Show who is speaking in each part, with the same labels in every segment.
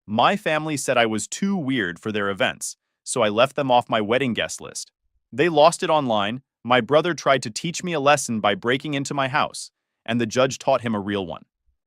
Speaker 1: My family said I was too weird for their events, so I left them off my wedding guest list. They lost it online. My brother tried to teach me a lesson by breaking into my house, and the judge taught him a real one.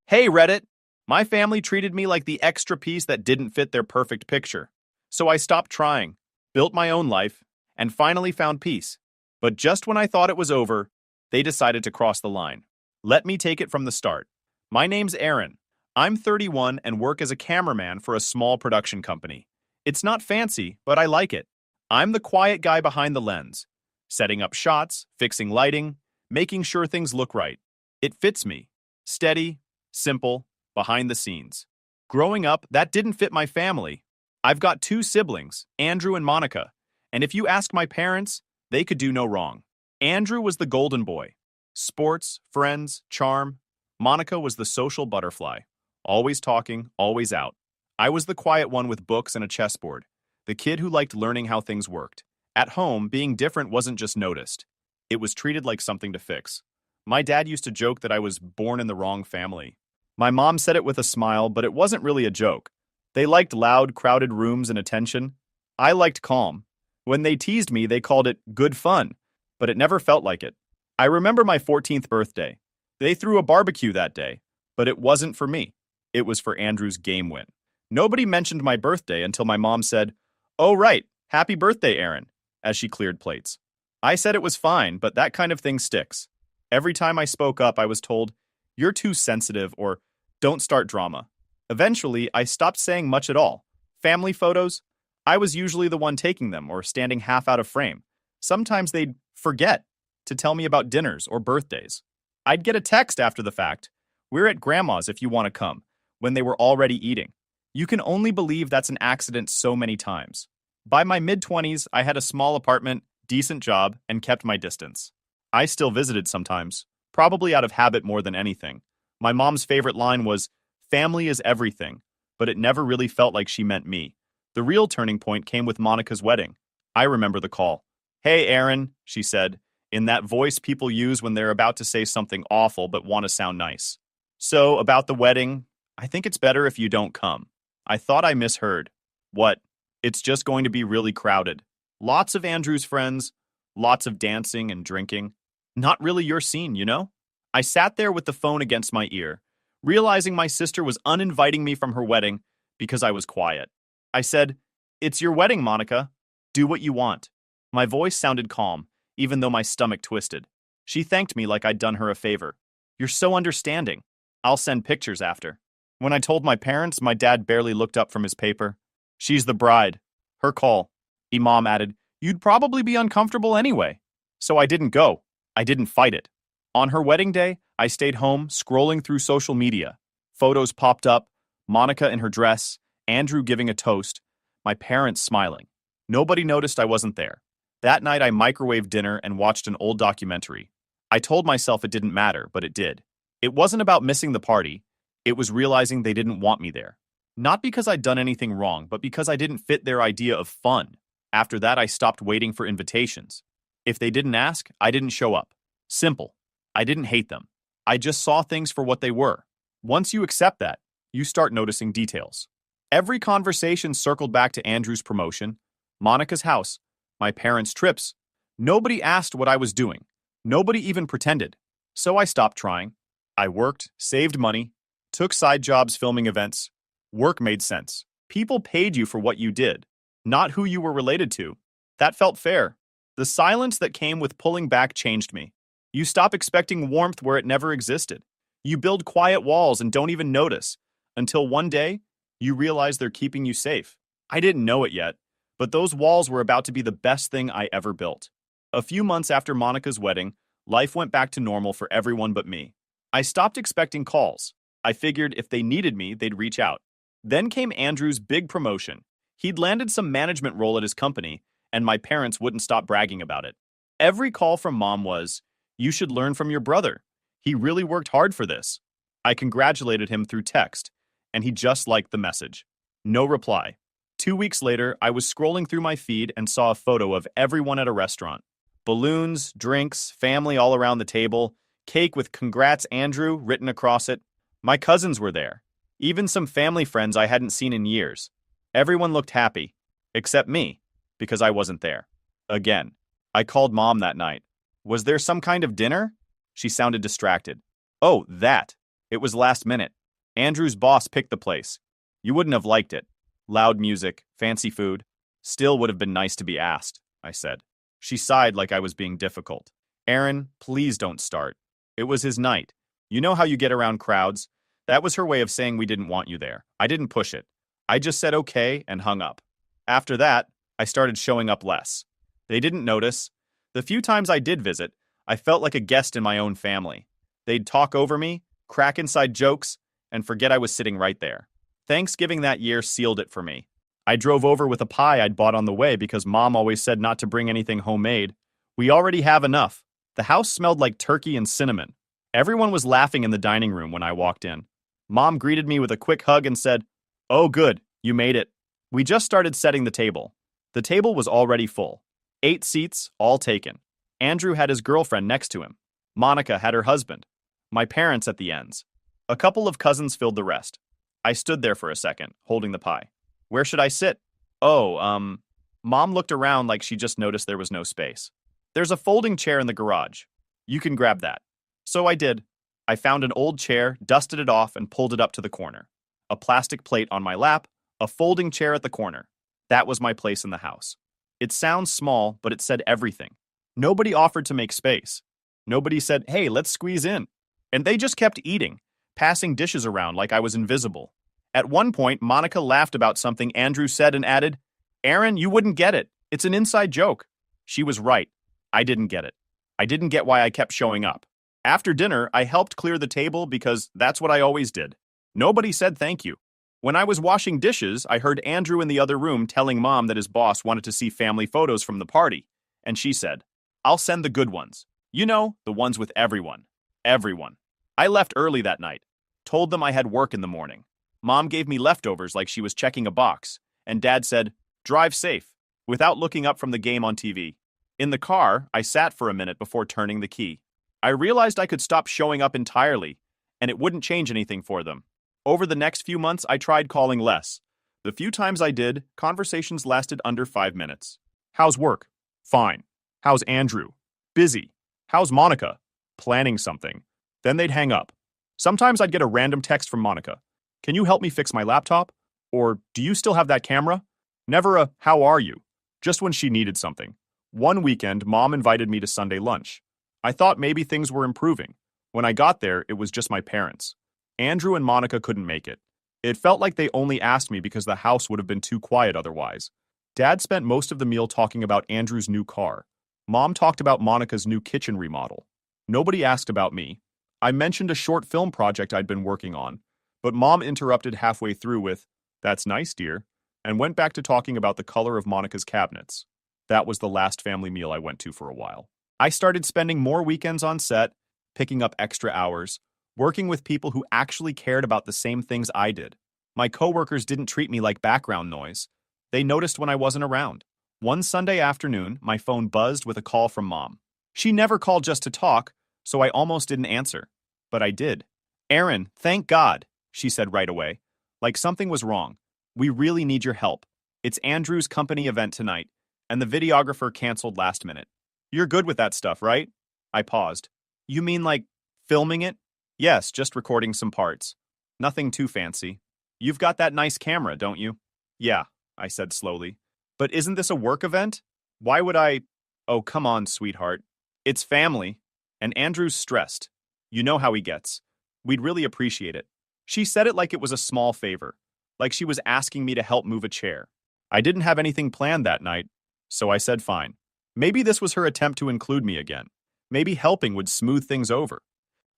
Speaker 1: Hey, Reddit! My family treated me like the extra piece that didn't fit their perfect picture. So I stopped trying, built my own life, and finally found peace. But just when I thought it was over, they decided to cross the line. Let me take it from the start. My name's Aaron. I'm 31 and work as a cameraman for a small production company. It's not fancy, but I like it. I'm the quiet guy behind the lens, setting up shots, fixing lighting, making sure things look right. It fits me. Steady, simple, behind the scenes. Growing up, that didn't fit my family. I've got two siblings, Andrew and Monica, and if you ask my parents, they could do no wrong. Andrew was the golden boy. Sports, friends, charm. Monica was the social butterfly. Always talking, always out. I was the quiet one with books and a chessboard. The kid who liked learning how things worked. At home, being different wasn't just noticed. It was treated like something to fix. My dad used to joke that I was born in the wrong family. My mom said it with a smile, but it wasn't really a joke. They liked loud, crowded rooms and attention. I liked calm. When they teased me, they called it good fun, but it never felt like it. I remember my 14th birthday. They threw a barbecue that day, but it wasn't for me. It was for Andrew's game win. Nobody mentioned my birthday until my mom said, "Oh, right, happy birthday, Aaron," as she cleared plates. I said it was fine, but that kind of thing sticks. Every time I spoke up, I was told, "You're too sensitive," or "Don't start drama." Eventually, I stopped saying much at all. Family photos? I was usually the one taking them or standing half out of frame. Sometimes they'd forget to tell me about dinners or birthdays. I'd get a text after the fact, "We're at grandma's if you want to come," when they were already eating. You can only believe that's an accident so many times. By my mid-20s, I had a small apartment, decent job, and kept my distance. I still visited sometimes, probably out of habit more than anything. My mom's favorite line was, "Family is everything," but it never really felt like she meant me. The real turning point came with Monica's wedding. I remember the call. "Hey, Aaron," she said, in that voice people use when they're about to say something awful but want to sound nice. "So, about the wedding, I think it's better if you don't come." I thought I misheard. What? It's just going to be really crowded. Lots of Andrew's friends, lots of dancing and drinking. Not really your scene, you know? I sat there with the phone against my ear, realizing my sister was uninviting me from her wedding because I was quiet. I said, "It's your wedding, Monica. Do what you want." My voice sounded calm, even though my stomach twisted. She thanked me like I'd done her a favor. "You're so understanding. I'll send pictures after." When I told my parents, my dad barely looked up from his paper. "She's the bride. Her call." Imam added, "You'd probably be uncomfortable anyway." So I didn't go. I didn't fight it. On her wedding day, I stayed home, scrolling through social media. Photos popped up, Monica in her dress, Andrew giving a toast, my parents smiling. Nobody noticed I wasn't there. That night, I microwaved dinner and watched an old documentary. I told myself it didn't matter, but it did. It wasn't about missing the party. It was realizing they didn't want me there. Not because I'd done anything wrong, but because I didn't fit their idea of fun. After that, I stopped waiting for invitations. If they didn't ask, I didn't show up. Simple. I didn't hate them. I just saw things for what they were. Once you accept that, you start noticing details. Every conversation circled back to Andrew's promotion, Monica's house, my parents' trips. Nobody asked what I was doing. Nobody even pretended. So I stopped trying. I worked, saved money, took side jobs filming events. Work made sense. People paid you for what you did, not who you were related to. That felt fair. The silence that came with pulling back changed me. You stop expecting warmth where it never existed. You build quiet walls and don't even notice, until one day, you realize they're keeping you safe. I didn't know it yet, but those walls were about to be the best thing I ever built. A few months after Monica's wedding, life went back to normal for everyone but me. I stopped expecting calls. I figured if they needed me, they'd reach out. Then came Andrew's big promotion. He'd landed some management role at his company, and my parents wouldn't stop bragging about it. Every call from Mom was, "You should learn from your brother. He really worked hard for this." I congratulated him through text, and he just liked the message. No reply. 2 weeks later, I was scrolling through my feed and saw a photo of everyone at a restaurant. Balloons, drinks, family all around the table, cake with "Congrats, Andrew" written across it. My cousins were there. Even some family friends I hadn't seen in years. Everyone looked happy, except me, because I wasn't there. Again, I called Mom that night. Was there some kind of dinner? She sounded distracted. Oh, that. It was last minute. Andrew's boss picked the place. You wouldn't have liked it. Loud music, fancy food. Still would have been nice to be asked, I said. She sighed like I was being difficult. Aaron, please don't start. It was his night. You know how you get around crowds? That was her way of saying we didn't want you there. I didn't push it. I just said okay and hung up. After that, I started showing up less. They didn't notice. The few times I did visit, I felt like a guest in my own family. They'd talk over me, crack inside jokes, and forget I was sitting right there. Thanksgiving that year sealed it for me. I drove over with a pie I'd bought on the way because Mom always said not to bring anything homemade. We already have enough. The house smelled like turkey and cinnamon. Everyone was laughing in the dining room when I walked in. Mom greeted me with a quick hug and said, "Oh good, you made it." We just started setting the table. The table was already full. 8 seats, all taken. Andrew had his girlfriend next to him. Monica had her husband. My parents at the ends. A couple of cousins filled the rest. I stood there for a second, holding the pie. Where should I sit? Oh, Mom looked around like she just noticed there was no space. There's a folding chair in the garage. You can grab that. So I did. I found an old chair, dusted it off, and pulled it up to the corner. A plastic plate on my lap, a folding chair at the corner. That was my place in the house. It sounds small, but it said everything. Nobody offered to make space. Nobody said, "Hey, let's squeeze in." And they just kept eating, passing dishes around like I was invisible. At one point, Monica laughed about something Andrew said and added, "Aaron, you wouldn't get it. It's an inside joke." She was right. I didn't get it. I didn't get why I kept showing up. After dinner, I helped clear the table because that's what I always did. Nobody said thank you. When I was washing dishes, I heard Andrew in the other room telling Mom that his boss wanted to see family photos from the party, and she said, "I'll send the good ones. You know, the ones with everyone." Everyone. I left early that night. Told them I had work in the morning. Mom gave me leftovers like she was checking a box, and Dad said, "Drive safe," without looking up from the game on TV. In the car, I sat for a minute before turning the key. I realized I could stop showing up entirely, and it wouldn't change anything for them. Over the next few months, I tried calling less. The few times I did, conversations lasted under 5 minutes. How's work? Fine. How's Andrew? Busy. How's Monica? Planning something. Then they'd hang up. Sometimes I'd get a random text from Monica. "Can you help me fix my laptop?" Or, "Do you still have that camera?" Never a, "How are you?" Just when she needed something. One weekend, Mom invited me to Sunday lunch. I thought maybe things were improving. When I got there, it was just my parents. Andrew and Monica couldn't make it. It felt like they only asked me because the house would have been too quiet otherwise. Dad spent most of the meal talking about Andrew's new car. Mom talked about Monica's new kitchen remodel. Nobody asked about me. I mentioned a short film project I'd been working on, but Mom interrupted halfway through with, "That's nice, dear," and went back to talking about the color of Monica's cabinets. That was the last family meal I went to for a while. I started spending more weekends on set, picking up extra hours, working with people who actually cared about the same things I did. My coworkers didn't treat me like background noise. They noticed when I wasn't around. One Sunday afternoon, my phone buzzed with a call from Mom. She never called just to talk, so I almost didn't answer. But I did. "Aaron, thank God," she said right away. Like something was wrong. "We really need your help. It's Andrew's company event tonight, and the videographer canceled last minute. You're good with that stuff, right?" I paused. "You mean like filming it?" "Yes, just recording some parts. Nothing too fancy. You've got that nice camera, don't you?" "Yeah," I said slowly. "But isn't this a work event? Why would I—" "Oh, come on, sweetheart. It's family. And Andrew's stressed. You know how he gets. We'd really appreciate it." She said it like it was a small favor, like she was asking me to help move a chair. I didn't have anything planned that night, so I said fine. Maybe this was her attempt to include me again. Maybe helping would smooth things over.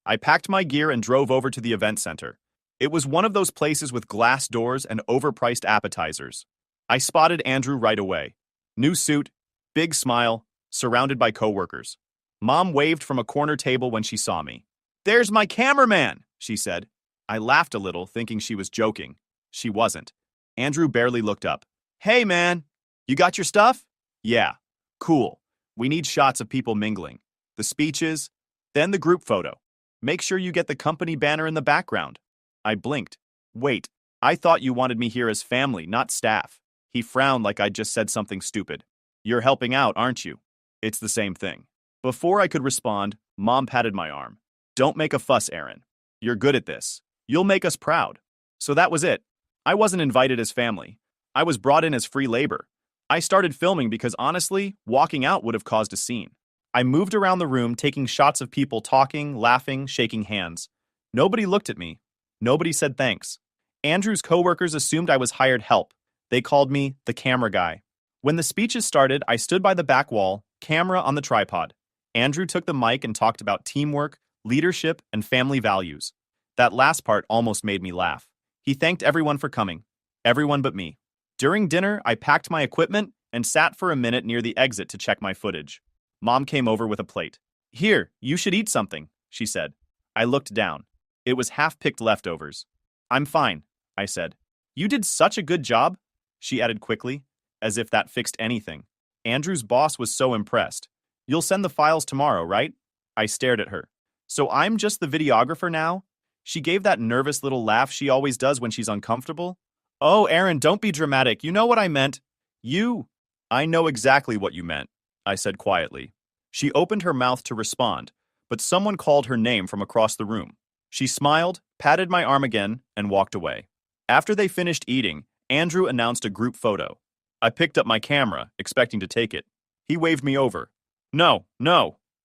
Speaker 1: I packed my gear and drove over to the event center. It was one of those places with glass doors and overpriced appetizers. I spotted Andrew right away. New suit, big smile, surrounded by coworkers. Mom waved from a corner table when she saw me. "There's my cameraman," she said. I laughed a little, thinking she was joking. She wasn't. Andrew barely looked up. "Hey, man, you got your stuff?" "Yeah." "Cool. We need shots of people mingling. The speeches, then the group photo. Make sure you get the company banner in the background." I blinked. Wait, I thought you wanted me here as family, not staff. He frowned like I'd just said something stupid. You're helping out, aren't you? It's the same thing. Before I could respond, Mom patted my arm. Don't make a fuss, Aaron. You're good at this. You'll make us proud. So that was it. I wasn't invited as family. I was brought in as free labor. I started filming because honestly, walking out would have caused a scene. I moved around the room taking shots of people talking, laughing, shaking hands. Nobody looked at me. Nobody said thanks. Andrew's coworkers assumed I was hired help. They called me the camera guy. When the speeches started, I stood by the back wall, camera on the tripod. Andrew took the mic and talked about teamwork, leadership, and family values. That last part almost made me laugh. He thanked everyone for coming. Everyone but me. During dinner, I packed my equipment and sat for a minute near the exit to check my footage. Mom came over with a plate. Here, you should eat something, she said. I looked down. It was half-picked leftovers. I'm fine, I said. You did such a good job, she added quickly, as if that fixed anything. Andrew's boss was so impressed. You'll send the files tomorrow, right? I stared at her. So I'm just the videographer now? She gave that nervous little laugh she always does when she's uncomfortable. Oh, Aaron, don't be dramatic. You know what I meant. I know exactly what you meant, I said quietly. She opened her mouth to respond, but someone called her name from across the room. She smiled, patted my arm again, and walked away. After they finished eating, Andrew announced a group photo. I picked up my camera, expecting to take it. He waved me over. No,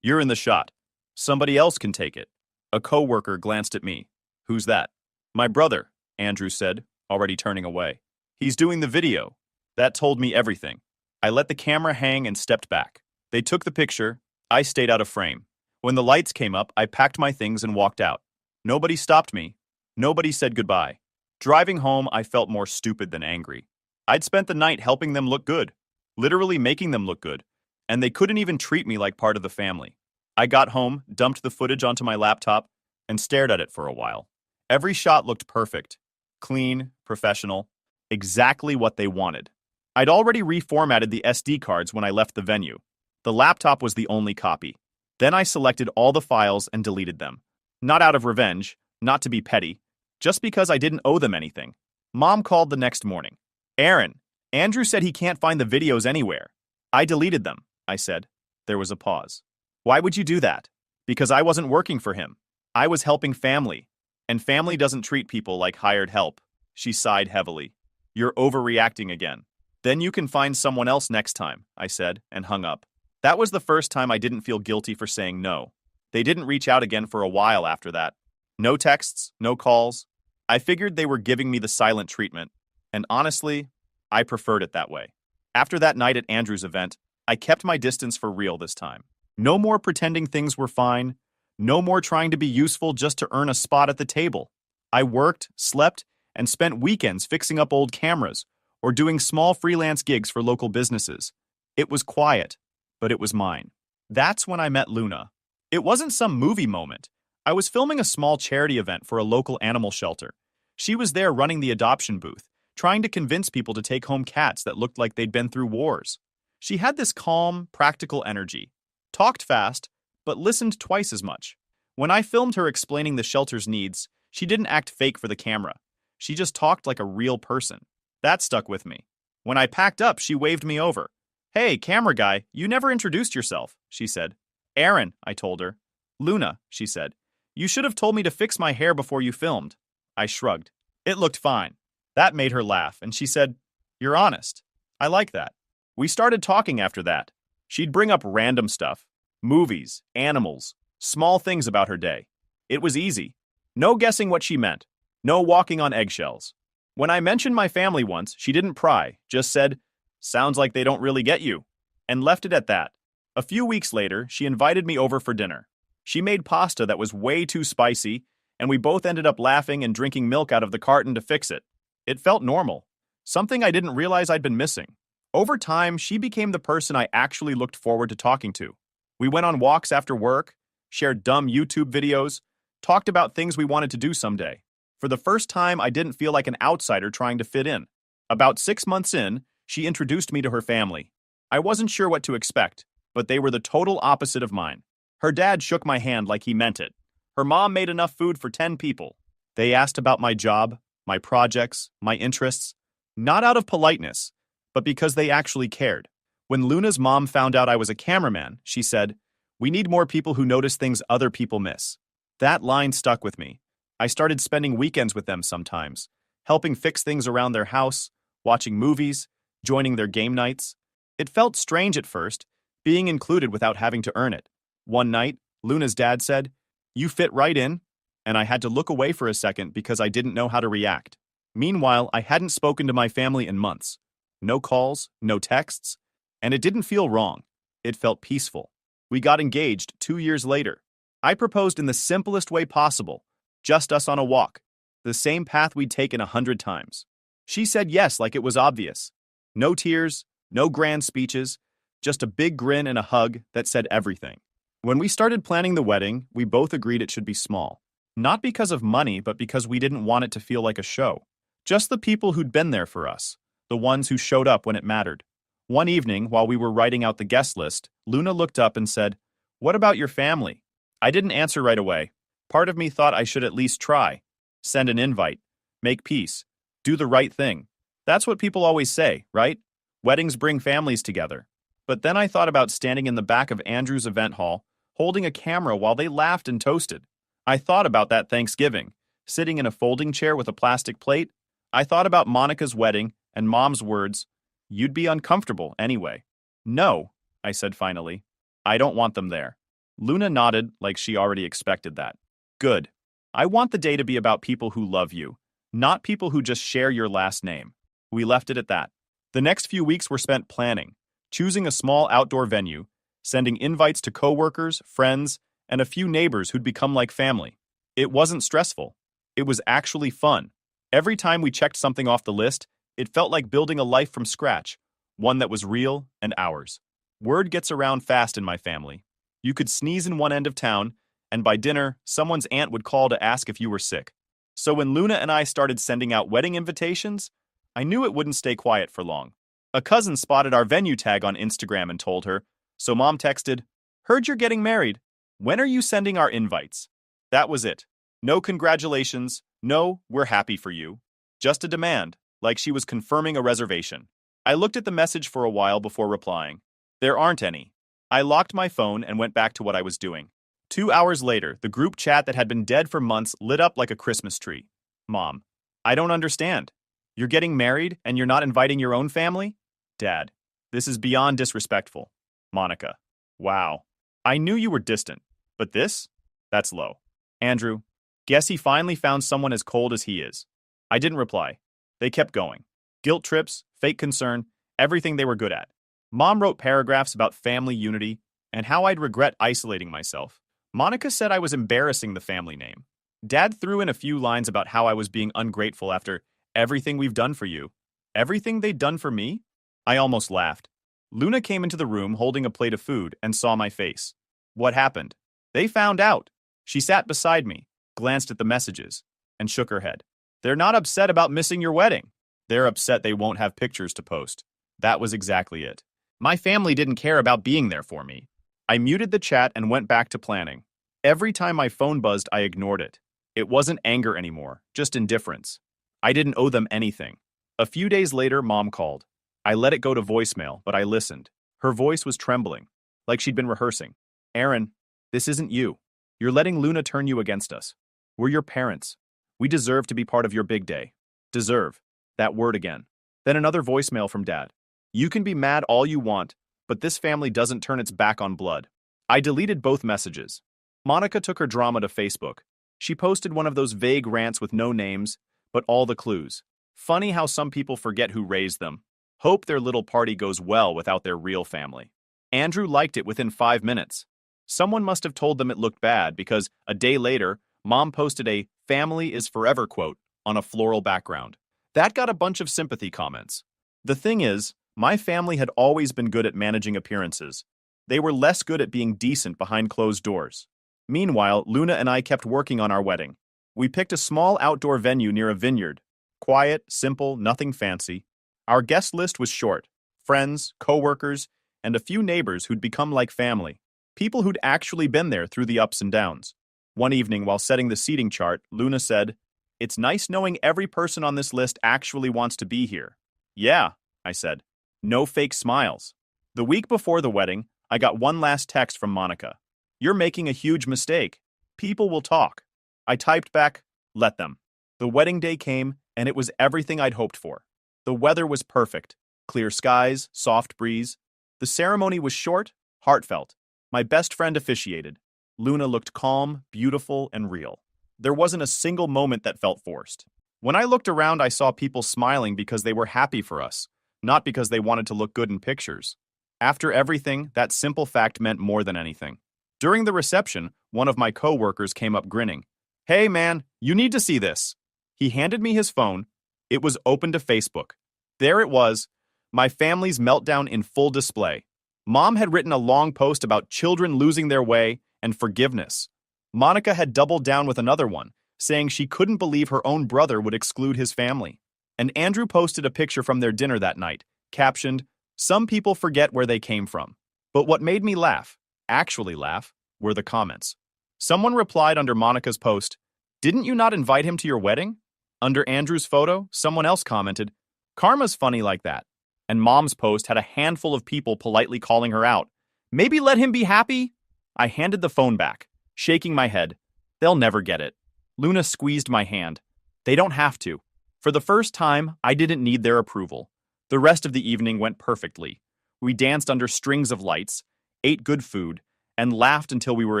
Speaker 1: you're in the shot. Somebody else can take it. A coworker glanced at me. Who's that? My brother, Andrew said, already turning away. He's doing the video. That told me everything. I let the camera hang and stepped back. They took the picture. I stayed out of frame. When the lights came up, I packed my things and walked out. Nobody stopped me. Nobody said goodbye. Driving home, I felt more stupid than angry. I'd spent the night helping them look good, literally making them look good, and they couldn't even treat me like part of the family. I got home, dumped the footage onto my laptop, and stared at it for a while. Every shot looked perfect. Clean, professional, exactly what they wanted. I'd already reformatted the SD cards when I left the venue. The laptop was the only copy. Then I selected all the files and deleted them. Not out of revenge, not to be petty, just because I didn't owe them anything. Mom called the next morning. Aaron, Andrew said he can't find the videos anywhere. I deleted them, I said. There was a pause. Why would you do that? Because I wasn't working for him. I was helping family. And family doesn't treat people like hired help. She sighed heavily. You're overreacting again. Then you can find someone else next time, I said, and hung up. That was the first time I didn't feel guilty for saying no. They didn't reach out again for a while after that. No texts, no calls. I figured they were giving me the silent treatment. And honestly, I preferred it that way. After that night at Andrew's event, I kept my distance for real this time. No more pretending things were fine. No more trying to be useful just to earn a spot at the table. I worked, slept, and spent weekends fixing up old cameras or doing small freelance gigs for local businesses. It was quiet, but it was mine. That's when I met Luna. It wasn't some movie moment. I was filming a small charity event for a local animal shelter. She was there running the adoption booth, trying to convince people to take home cats that looked like they'd been through wars. She had this calm, practical energy. Talked fast, but listened twice as much. When I filmed her explaining the shelter's needs, she didn't act fake for the camera. She just talked like a real person. That stuck with me. When I packed up, she waved me over. Hey, camera guy, you never introduced yourself, she said. Aaron, I told her. Luna, she said. You should have told me to fix my hair before you filmed. I shrugged. It looked fine. That made her laugh, and she said, You're honest. I like that. We started talking after that. She'd bring up random stuff. Movies, animals, small things about her day. It was easy. No guessing what she meant. No walking on eggshells. When I mentioned my family once, she didn't pry, just said, Sounds like they don't really get you, and left it at that. A few weeks later, she invited me over for dinner. She made pasta that was way too spicy, and we both ended up laughing and drinking milk out of the carton to fix it. It felt normal, something I didn't realize I'd been missing. Over time, she became the person I actually looked forward to talking to. We went on walks after work, shared dumb YouTube videos, talked about things we wanted to do someday. For the first time, I didn't feel like an outsider trying to fit in. About 6 months in, she introduced me to her family. I wasn't sure what to expect, but they were the total opposite of mine. Her dad shook my hand like he meant it. Her mom made enough food for 10 people. They asked about my job. my projects, my interests, not out of politeness, but because they actually cared. When Luna's mom found out I was a cameraman, she said, "We need more people who notice things other people miss." That line stuck with me. I started spending weekends with them sometimes, helping fix things around their house, watching movies, joining their game nights. It felt strange at first, being included without having to earn it. One night, Luna's dad said, "You fit right in," and I had to look away for a second because I didn't know how to react. Meanwhile, I hadn't spoken to my family in months. No calls, no texts, and it didn't feel wrong. It felt peaceful. We got engaged 2 years later. I proposed in the simplest way possible, just us on a walk, the same path we'd taken 100 times. She said yes like it was obvious. No tears, no grand speeches, just a big grin and a hug that said everything. When we started planning the wedding, we both agreed it should be small. Not because of money, but because we didn't want it to feel like a show. Just the people who'd been there for us, the ones who showed up when it mattered. One evening, while we were writing out the guest list, Luna looked up and said, "What about your family?" I didn't answer right away. Part of me thought I should at least try. Send an invite. Make peace. Do the right thing. That's what people always say, right? Weddings bring families together. But then I thought about standing in the back of Andrew's event hall, holding a camera while they laughed and toasted. I thought about that Thanksgiving, sitting in a folding chair with a plastic plate. I thought about Monica's wedding and Mom's words, "You'd be uncomfortable anyway." "No," I said finally. "I don't want them there." Luna nodded like she already expected that. "Good. I want the day to be about people who love you, not people who just share your last name." We left it at that. The next few weeks were spent planning, choosing a small outdoor venue, sending invites to coworkers, friends, and a few neighbors who'd become like family. It wasn't stressful. It was actually fun. Every time we checked something off the list, it felt like building a life from scratch, one that was real and ours. Word gets around fast in my family. You could sneeze in one end of town, and by dinner, someone's aunt would call to ask if you were sick. So when Luna and I started sending out wedding invitations, I knew it wouldn't stay quiet for long. A cousin spotted our venue tag on Instagram and told her, so Mom texted, "Heard you're getting married. When are you sending our invites?" That was it. No congratulations, no, "we're happy for you." Just a demand, like she was confirming a reservation. I looked at the message for a while before replying. There aren't any. I locked my phone and went back to what I was doing. 2 hours later, the group chat that had been dead for months lit up like a Christmas tree. "Mom, I don't understand. You're getting married and you're not inviting your own family?" "Dad, this is beyond disrespectful." "Monica, wow. I knew you were distant, but this? That's low." "Andrew, guess he finally found someone as cold as he is." I didn't reply. They kept going. Guilt trips, fake concern, everything they were good at. Mom wrote paragraphs about family unity and how I'd regret isolating myself. Monica said I was embarrassing the family name. Dad threw in a few lines about how I was being ungrateful after everything we've done for you. Everything they'd done for me? I almost laughed. Luna came into the room holding a plate of food and saw my face. "What happened?" "They found out." She sat beside me, glanced at the messages, and shook her head. "They're not upset about missing your wedding. They're upset they won't have pictures to post." That was exactly it. My family didn't care about being there for me. I muted the chat and went back to planning. Every time my phone buzzed, I ignored it. It wasn't anger anymore, just indifference. I didn't owe them anything. A few days later, Mom called. I let it go to voicemail, but I listened. Her voice was trembling, like she'd been rehearsing. "Aaron, this isn't you. You're letting Luna turn you against us. We're your parents. We deserve to be part of your big day." Deserve. That word again. Then another voicemail from Dad. "You can be mad all you want, but this family doesn't turn its back on blood." I deleted both messages. Monica took her drama to Facebook. She posted one of those vague rants with no names, but all the clues. Funny how some people forget who raised them. Hope their little party goes well without their real family. Andrew liked it within 5 minutes. Someone must have told them it looked bad because a day later, Mom posted a "family is forever" quote on a floral background. That got a bunch of sympathy comments. The thing is, my family had always been good at managing appearances. They were less good at being decent behind closed doors. Meanwhile, Luna and I kept working on our wedding. We picked a small outdoor venue near a vineyard. Quiet, simple, nothing fancy. Our guest list was short. Friends, coworkers, and a few neighbors who'd become like family. People who'd actually been there through the ups and downs. One evening, while setting the seating chart, Luna said, It's nice knowing every person on this list actually wants to be here. Yeah, I said. No fake smiles. The week before the wedding, I got one last text from Monica. You're making a huge mistake. People will talk. I typed back, let them. The wedding day came, and it was everything I'd hoped for. The weather was perfect. Clear skies, soft breeze. The ceremony was short, heartfelt. My best friend officiated. Luna looked calm, beautiful, and real. There wasn't a single moment that felt forced. When I looked around, I saw people smiling because they were happy for us, not because they wanted to look good in pictures. After everything, that simple fact meant more than anything. During the reception, one of my co-workers came up grinning. Hey man, you need to see this. He handed me his phone. It was open to Facebook. There it was, my family's meltdown in full display. Mom had written a long post about children losing their way and forgiveness. Monica had doubled down with another one, saying she couldn't believe her own brother would exclude his family. And Andrew posted a picture from their dinner that night, captioned, "Some people forget where they came from." But what made me laugh, actually laugh, were the comments. Someone replied under Monica's post, "Didn't you not invite him to your wedding?" Under Andrew's photo, someone else commented, "Karma's funny like that." And Mom's post had a handful of people politely calling her out. "Maybe let him be happy?" I handed the phone back, shaking my head. They'll never get it. Luna squeezed my hand. They don't have to. For the first time, I didn't need their approval. The rest of the evening went perfectly. We danced under strings of lights, ate good food, and laughed until we were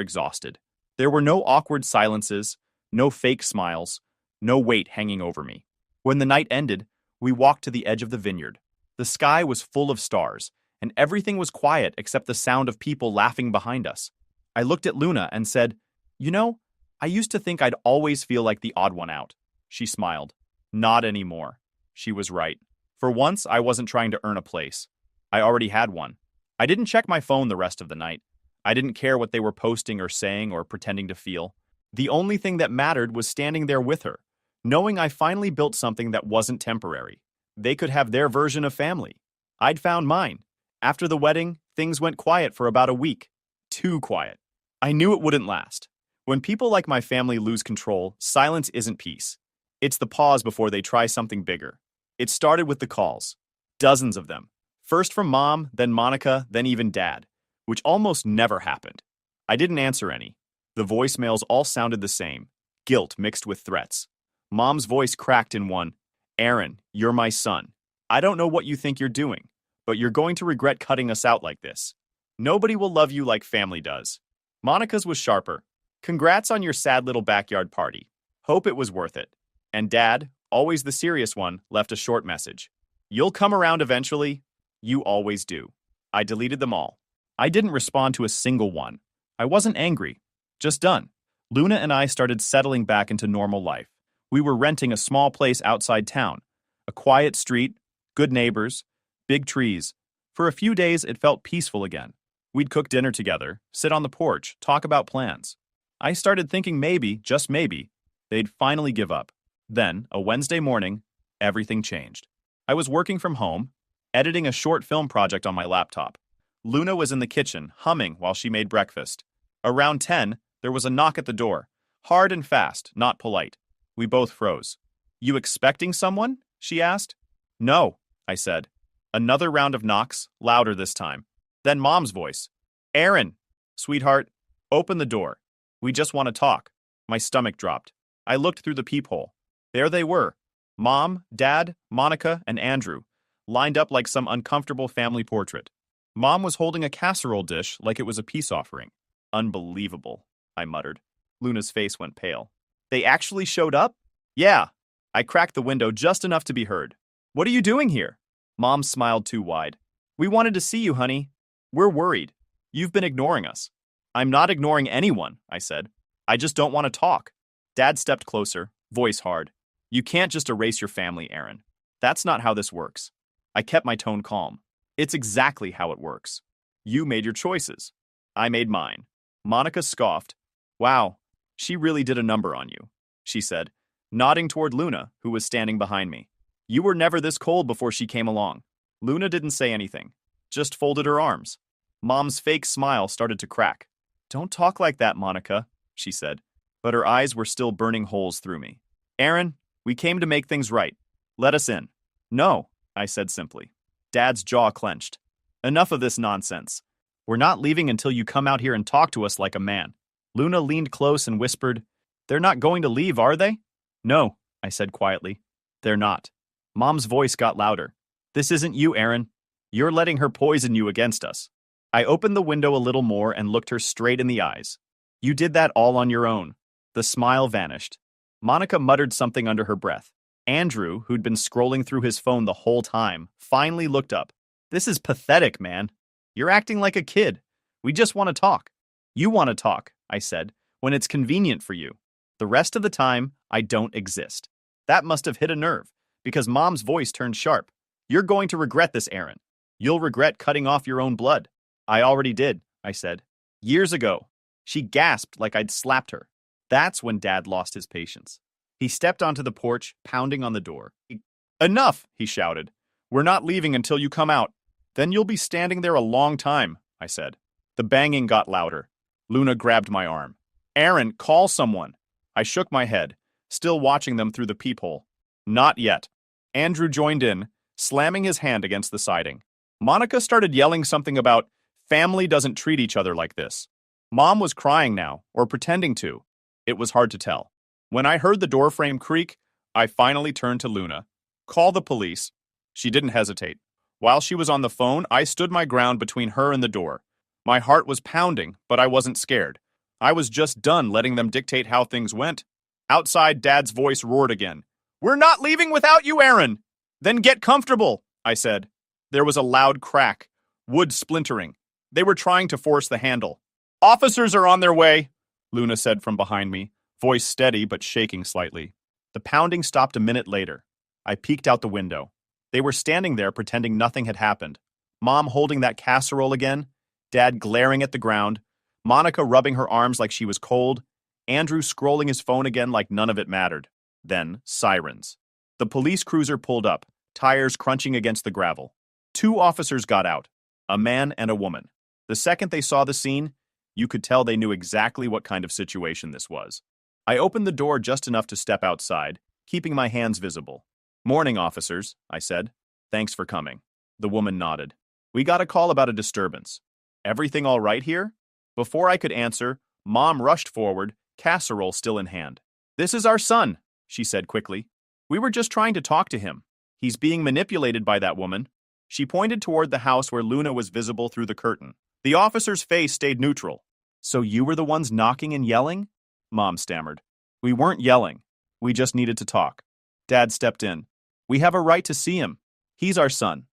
Speaker 1: exhausted. There were no awkward silences, no fake smiles, no weight hanging over me. When the night ended, we walked to the edge of the vineyard. The sky was full of stars, and everything was quiet except the sound of people laughing behind us. I looked at Luna and said, "You know, I used to think I'd always feel like the odd one out." She smiled. Not anymore. She was right. For once, I wasn't trying to earn a place. I already had one. I didn't check my phone the rest of the night. I didn't care what they were posting or saying or pretending to feel. The only thing that mattered was standing there with her, knowing I finally built something that wasn't temporary. They could have their version of family. I'd found mine. After the wedding, things went quiet for about a week. Too quiet. I knew it wouldn't last. When people like my family lose control, silence isn't peace. It's the pause before they try something bigger. It started with the calls. Dozens of them. First from Mom, then Monica, then even Dad, which almost never happened. I didn't answer any. The voicemails all sounded the same. Guilt mixed with threats. Mom's voice cracked in one. "Aaron, you're my son. I don't know what you think you're doing, but you're going to regret cutting us out like this. Nobody will love you like family does." Monica's was sharper. "Congrats on your sad little backyard party. Hope it was worth it." And Dad, always the serious one, left a short message. "You'll come around eventually. You always do." I deleted them all. I didn't respond to a single one. I wasn't angry. Just done. Luna and I started settling back into normal life. We were renting a small place outside town. A quiet street, good neighbors, big trees. For a few days, it felt peaceful again. We'd cook dinner together, sit on the porch, talk about plans. I started thinking maybe, just maybe, they'd finally give up. Then, a Wednesday morning, everything changed. I was working from home, editing a short film project on my laptop. Luna was in the kitchen, humming while she made breakfast. Around 10, there was a knock at the door. Hard and fast, not polite. We both froze. "You expecting someone?" she asked. "No," I said. Another round of knocks, louder this time. Then Mom's voice. "Aaron, sweetheart, open the door. We just want to talk." My stomach dropped. I looked through the peephole. There they were. Mom, Dad, Monica, and Andrew, lined up like some uncomfortable family portrait. Mom was holding a casserole dish like it was a peace offering. "Unbelievable," I muttered. Luna's face went pale. "They actually showed up?" "Yeah." I cracked the window just enough to be heard. "What are you doing here?" Mom smiled too wide. "We wanted to see you, honey. We're worried. You've been ignoring us." "I'm not ignoring anyone," I said. "I just don't want to talk." Dad stepped closer, voice hard. "You can't just erase your family, Aaron. That's not how this works." I kept my tone calm. "It's exactly how it works. You made your choices. I made mine." Monica scoffed. "Wow, she really did a number on you," she said, nodding toward Luna, who was standing behind me. "You were never this cold before she came along." Luna didn't say anything, just folded her arms. Mom's fake smile started to crack. "Don't talk like that, Monica," she said, but her eyes were still burning holes through me. Aaron, we came to make things right. Let us in. No, I said simply. Dad's jaw clenched. Enough of this nonsense. We're not leaving until you come out here and talk to us like a man. Luna leaned close and whispered, They're not going to leave, are they? No, I said quietly. They're not. Mom's voice got louder. This isn't you, Aaron. You're letting her poison you against us. I opened the window a little more and looked her straight in the eyes. You did that all on your own. The smile vanished. Monica muttered something under her breath. Andrew, who'd been scrolling through his phone the whole time, finally looked up. This is pathetic, man. You're acting like a kid. We just want to talk. You want to talk, I said, when it's convenient for you. The rest of the time, I don't exist. That must have hit a nerve, because Mom's voice turned sharp. You're going to regret this, Aaron. You'll regret cutting off your own blood. I already did, I said. Years ago. She gasped like I'd slapped her. That's when Dad lost his patience. He stepped onto the porch, pounding on the door. Enough, he shouted. We're not leaving until you come out. Then you'll be standing there a long time, I said. The banging got louder. Luna grabbed my arm. Aaron, call someone. I shook my head, still watching them through the peephole. Not yet. Andrew joined in, slamming his hand against the siding. Monica started yelling something about family doesn't treat each other like this. Mom was crying now, or pretending to. It was hard to tell. When I heard the doorframe creak, I finally turned to Luna. Call the police. She didn't hesitate. While she was on the phone, I stood my ground between her and the door. My heart was pounding, but I wasn't scared. I was just done letting them dictate how things went. Outside, Dad's voice roared again. We're not leaving without you, Aaron! Then get comfortable, I said. There was a loud crack, wood splintering. They were trying to force the handle. Officers are on their way, Luna said from behind me, voice steady but shaking slightly. The pounding stopped a minute later. I peeked out the window. They were standing there pretending nothing had happened. Mom holding that casserole again, Dad glaring at the ground, Monica rubbing her arms like she was cold, Andrew scrolling his phone again like none of it mattered. Then, sirens. The police cruiser pulled up, tires crunching against the gravel. 2 officers got out, a man and a woman. The second they saw the scene, you could tell they knew exactly what kind of situation this was. I opened the door just enough to step outside, keeping my hands visible. Morning, officers, I said. Thanks for coming. The woman nodded. We got a call about a disturbance. Everything all right here? Before I could answer, Mom rushed forward, casserole still in hand. This is our son, she said quickly. We were just trying to talk to him. He's being manipulated by that woman. She pointed toward the house where Luna was visible through the curtain. The officer's face stayed neutral. So you were the ones knocking and yelling? Mom stammered. We weren't yelling. We just needed to talk. Dad stepped in. We have a right to see him. He's our son.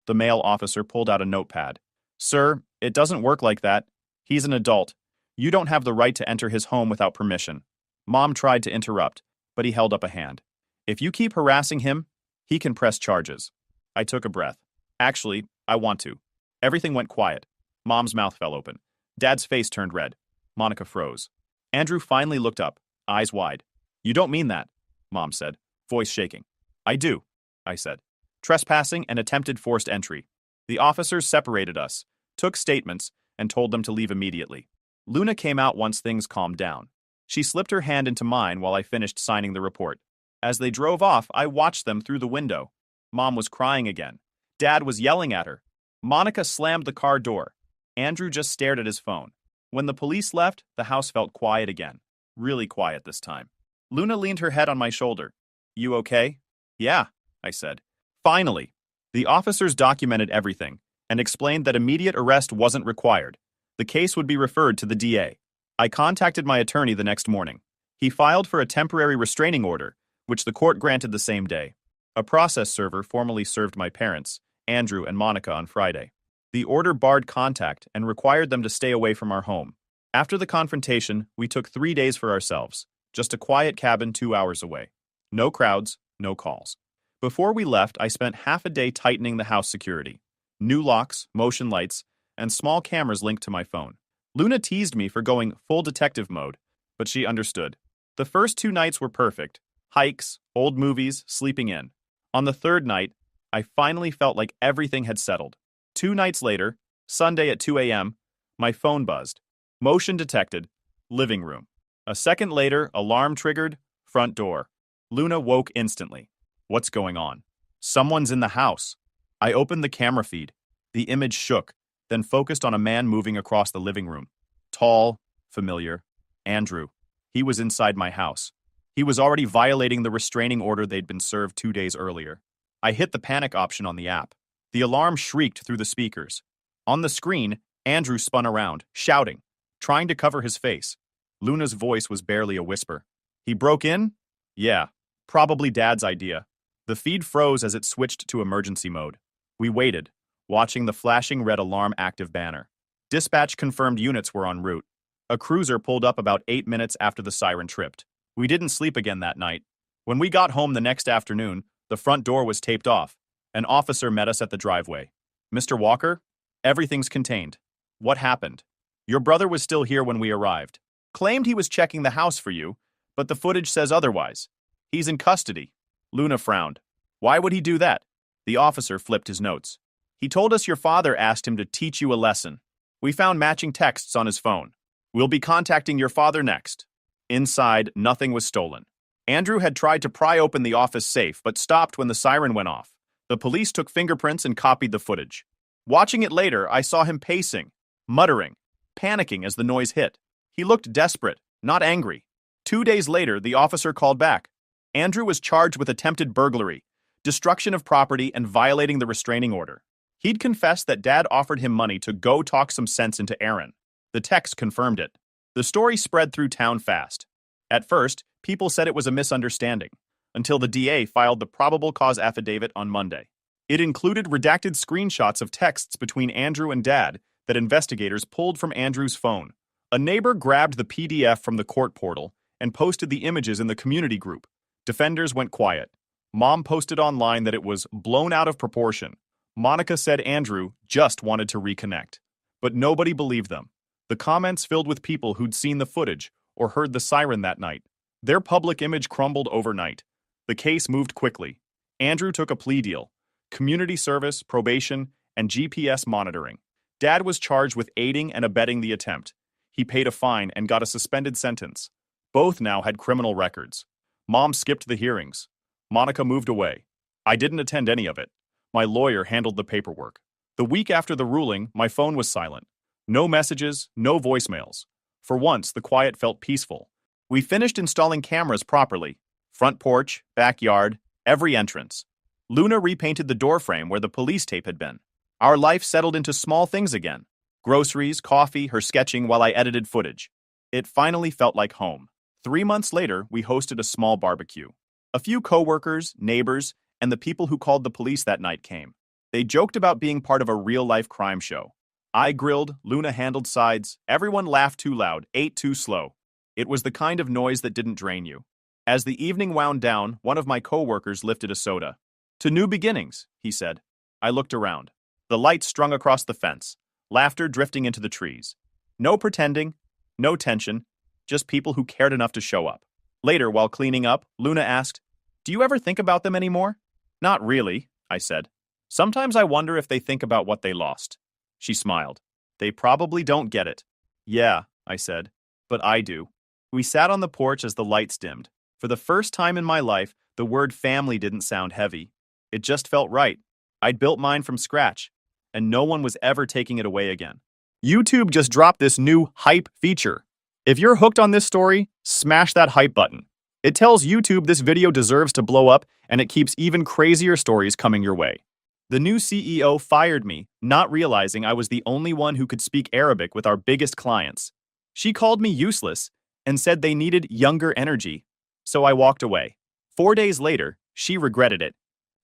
Speaker 1: The male officer pulled out a notepad. Sir, it doesn't work like that. He's an adult. You don't have the right to enter his home without permission. Mom tried to interrupt, but he held up a hand. If you keep harassing him, he can press charges. I took a breath. Actually, I want to. Everything went quiet. Mom's mouth fell open. Dad's face turned red. Monica froze. Andrew finally looked up, eyes wide. You don't mean that, Mom said, voice shaking. I do, I said. Trespassing and attempted forced entry. The officers separated us, took statements, and told them to leave immediately. Luna came out once things calmed down. She slipped her hand into mine while I finished signing the report. As they drove off, I watched them through the window. Mom was crying again. Dad was yelling at her. Monica slammed the car door. Andrew just stared at his phone. When the police left, the house felt quiet again. Really quiet this time. Luna leaned her head on my shoulder. You okay? Yeah, I said. Finally. The officers documented everything and explained that immediate arrest wasn't required. The case would be referred to the DA. I contacted my attorney the next morning. He filed for a temporary restraining order, which the court granted the same day. A process server formally served my parents, Andrew and Monica, on Friday. The order barred contact and required them to stay away from our home. After the confrontation, we took 3 days for ourselves, just a quiet cabin 2 hours away. No crowds, no calls. Before we left, I spent half a day tightening the house security. New locks, motion lights, and small cameras linked to my phone. Luna teased me for going full detective mode, but she understood. The first 2 nights were perfect. Hikes, old movies, sleeping in. On the 3rd night, I finally felt like everything had settled. 2 nights later, Sunday at 2 a.m., my phone buzzed. Motion detected. Living room. A second later, alarm triggered. Front door. Luna woke instantly. What's going on? Someone's in the house. I opened the camera feed. The image shook, then focused on a man moving across the living room. Tall, familiar. Andrew. He was inside my house. He was already violating the restraining order they'd been served 2 days earlier. I hit the panic option on the app. The alarm shrieked through the speakers. On the screen, Andrew spun around, shouting, trying to cover his face. Luna's voice was barely a whisper. He broke in? Yeah, probably Dad's idea. The feed froze as it switched to emergency mode. We waited, watching the flashing red alarm active banner. Dispatch confirmed units were en route. A cruiser pulled up about 8 minutes after the siren tripped. We didn't sleep again that night. When we got home the next afternoon, the front door was taped off. An officer met us at the driveway. Mr. Walker? Everything's contained. What happened? Your brother was still here when we arrived. Claimed he was checking the house for you, but the footage says otherwise. He's in custody. Luna frowned. Why would he do that? The officer flipped his notes. He told us your father asked him to teach you a lesson. We found matching texts on his phone. We'll be contacting your father next. Inside, nothing was stolen. Andrew had tried to pry open the office safe, but stopped when the siren went off. The police took fingerprints and copied the footage. Watching it later, I saw him pacing, muttering, panicking as the noise hit. He looked desperate, not angry. 2 days later, the officer called back. Andrew was charged with attempted burglary, destruction of property, and violating the restraining order. He'd confessed that Dad offered him money to go talk some sense into Aaron. The text confirmed it. The story spread through town fast. At first, people said it was a misunderstanding, until the DA filed the probable cause affidavit on Monday. It included redacted screenshots of texts between Andrew and Dad that investigators pulled from Andrew's phone. A neighbor grabbed the PDF from the court portal and posted the images in the community group. Defenders went quiet. Mom posted online that it was blown out of proportion. Monica said Andrew just wanted to reconnect. But nobody believed them. The comments filled with people who'd seen the footage or heard the siren that night. Their public image crumbled overnight. The case moved quickly. Andrew took a plea deal. Community service, probation, and GPS monitoring. Dad was charged with aiding and abetting the attempt. He paid a fine and got a suspended sentence. Both now had criminal records. Mom skipped the hearings. Monica moved away. I didn't attend any of it. My lawyer handled the paperwork. The week after the ruling, my phone was silent. No messages, no voicemails. For once, the quiet felt peaceful. We finished installing cameras properly. Front porch, backyard, every entrance. Luna repainted the doorframe where the police tape had been. Our life settled into small things again. Groceries, coffee, her sketching while I edited footage. It finally felt like home. 3 months later, we hosted a small barbecue. A few coworkers, neighbors, and the people who called the police that night came. They joked about being part of a real-life crime show. I grilled, Luna handled sides, everyone laughed too loud, ate too slow. It was the kind of noise that didn't drain you. As the evening wound down, one of my coworkers lifted a soda. To new beginnings, he said. I looked around. The lights strung across the fence, laughter drifting into the trees. No pretending, no tension, just people who cared enough to show up. Later, while cleaning up, Luna asked, "Do you ever think about them anymore?" "Not really," I said. "Sometimes I wonder if they think about what they lost." She smiled. "They probably don't get it." "Yeah," I said, "but I do." We sat on the porch as the lights dimmed. For the first time in my life, the word family didn't sound heavy. It just felt right. I'd built mine from scratch, and no one was ever taking it away again. YouTube just dropped this new hype feature. If you're hooked on this story, smash that hype button. It tells YouTube this video deserves to blow up, and it keeps even crazier stories coming your way. The new CEO fired me, not realizing I was the only one who could speak Arabic with our biggest clients. She called me useless and said they needed younger energy, so I walked away. 4 days later, she regretted it.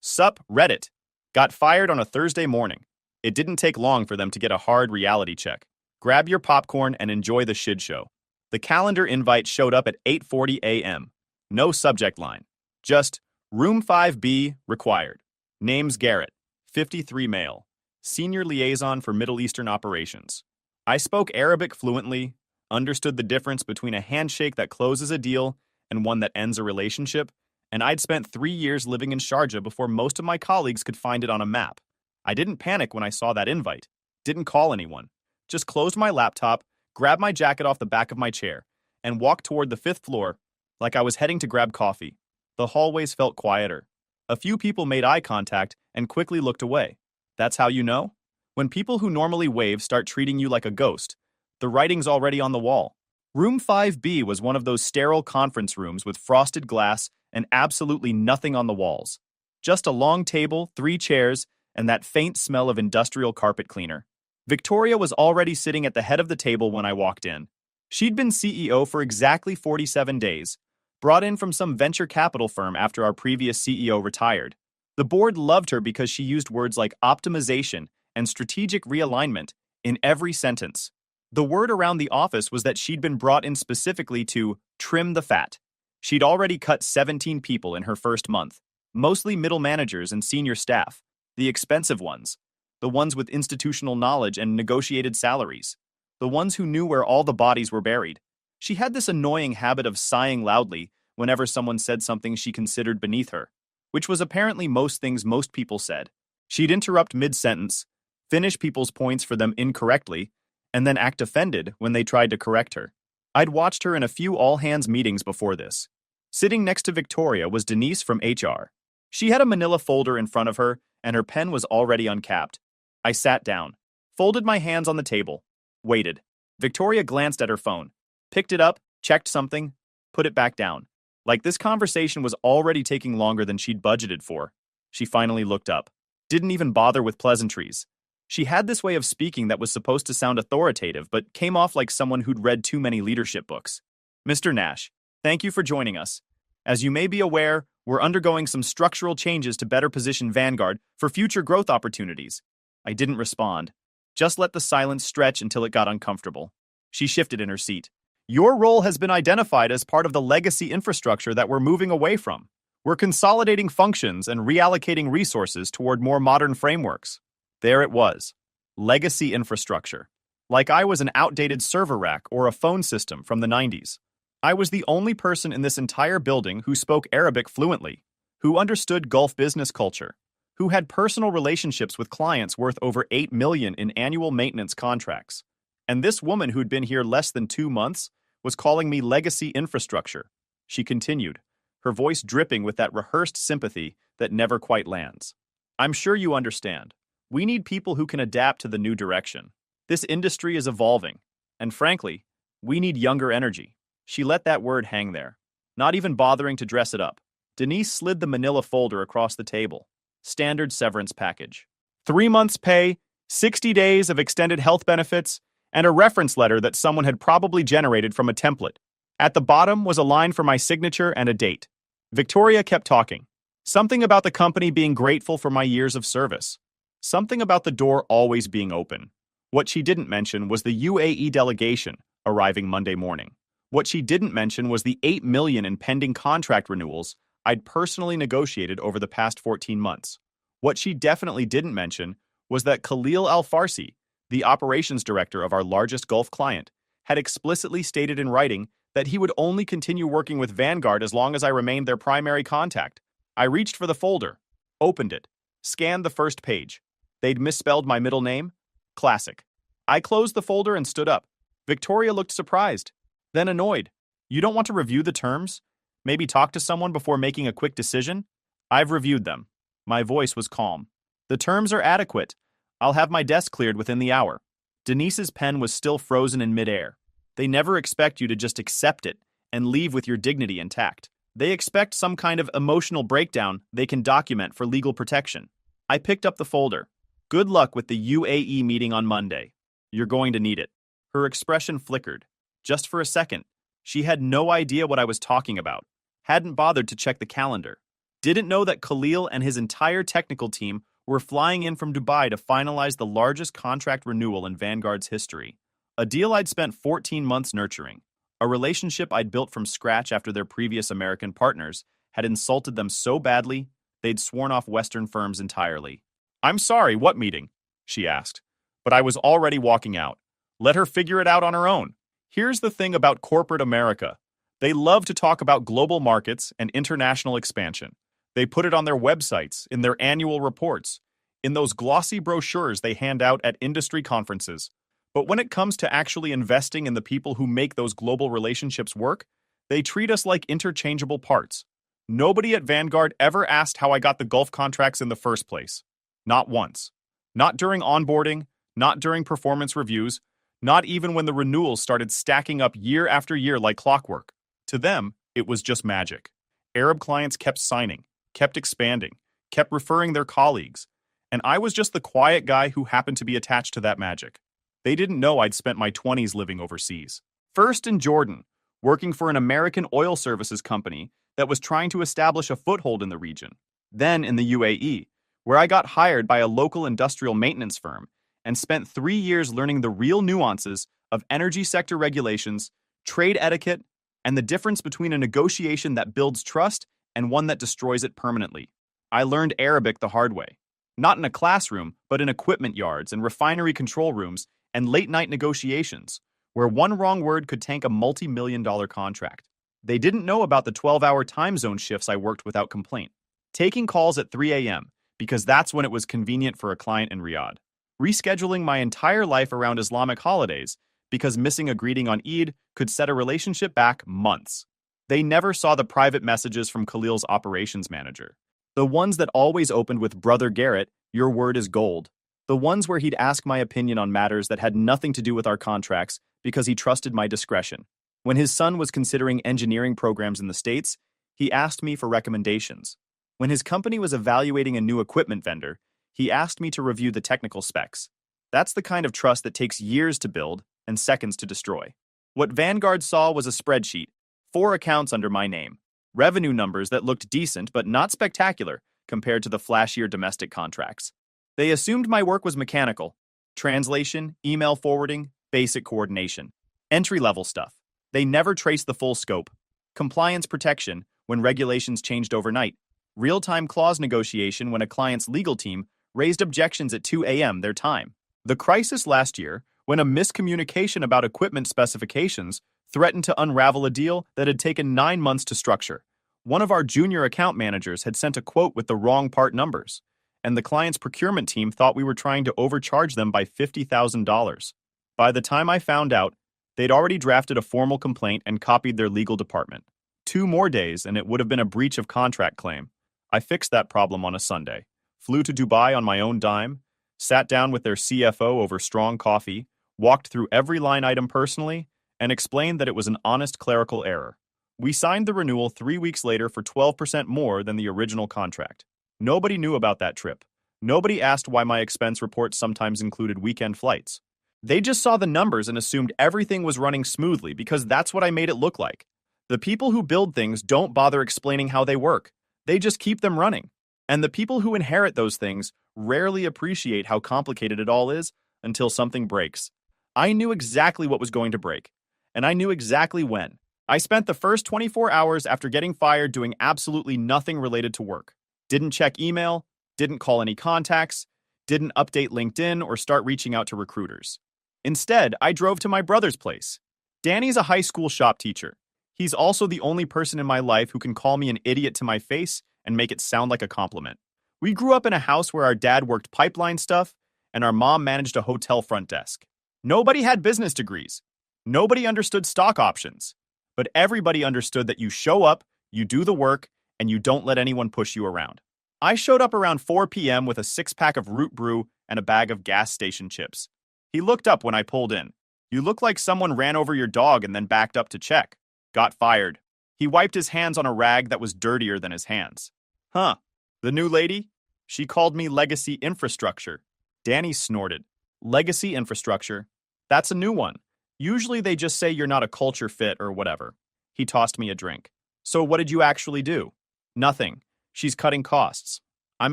Speaker 1: Sup, Reddit. Got fired on a Thursday morning. It didn't take long for them to get a hard reality check. Grab your popcorn and enjoy the shit show. The calendar invite showed up at 8:40 a.m. No subject line. Just, Room 5B required. Name's Garrett, 53 male. Senior liaison for Middle Eastern operations. I spoke Arabic fluently, understood the difference between a handshake that closes a deal and one that ends a relationship, and I'd spent 3 years living in Sharjah before most of my colleagues could find it on a map. I didn't panic when I saw that invite. Didn't call anyone. Just closed my laptop, grabbed my jacket off the back of my chair, and walked toward the 5th floor like I was heading to grab coffee. The hallways felt quieter. A few people made eye contact and quickly looked away. That's how you know? When people who normally wave start treating you like a ghost, the writing's already on the wall. Room 5B was one of those sterile conference rooms with frosted glass and absolutely nothing on the walls. Just a long table, 3 chairs, and that faint smell of industrial carpet cleaner. Victoria was already sitting at the head of the table when I walked in. She'd been CEO for exactly 47 days, brought in from some venture capital firm after our previous CEO retired. The board loved her because she used words like optimization and strategic realignment in every sentence. The word around the office was that she'd been brought in specifically to trim the fat. She'd already cut 17 people in her first month, mostly middle managers and senior staff, the expensive ones, the ones with institutional knowledge and negotiated salaries, the ones who knew where all the bodies were buried. She had this annoying habit of sighing loudly whenever someone said something she considered beneath her, which was apparently most things most people said. She'd interrupt mid-sentence, finish people's points for them incorrectly, and then act offended when they tried to correct her. I'd watched her in a few all-hands meetings before this. Sitting next to Victoria was Denise from HR. She had a manila folder in front of her, and her pen was already uncapped. I sat down, folded my hands on the table, waited. Victoria glanced at her phone, picked it up, checked something, put it back down. Like this conversation was already taking longer than she'd budgeted for. She finally looked up. Didn't even bother with pleasantries. She had this way of speaking that was supposed to sound authoritative, but came off like someone who'd read too many leadership books. Mr. Nash, thank you for joining us. As you may be aware, we're undergoing some structural changes to better position Vanguard for future growth opportunities. I didn't respond. Just let the silence stretch until it got uncomfortable. She shifted in her seat. Your role has been identified as part of the legacy infrastructure that we're moving away from. We're consolidating functions and reallocating resources toward more modern frameworks. There it was. Legacy infrastructure. Like I was an outdated server rack or a phone system from the 90s. I was the only person in this entire building who spoke Arabic fluently, who understood Gulf business culture, who had personal relationships with clients worth over $8 million in annual maintenance contracts. And this woman who'd been here less than 2 months was calling me legacy infrastructure. She continued, her voice dripping with that rehearsed sympathy that never quite lands. I'm sure you understand. We need people who can adapt to the new direction. This industry is evolving, and frankly, we need younger energy. She let that word hang there, not even bothering to dress it up. Denise slid the manila folder across the table. Standard severance package. 3 months' pay, 60 days of extended health benefits, and a reference letter that someone had probably generated from a template. At the bottom was a line for my signature and a date. Victoria kept talking. Something about the company being grateful for my years of service. Something about the door always being open. What she didn't mention was the UAE delegation arriving Monday morning. What she didn't mention was the $8 million in pending contract renewals I'd personally negotiated over the past 14 months. What she definitely didn't mention was that Khalil Al-Farsi, the operations director of our largest Gulf client, had explicitly stated in writing that he would only continue working with Vanguard as long as I remained their primary contact. I reached for the folder, opened it, scanned the first page. They'd misspelled my middle name. Classic. I closed the folder and stood up. Victoria looked surprised, then annoyed. You don't want to review the terms? Maybe talk to someone before making a quick decision? I've reviewed them. My voice was calm. The terms are adequate. I'll have my desk cleared within the hour. Denise's pen was still frozen in midair. They never expect you to just accept it and leave with your dignity intact. They expect some kind of emotional breakdown they can document for legal protection. I picked up the folder. Good luck with the UAE meeting on Monday. You're going to need it. Her expression flickered. Just for a second. She had no idea what I was talking about. Hadn't bothered to check the calendar. Didn't know that Khalil and his entire technical team were flying in from Dubai to finalize the largest contract renewal in Vanguard's history. A deal I'd spent 14 months nurturing. A relationship I'd built from scratch after their previous American partners had insulted them so badly, they'd sworn off Western firms entirely. I'm sorry, what meeting? She asked. But I was already walking out. Let her figure it out on her own. Here's the thing about corporate America. They love to talk about global markets and international expansion. They put it on their websites, in their annual reports, in those glossy brochures they hand out at industry conferences. But when it comes to actually investing in the people who make those global relationships work, they treat us like interchangeable parts. Nobody at Vanguard ever asked how I got the Gulf contracts in the first place. Not once. Not during onboarding, not during performance reviews, not even when the renewals started stacking up year after year like clockwork. To them, it was just magic. Arab clients kept signing, kept expanding, kept referring their colleagues, and I was just the quiet guy who happened to be attached to that magic. They didn't know I'd spent my 20s living overseas. First in Jordan, working for an American oil services company that was trying to establish a foothold in the region. Then in the UAE, where I got hired by a local industrial maintenance firm and spent 3 years learning the real nuances of energy sector regulations, trade etiquette, and the difference between a negotiation that builds trust and one that destroys it permanently. I learned Arabic the hard way. Not in a classroom, but in equipment yards and refinery control rooms and late-night negotiations, where one wrong word could tank a multi-million-dollar contract. They didn't know about the 12-hour time zone shifts I worked without complaint. Taking calls at 3 a.m., because that's when it was convenient for a client in Riyadh. Rescheduling my entire life around Islamic holidays, because missing a greeting on Eid could set a relationship back months. They never saw the private messages from Khalil's operations manager. The ones that always opened with "Brother Garrett, your word is gold." The ones where he'd ask my opinion on matters that had nothing to do with our contracts because he trusted my discretion. When his son was considering engineering programs in the States, he asked me for recommendations. When his company was evaluating a new equipment vendor, he asked me to review the technical specs. That's the kind of trust that takes years to build and seconds to destroy. What Vanguard saw was a spreadsheet, 4 accounts under my name, revenue numbers that looked decent but not spectacular compared to the flashier domestic contracts. They assumed my work was mechanical: translation, email forwarding, basic coordination, entry-level stuff. They never traced the full scope: compliance protection when regulations changed overnight, real-time clause negotiation when a client's legal team raised objections at 2 a.m. their time. The crisis last year, when a miscommunication about equipment specifications threatened to unravel a deal that had taken 9 months to structure. One of our junior account managers had sent a quote with the wrong part numbers, and the client's procurement team thought we were trying to overcharge them by $50,000. By the time I found out, they'd already drafted a formal complaint and copied their legal department. 2 more days, and it would have been a breach of contract claim. I fixed that problem on a Sunday, flew to Dubai on my own dime, sat down with their CFO over strong coffee, walked through every line item personally, and explained that it was an honest clerical error. We signed the renewal 3 weeks later for 12% more than the original contract. Nobody knew about that trip. Nobody asked why my expense reports sometimes included weekend flights. They just saw the numbers and assumed everything was running smoothly because that's what I made it look like. The people who build things don't bother explaining how they work. They just keep them running. And the people who inherit those things rarely appreciate how complicated it all is until something breaks. I knew exactly what was going to break, and I knew exactly when. I spent the first 24 hours after getting fired doing absolutely nothing related to work. Didn't check email, didn't call any contacts, didn't update LinkedIn or start reaching out to recruiters. Instead, I drove to my brother's place. Danny's a high school shop teacher. He's also the only person in my life who can call me an idiot to my face and make it sound like a compliment. We grew up in a house where our dad worked pipeline stuff and our mom managed a hotel front desk. Nobody had business degrees. Nobody understood stock options. But everybody understood that you show up, you do the work, and you don't let anyone push you around. I showed up around 4 p.m. with a 6-pack of Root Brew and a bag of gas station chips. He looked up when I pulled in. "You look like someone ran over your dog and then backed up to check." Got fired. He wiped his hands on a rag that was dirtier than his hands. "Huh. The new lady? She called me legacy infrastructure." Danny snorted. "Legacy infrastructure? That's a new one. Usually they just say you're not a culture fit or whatever." He tossed me a drink. "So what did you actually do?" "Nothing. She's cutting costs. I'm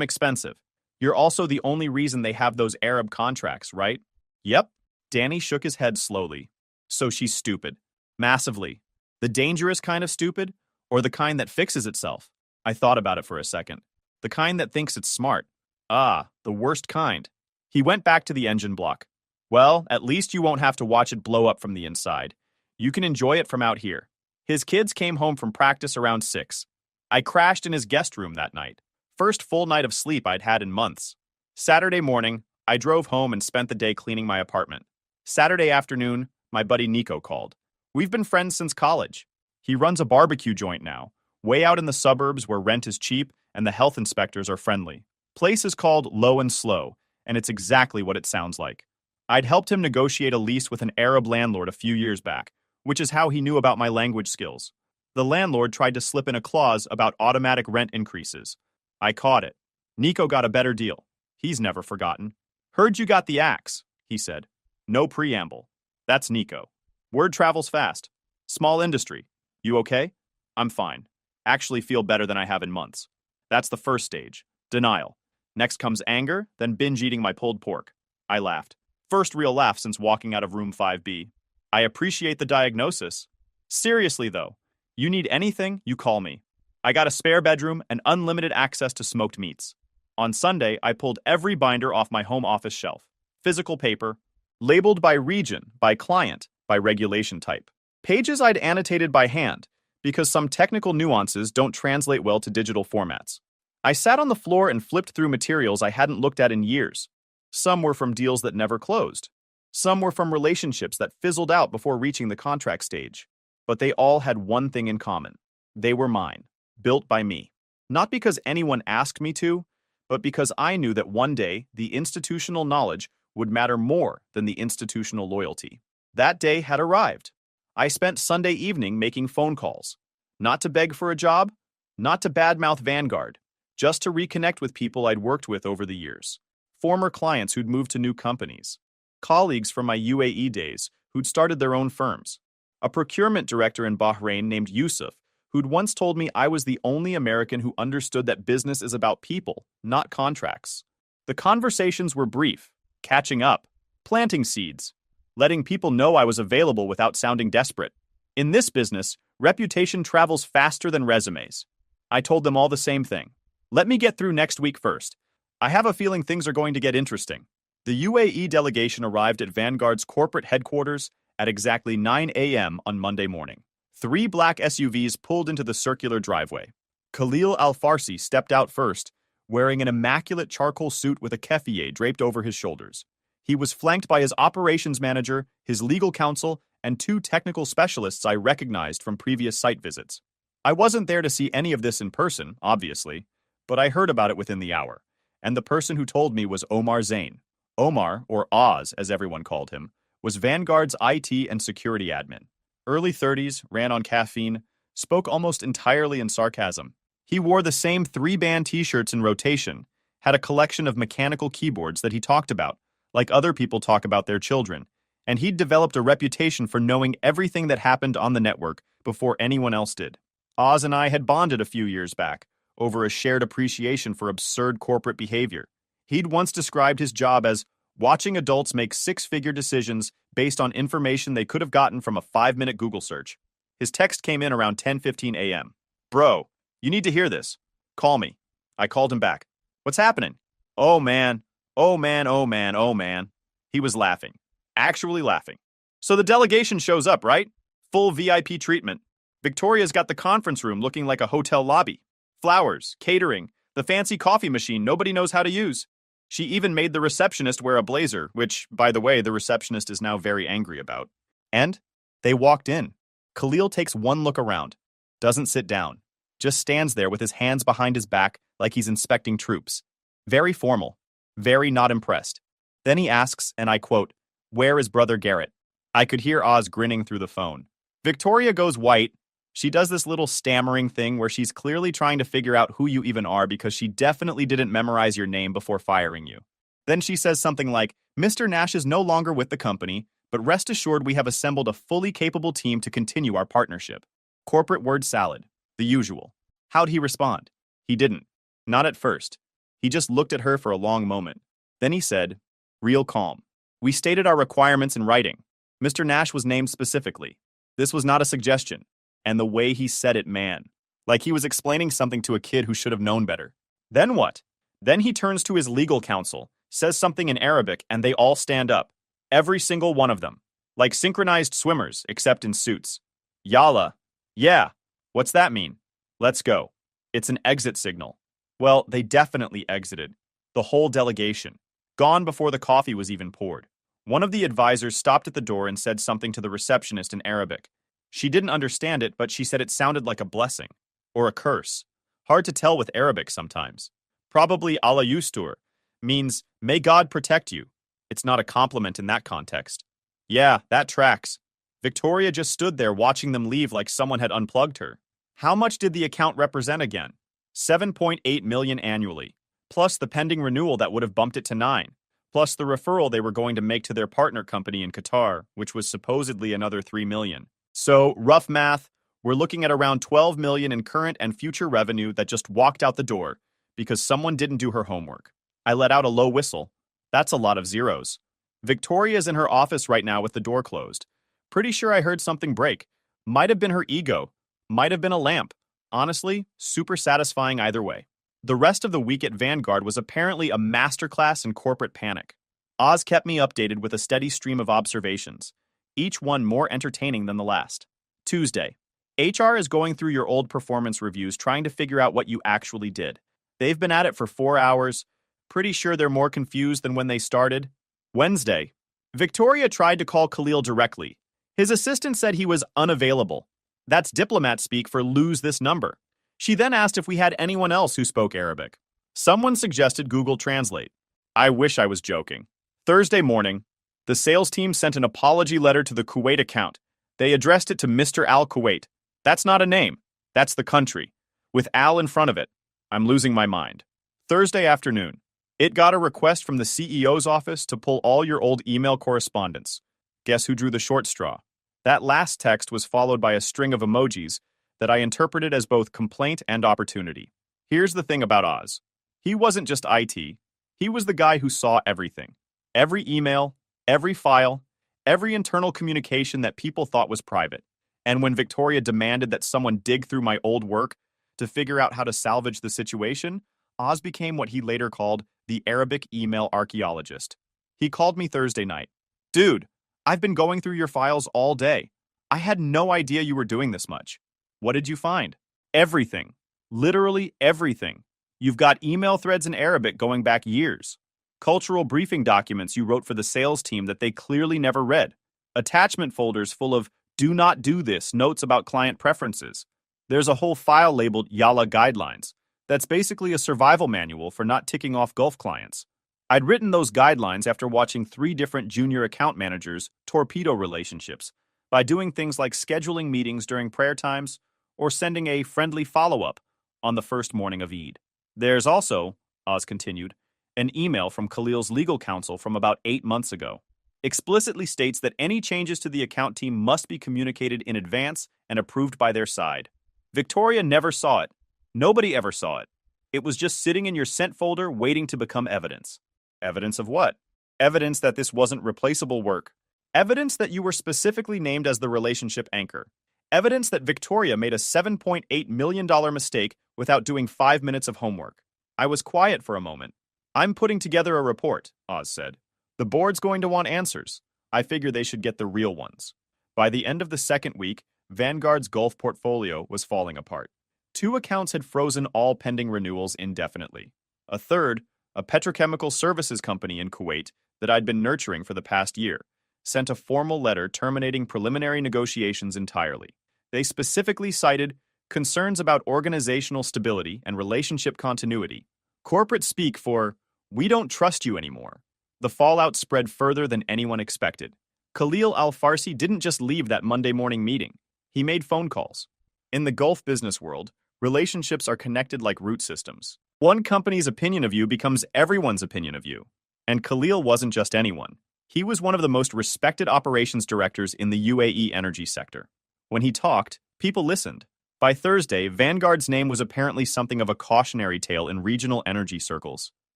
Speaker 1: expensive. You're also the only reason they have those Arab contracts, right?" "Yep." Danny shook his head slowly. "So she's stupid. Massively. The dangerous kind of stupid, or the kind that fixes itself?" I thought about it for a second. "The kind that thinks it's smart." "Ah, the worst kind." He went back to the engine block. "Well, at least you won't have to watch it blow up from the inside. You can enjoy it from out here." His kids came home from practice around 6. I crashed in his guest room that night. First full night of sleep I'd had in months. Saturday morning, I drove home and spent the day cleaning my apartment. Saturday afternoon, my buddy Nico called. We've been friends since college. He runs a barbecue joint now, Way out in the suburbs where rent is cheap and the health inspectors are friendly. Place is called Low and Slow, and it's exactly what it sounds like. I'd helped him negotiate a lease with an Arab landlord a few years back, which is how he knew about my language skills. The landlord tried to slip in a clause about automatic rent increases. I caught it. Nico got a better deal. He's never forgotten. Heard you got the axe, he said. No preamble. That's Nico. Word travels fast. Small industry. You okay? I'm fine. Actually feel better than I have in months. That's the first stage. Denial. Next comes anger, then binge eating my pulled pork. I laughed. First real laugh since walking out of room 5B. I appreciate the diagnosis. Seriously though, you need anything, you call me. I got a spare bedroom and unlimited access to smoked meats. On Sunday, I pulled every binder off my home office shelf. Physical paper, labeled by region, by client, by regulation type. Pages I'd annotated by hand, because some technical nuances don't translate well to digital formats. I sat on the floor and flipped through materials I hadn't looked at in years. Some were from deals that never closed. Some were from relationships that fizzled out before reaching the contract stage. But they all had one thing in common. They were mine, built by me. Not because anyone asked me to, but because I knew that one day the institutional knowledge would matter more than the institutional loyalty. That day had arrived. I spent Sunday evening making phone calls. Not to beg for a job, not to badmouth Vanguard, just to reconnect with people I'd worked with over the years. Former clients who'd moved to new companies. Colleagues from my UAE days who'd started their own firms. A procurement director in Bahrain named Yusuf, who'd once told me I was the only American who understood that business is about people, not contracts. The conversations were brief, catching up, planting seeds, letting people know I was available without sounding desperate. In this business, reputation travels faster than resumes. I told them all the same thing. Let me get through next week first. I have a feeling things are going to get interesting. The UAE delegation arrived at Vanguard's corporate headquarters at exactly 9 a.m. on Monday morning. 3 black SUVs pulled into the circular driveway. Khalil Al-Farsi stepped out first, wearing an immaculate charcoal suit with a keffiyeh draped over his shoulders. He was flanked by his operations manager, his legal counsel, and 2 technical specialists I recognized from previous site visits. I wasn't there to see any of this in person, obviously, but I heard about it within the hour, and the person who told me was Omar Zain. Omar, or Oz as everyone called him, was Vanguard's IT and security admin. Early 30s, ran on caffeine, spoke almost entirely in sarcasm. He wore the same 3-band t-shirts in rotation, had a collection of mechanical keyboards that he talked about, like other people talk about their children, and he'd developed a reputation for knowing everything that happened on the network before anyone else did. Oz and I had bonded a few years back over a shared appreciation for absurd corporate behavior. He'd once described his job as watching adults make 6-figure decisions based on information they could have gotten from a 5-minute Google search. His text came in around 10:15 a.m. Bro, you need to hear this. Call me. I called him back. What's happening? Oh man. Oh man, oh man, oh man. He was laughing. Actually laughing. So the delegation shows up, right? Full VIP treatment. Victoria's got the conference room looking like a hotel lobby. Flowers, catering, the fancy coffee machine nobody knows how to use. She even made the receptionist wear a blazer, which, by the way, the receptionist is now very angry about. And they walked in. Khalil takes one look around, doesn't sit down, just stands there with his hands behind his back like he's inspecting troops. Very formal, very not impressed. Then he asks, and I quote, "Where is Brother Garrett?" I could hear Oz grinning through the phone. Victoria goes white. She does this little stammering thing where she's clearly trying to figure out who you even are because she definitely didn't memorize your name before firing you. Then she says something like, "Mr. Nash is no longer with the company, but rest assured we have assembled a fully capable team to continue our partnership." Corporate word salad. The usual. How'd he respond? He didn't. Not at first. He just looked at her for a long moment. Then he said, real calm, "We stated our requirements in writing. Mr. Nash was named specifically. This was not a suggestion." And the way he said it, man. Like he was explaining something to a kid who should have known better. Then what? Then he turns to his legal counsel, says something in Arabic, and they all stand up. Every single one of them. Like synchronized swimmers, except in suits. Yalla. Yeah. What's that mean? Let's go. It's an exit signal. Well, they definitely exited. The whole delegation. Gone before the coffee was even poured. One of the advisors stopped at the door and said something to the receptionist in Arabic. She didn't understand it, but she said it sounded like a blessing. or a curse. Hard to tell with Arabic sometimes. Probably Allah yustur means may God protect you. It's not a compliment in that context. Yeah, that tracks. Victoria just stood there watching them leave like someone had unplugged her. How much did the account represent again? 7.8 million annually, plus the pending renewal that would have bumped it to 9, plus the referral they were going to make to their partner company in Qatar, which was supposedly another 3 million. So, rough math, we're looking at around 12 million in current and future revenue that just walked out the door because someone didn't do her homework. I let out a low whistle. That's a lot of zeros. Victoria's in her office right now with the door closed. Pretty sure I heard something break. Might have been her ego. Might have been a lamp. Honestly, super satisfying either way. The rest of the week at Vanguard was apparently a masterclass in corporate panic. Oz kept me updated with a steady stream of observations, each one more entertaining than the last. Tuesday. HR is going through your old performance reviews trying to figure out what you actually did. They've been at it for 4 hours. Pretty sure they're more confused than when they started. Wednesday. Victoria tried to call Khalil directly. His assistant said he was unavailable. That's diplomat speak for lose this number. She then asked if we had anyone else who spoke Arabic. Someone suggested Google Translate. I wish I was joking. Thursday morning, the sales team sent an apology letter to the Kuwait account. They addressed it to Mr. Al Kuwait. That's not a name. That's the country. With Al in front of it. I'm losing my mind. Thursday afternoon. It got a request from the CEO's office to pull all your old email correspondence. Guess who drew the short straw? That last text was followed by a string of emojis that I interpreted as both complaint and opportunity. Here's the thing about Oz. He wasn't just IT. He was the guy who saw everything. Every email, every file, every internal communication that people thought was private. And when Victoria demanded that someone dig through my old work to figure out how to salvage the situation, Oz became what he later called the Arabic email archaeologist. He called me Thursday night. Dude, I've been going through your files all day. I had no idea you were doing this much. What did you find? Everything. Literally everything. You've got email threads in Arabic going back years. Cultural briefing documents you wrote for the sales team that they clearly never read. Attachment folders full of do not do this notes about client preferences. There's a whole file labeled Yalla Guidelines. That's basically a survival manual for not ticking off Gulf clients. I'd written those guidelines after watching 3 different junior account managers torpedo relationships by doing things like scheduling meetings during prayer times or sending a friendly follow-up on the first morning of Eid. There's also, Oz continued, an email from Khalil's legal counsel from about 8 months ago. Explicitly states that any changes to the account team must be communicated in advance and approved by their side. Victoria never saw it. Nobody ever saw it. It was just sitting in your sent folder waiting to become evidence. Evidence of what? Evidence that this wasn't replaceable work. Evidence that you were specifically named as the relationship anchor. Evidence that Victoria made a $7.8 million mistake without doing 5 minutes of homework. I was quiet for a moment. I'm putting together a report, Oz said. The board's going to want answers. I figure they should get the real ones. By the end of the second week, Vanguard's Gulf portfolio was falling apart. 2 accounts had frozen all pending renewals indefinitely. A third, a petrochemical services company in Kuwait that I'd been nurturing for the past year, sent a formal letter terminating preliminary negotiations entirely. They specifically cited concerns about organizational stability and relationship continuity. Corporate speak for, we don't trust you anymore. The fallout spread further than anyone expected. Khalil Al-Farsi didn't just leave that Monday morning meeting. He made phone calls. In the Gulf business world, relationships are connected like root systems. One company's opinion of you becomes everyone's opinion of you. And Khalil wasn't just anyone. He was one of the most respected operations directors in the UAE energy sector. When he talked, people listened. By Thursday, Vanguard's name was apparently something of a cautionary tale in regional energy circles.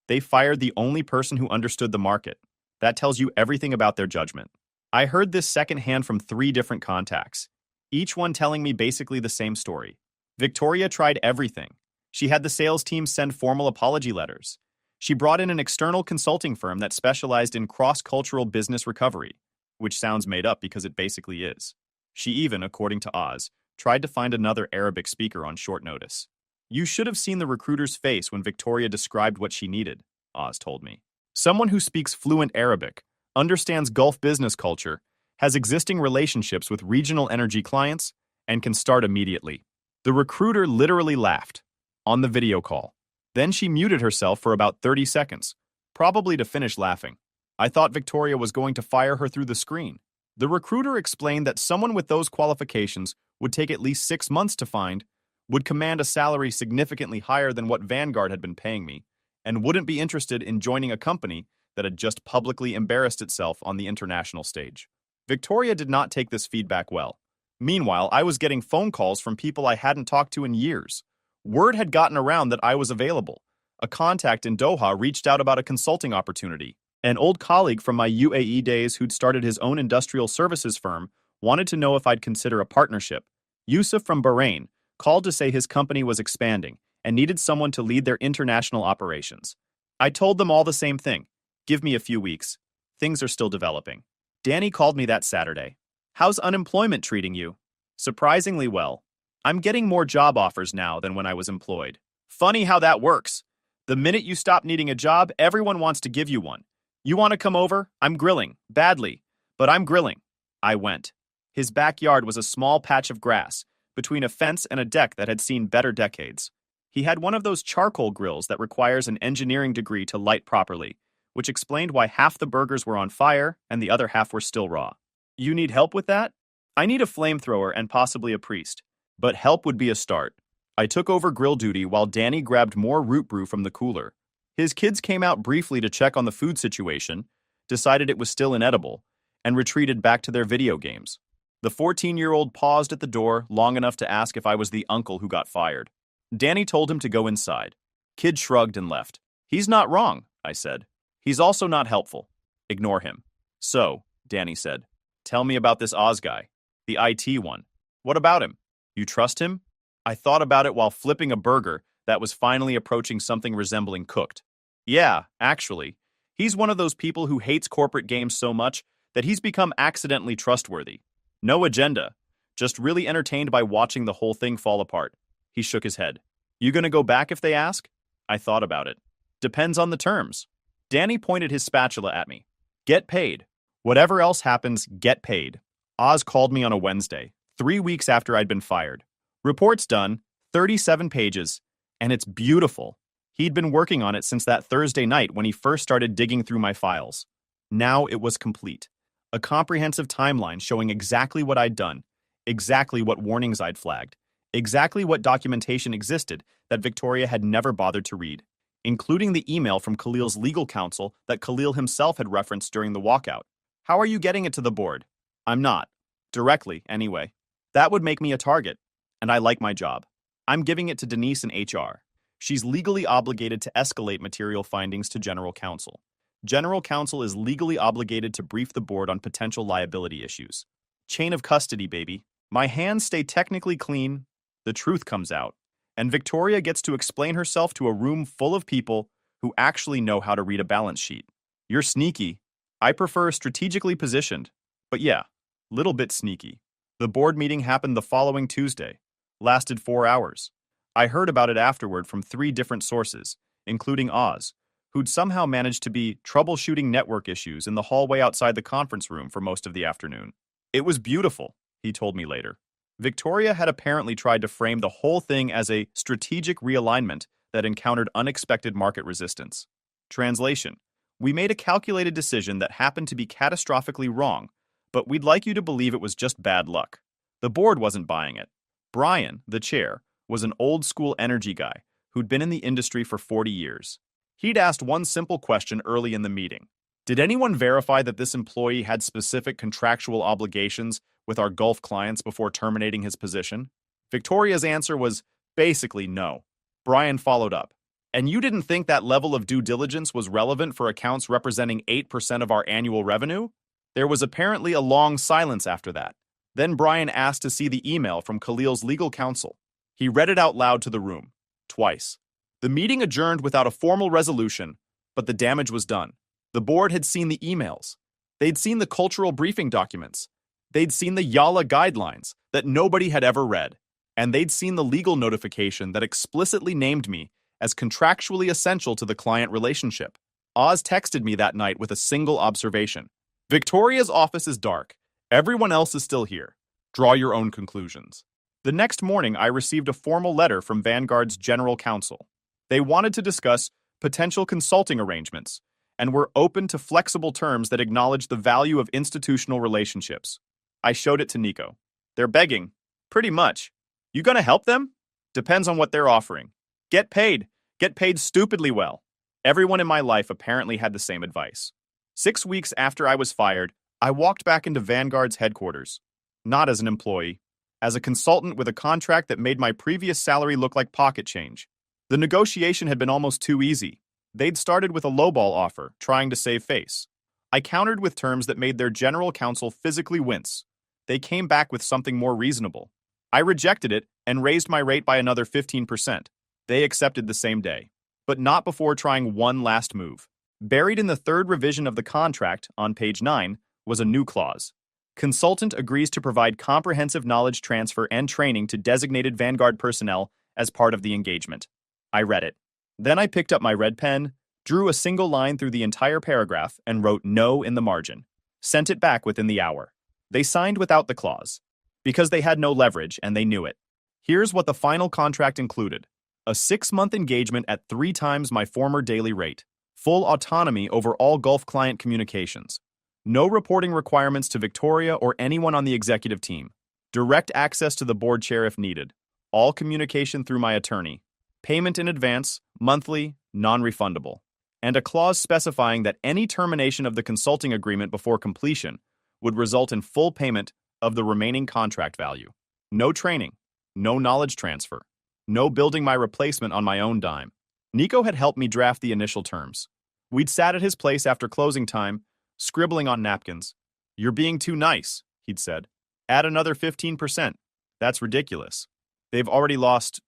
Speaker 1: They fired the only person who understood the market. That tells you everything about their judgment. I heard this secondhand from 3 different contacts, each one telling me basically the same story. Victoria tried everything. She had the sales team send formal apology letters. She brought in an external consulting firm that specialized in cross-cultural business recovery, which sounds made up because it basically is. She even, according to Oz, tried to find another Arabic speaker on short notice. You should have seen the recruiter's face when Victoria described what she needed, Oz told me. Someone who speaks fluent Arabic, understands Gulf business culture, has existing relationships with regional energy clients, and can start immediately. The recruiter literally laughed on the video call. Then she muted herself for about 30 seconds, probably to finish laughing. I thought Victoria was going to fire her through the screen. The recruiter explained that someone with those qualifications would take at least 6 months to find, would command a salary significantly higher than what Vanguard had been paying me, and wouldn't be interested in joining a company that had just publicly embarrassed itself on the international stage. Victoria did not take this feedback well. Meanwhile, I was getting phone calls from people I hadn't talked to in years. Word had gotten around that I was available. A contact in Doha reached out about a consulting opportunity. An old colleague from my UAE days who'd started his own industrial services firm wanted to know if I'd consider a partnership. Yusuf from Bahrain called to say his company was expanding and needed someone to lead their international operations. I told them all the same thing. Give me a few weeks. Things are still developing. Danny called me that Saturday. How's unemployment treating you? Surprisingly well. I'm getting more job offers now than when I was employed. Funny how that works. The minute you stop needing a job, everyone wants to give you one. You want to come over? I'm grilling. Badly. But I'm grilling. I went. His backyard was a small patch of grass, between a fence and a deck that had seen better decades. He had one of those charcoal grills that requires an engineering degree to light properly, which explained why half the burgers were on fire and the other half were still raw. You need help with that? I need a flamethrower and possibly a priest. But help would be a start. I took over grill duty while Danny grabbed more root brew from the cooler. His kids came out briefly to check on the food situation, decided it was still inedible, and retreated back to their video games. The 14-year-old paused at the door long enough to ask if I was the uncle who got fired. Danny told him to go inside. Kid shrugged and left. He's not wrong, I said. He's also not helpful. Ignore him. So, Danny said, tell me about this Oz guy, the IT one. What about him? You trust him? I thought about it while flipping a burger that was finally approaching something resembling cooked. Yeah, actually. He's one of those people who hates corporate games so much that he's become accidentally trustworthy. No agenda. Just really entertained by watching the whole thing fall apart. He shook his head. You gonna go back if they ask? I thought about it. Depends on the terms. Danny pointed his spatula at me. Get paid. Whatever else happens, get paid. Oz called me on a Wednesday, 3 weeks after I'd been fired. Report's done, 37 pages, and it's beautiful. He'd been working on it since that Thursday night when he first started digging through my files. Now it was complete. A comprehensive timeline showing exactly what I'd done, exactly what warnings I'd flagged, exactly what documentation existed that Victoria had never bothered to read, including the email from Khalil's legal counsel that Khalil himself had referenced during the walkout. How are you getting it to the board? I'm not. Directly, anyway. That would make me a target, and I like my job. I'm giving it to Denise in HR. She's legally obligated to escalate material findings to General Counsel. General Counsel is legally obligated to brief the board on potential liability issues. Chain of custody, baby. My hands stay technically clean, the truth comes out, and Victoria gets to explain herself to a room full of people who actually know how to read a balance sheet. You're sneaky. I prefer strategically positioned, but yeah, little bit sneaky. The board meeting happened the following Tuesday. Lasted 4 hours. I heard about it afterward from 3 different sources, including Oz, who'd somehow managed to be troubleshooting network issues in the hallway outside the conference room for most of the afternoon. It was beautiful, he told me later. Victoria had apparently tried to frame the whole thing as a strategic realignment that encountered unexpected market resistance. Translation: we made a calculated decision that happened to be catastrophically wrong, but we'd like you to believe it was just bad luck. The board wasn't buying it. Brian, the chair, was an old-school energy guy who'd been in the industry for 40 years. He'd asked one simple question early in the meeting. Did anyone verify that this employee had specific contractual obligations with our Gulf clients before terminating his position? Victoria's answer was basically no. Brian followed up. And you didn't think that level of due diligence was relevant for accounts representing 8% of our annual revenue? There was apparently a long silence after that. Then Brian asked to see the email from Khalil's legal counsel. He read it out loud to the room, twice. The meeting adjourned without a formal resolution, but the damage was done. The board had seen the emails. They'd seen the cultural briefing documents. They'd seen the YALA guidelines that nobody had ever read. And they'd seen the legal notification that explicitly named me as contractually essential to the client relationship. Oz texted me that night with a single observation. Victoria's office is dark. Everyone else is still here. Draw your own conclusions. The next morning, I received a formal letter from Vanguard's general counsel. They wanted to discuss potential consulting arrangements and were open to flexible terms that acknowledge the value of institutional relationships. I showed it to Nico. They're begging. Pretty much. You gonna help them? Depends on what they're offering. Get paid. Get paid stupidly well. Everyone in my life apparently had the same advice. 6 weeks after I was fired, I walked back into Vanguard's headquarters. Not as an employee, as a consultant with a contract that made my previous salary look like pocket change. The negotiation had been almost too easy. They'd started with a lowball offer, trying to save face. I countered with terms that made their general counsel physically wince. They came back with something more reasonable. I rejected it and raised my rate by another 15%. They accepted the same day, but not before trying one last move. Buried in the third revision of the contract, on page 9, was a new clause. Consultant agrees to provide comprehensive knowledge transfer and training to designated Vanguard personnel as part of the engagement. I read it. Then I picked up my red pen, drew a single line through the entire paragraph, and wrote no in the margin. Sent it back within the hour. They signed without the clause, because they had no leverage and they knew it. Here's what the final contract included. A 6-month engagement at 3 times my former daily rate. Full autonomy over all Gulf client communications. No reporting requirements to Victoria or anyone on the executive team. Direct access to the board chair if needed. All communication through my attorney. Payment in advance, monthly, non-refundable. And a clause specifying that any termination of the consulting agreement before completion would result in full payment of the remaining contract value. No training, no knowledge transfer, no building my replacement on my own dime. Nico had helped me draft the initial terms. We'd sat at his place after closing time, scribbling on napkins. You're being too nice, he'd said. Add another 15%. That's ridiculous. They've already lost,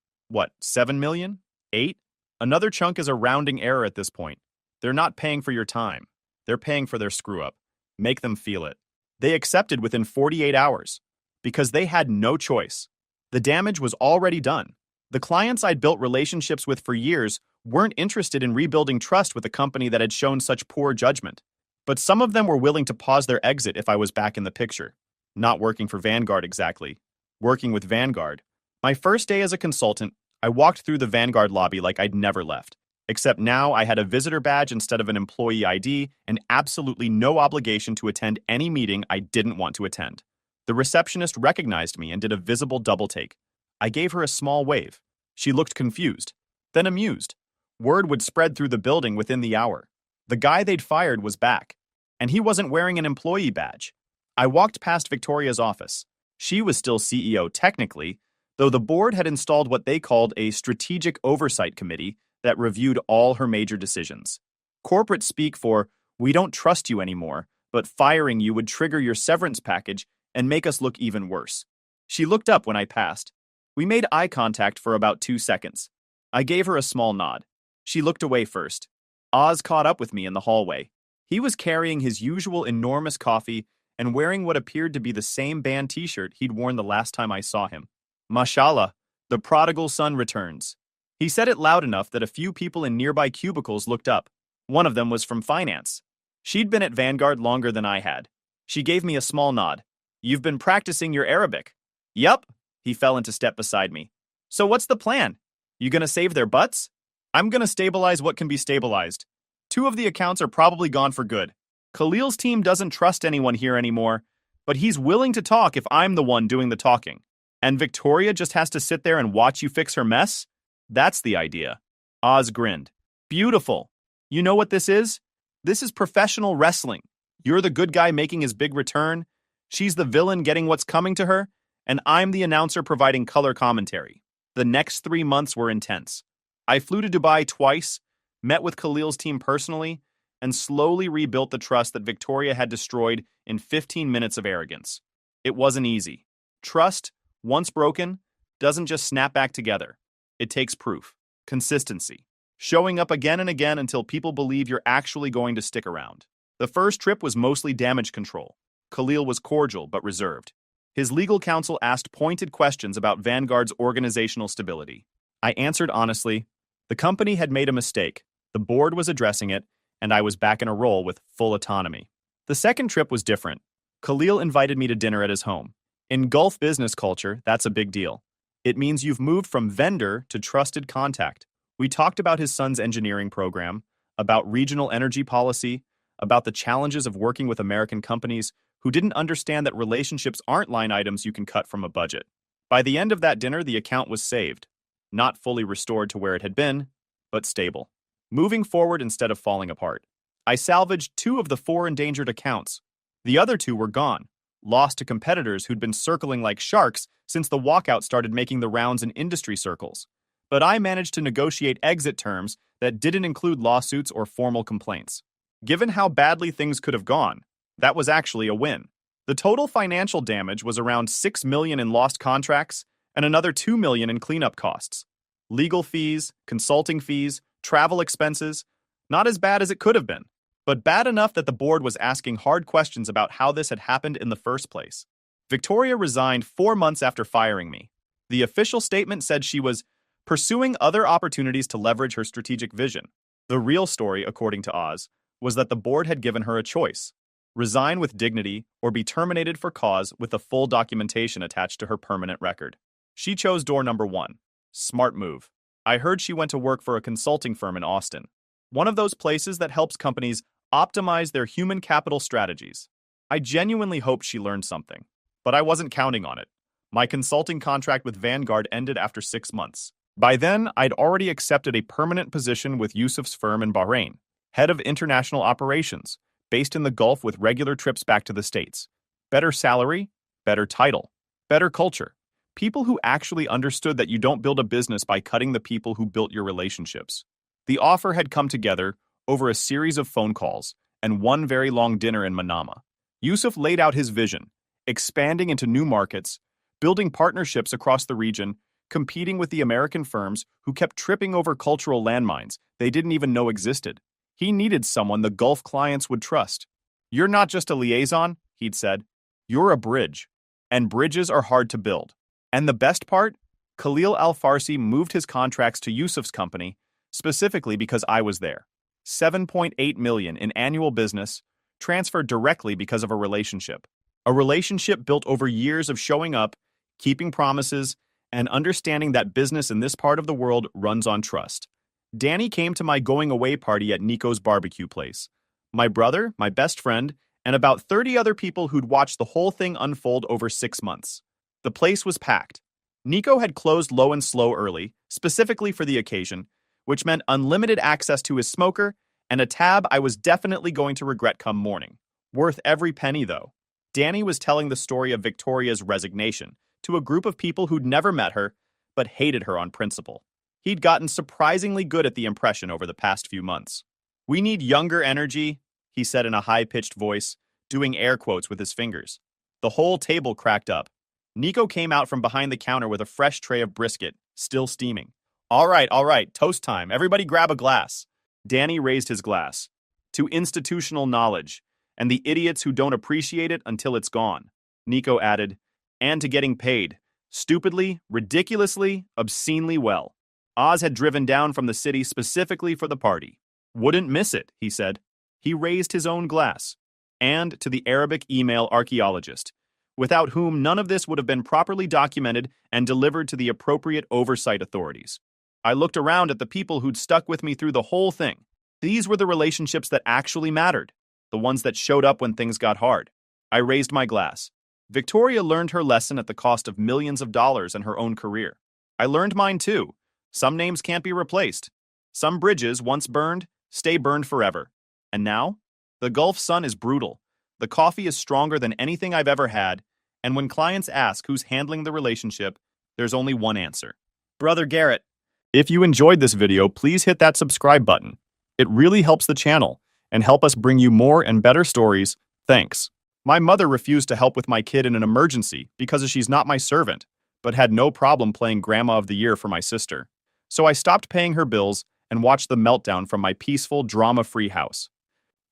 Speaker 1: 7 million? 8? Another chunk is a rounding error at this point. They're not paying for your time. They're paying for their screw-up. Make them feel it. They accepted within 48 hours, because they had no choice. The damage was already done. The clients I'd built relationships with for years weren't interested in rebuilding trust with a company that had shown such poor judgment. But some of them were willing to pause their exit if I was back in the picture. Not working for Vanguard exactly. Working with Vanguard. My first day as a consultant, I walked through the Vanguard lobby like I'd never left. Except now I had a visitor badge instead of an employee ID and absolutely no obligation to attend any meeting I didn't want to attend. The receptionist recognized me and did a visible double take. I gave her a small wave. She looked confused, then amused. Word would spread through the building within the hour. The guy they'd fired was back, and he wasn't wearing an employee badge. I walked past Victoria's office. She was still CEO technically, though the board had installed what they called a strategic oversight committee that reviewed all her major decisions. Corporate speak for, we don't trust you anymore, but firing you would trigger your severance package and make us look even worse. She looked up when I passed. We made eye contact for about 2 seconds. I gave her a small nod. She looked away first. Oz caught up with me in the hallway. He was carrying his usual enormous coffee and wearing what appeared to be the same band t-shirt he'd worn the last time I saw him. Mashallah, the prodigal son returns. He said it loud enough that a few people in nearby cubicles looked up. One of them was from finance. She'd been at Vanguard longer than I had. She gave me a small nod. You've been practicing your Arabic. Yup. He fell into step beside me. So what's the plan? You gonna save their butts? I'm gonna stabilize what can be stabilized. 2 of the accounts are probably gone for good. Khalil's team doesn't trust anyone here anymore, but he's willing to talk if I'm the one doing the talking. And Victoria just has to sit there and watch you fix her mess? That's the idea. Oz grinned. Beautiful. You know what this is? This is professional wrestling. You're the good guy making his big return. She's the villain getting what's coming to her. And I'm the announcer providing color commentary. The next 3 months were intense. I flew to Dubai twice, met with Khalil's team personally, and slowly rebuilt the trust that Victoria had destroyed in 15 minutes of arrogance. It wasn't easy. Trust, once broken, doesn't just snap back together. It takes proof, consistency, showing up again and again until people believe you're actually going to stick around. The first trip was mostly damage control. Khalil was cordial but reserved. His legal counsel asked pointed questions about Vanguard's organizational stability. I answered honestly. The company had made a mistake, the board was addressing it, and I was back in a role with full autonomy. The second trip was different. Khalil invited me to dinner at his home. In Gulf business culture, that's a big deal. It means you've moved from vendor to trusted contact. We talked about his son's engineering program, about regional energy policy, about the challenges of working with American companies who didn't understand that relationships aren't line items you can cut from a budget. By the end of that dinner, the account was saved. Not fully restored to where it had been, but stable. Moving forward instead of falling apart. I salvaged 2 of the 4 endangered accounts. The other 2 were gone, lost to competitors who'd been circling like sharks since the walkout started making the rounds in industry circles. But I managed to negotiate exit terms that didn't include lawsuits or formal complaints. Given how badly things could have gone, that was actually a win. The total financial damage was around $6 million in lost contracts and another $2 million in cleanup costs. Legal fees, consulting fees, travel expenses, not as bad as it could have been, but bad enough that the board was asking hard questions about how this had happened in the first place. Victoria resigned 4 months after firing me. The official statement said she was pursuing other opportunities to leverage her strategic vision. The real story, according to Oz, was that the board had given her a choice: resign with dignity or be terminated for cause with the full documentation attached to her permanent record. She chose door number 1. Smart move. I heard she went to work for a consulting firm in Austin, one of those places that helps companies optimize their human capital strategies. I genuinely hoped she learned something, but I wasn't counting on it. My consulting contract with Vanguard ended after 6 months. By then, I'd already accepted a permanent position with Yusuf's firm in Bahrain, head of international operations, based in the Gulf with regular trips back to the States. Better salary, better title, better culture. People who actually understood that you don't build a business by cutting the people who built your relationships. The offer had come together over a series of phone calls and one very long dinner in Manama. Yusuf laid out his vision, expanding into new markets, building partnerships across the region, competing with the American firms who kept tripping over cultural landmines they didn't even know existed. He needed someone the Gulf clients would trust. "You're not just a liaison," he'd said. "You're a bridge. And bridges are hard to build." And the best part? Khalil Al-Farsi moved his contracts to Yusuf's company, specifically because I was there. $7.8 million in annual business, transferred directly because of a relationship. A relationship built over years of showing up, keeping promises, and understanding that business in this part of the world runs on trust. Danny came to my going-away party at Nico's barbecue place. My brother, my best friend, and about 30 other people who'd watched the whole thing unfold over 6 months. The place was packed. Nico had closed low and slow early, specifically for the occasion, which meant unlimited access to his smoker and a tab I was definitely going to regret come morning. Worth every penny, though. Danny was telling the story of Victoria's resignation to a group of people who'd never met her, but hated her on principle. He'd gotten surprisingly good at the impression over the past few months. "We need younger energy," he said in a high-pitched voice, doing air quotes with his fingers. The whole table cracked up. Nico came out from behind the counter with a fresh tray of brisket, still steaming. All right, toast time. Everybody grab a glass." Danny raised his glass. "To institutional knowledge, and the idiots who don't appreciate it until it's gone." Nico added, "And to getting paid. Stupidly, ridiculously, obscenely well." Oz had driven down from the city specifically for the party. "Wouldn't miss it," he said. He raised his own glass. "And to the Arabic email archaeologist, without whom none of this would have been properly documented and delivered to the appropriate oversight authorities." I looked around at the people who'd stuck with me through the whole thing. These were the relationships that actually mattered, the ones that showed up when things got hard. I raised my glass. Victoria learned her lesson at the cost of millions of dollars and her own career. I learned mine too. Some names can't be replaced. Some bridges, once burned, stay burned forever. And now? The Gulf sun is brutal. The coffee is stronger than anything I've ever had, and when clients ask who's handling the relationship, there's only one answer: Brother Garrett. If you enjoyed this video, please hit that subscribe button. It really helps the channel and help us bring you more and better stories. Thanks. My mother refused to help with my kid in an emergency because she's not my servant, but had no problem playing Grandma of the Year for my sister. So I stopped paying her bills and watched the meltdown from my peaceful, drama-free house.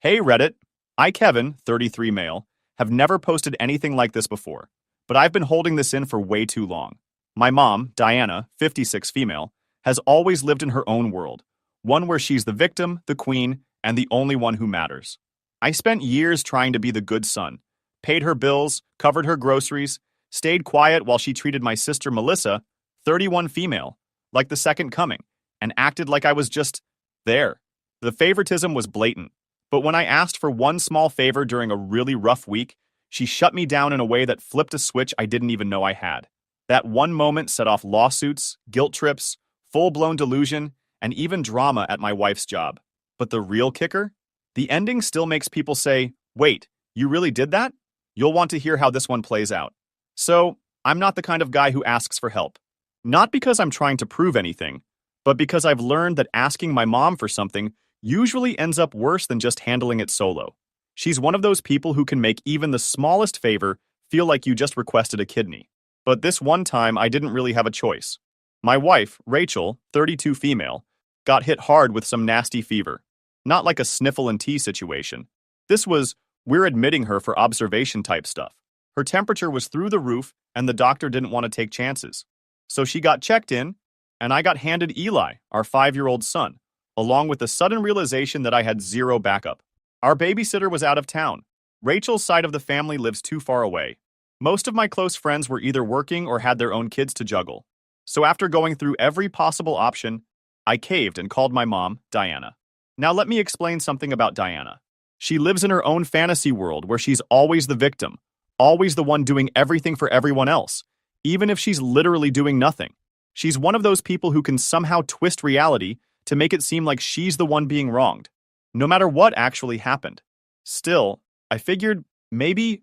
Speaker 1: Hey Reddit, I, Kevin, 33 male, have never posted anything like this before, but I've been holding this in for way too long. My mom, Diana, 56 female, has always lived in her own world, one where she's the victim, the queen, and the only one who matters. I spent years trying to be the good son, paid her bills, covered her groceries, stayed quiet while she treated my sister Melissa, 31 female, like the second coming, and acted like I was just there. The favoritism was blatant, but when I asked for one small favor during a really rough week, she shut me down in a way that flipped a switch I didn't even know I had. That one moment set off lawsuits, guilt trips, full-blown delusion, and even drama at my wife's job. But the real kicker? The ending still makes people say, wait, you really did that? You'll want to hear how this one plays out. So, I'm not the kind of guy who asks for help. Not because I'm trying to prove anything, but because I've learned that asking my mom for something usually ends up worse than just handling it solo. She's one of those people who can make even the smallest favor feel like you just requested a kidney. But this one time, I didn't really have a choice. My wife, Rachel, 32 female, got hit hard with some nasty fever. Not like a sniffle and tea situation. This was, we're admitting her for observation type stuff. Her temperature was through the roof, and the doctor didn't want to take chances. So she got checked in, and I got handed Eli, our 5-year-old son, along with the sudden realization that I had zero backup. Our babysitter was out of town. Rachel's side of the family lives too far away. Most of my close friends were either working or had their own kids to juggle. So after going through every possible option, I caved and called my mom, Diana. Now let me explain something about Diana. She lives in her own fantasy world where she's always the victim, always the one doing everything for everyone else, even if she's literally doing nothing. She's one of those people who can somehow twist reality to make it seem like she's the one being wronged, no matter what actually happened. Still, I figured maybe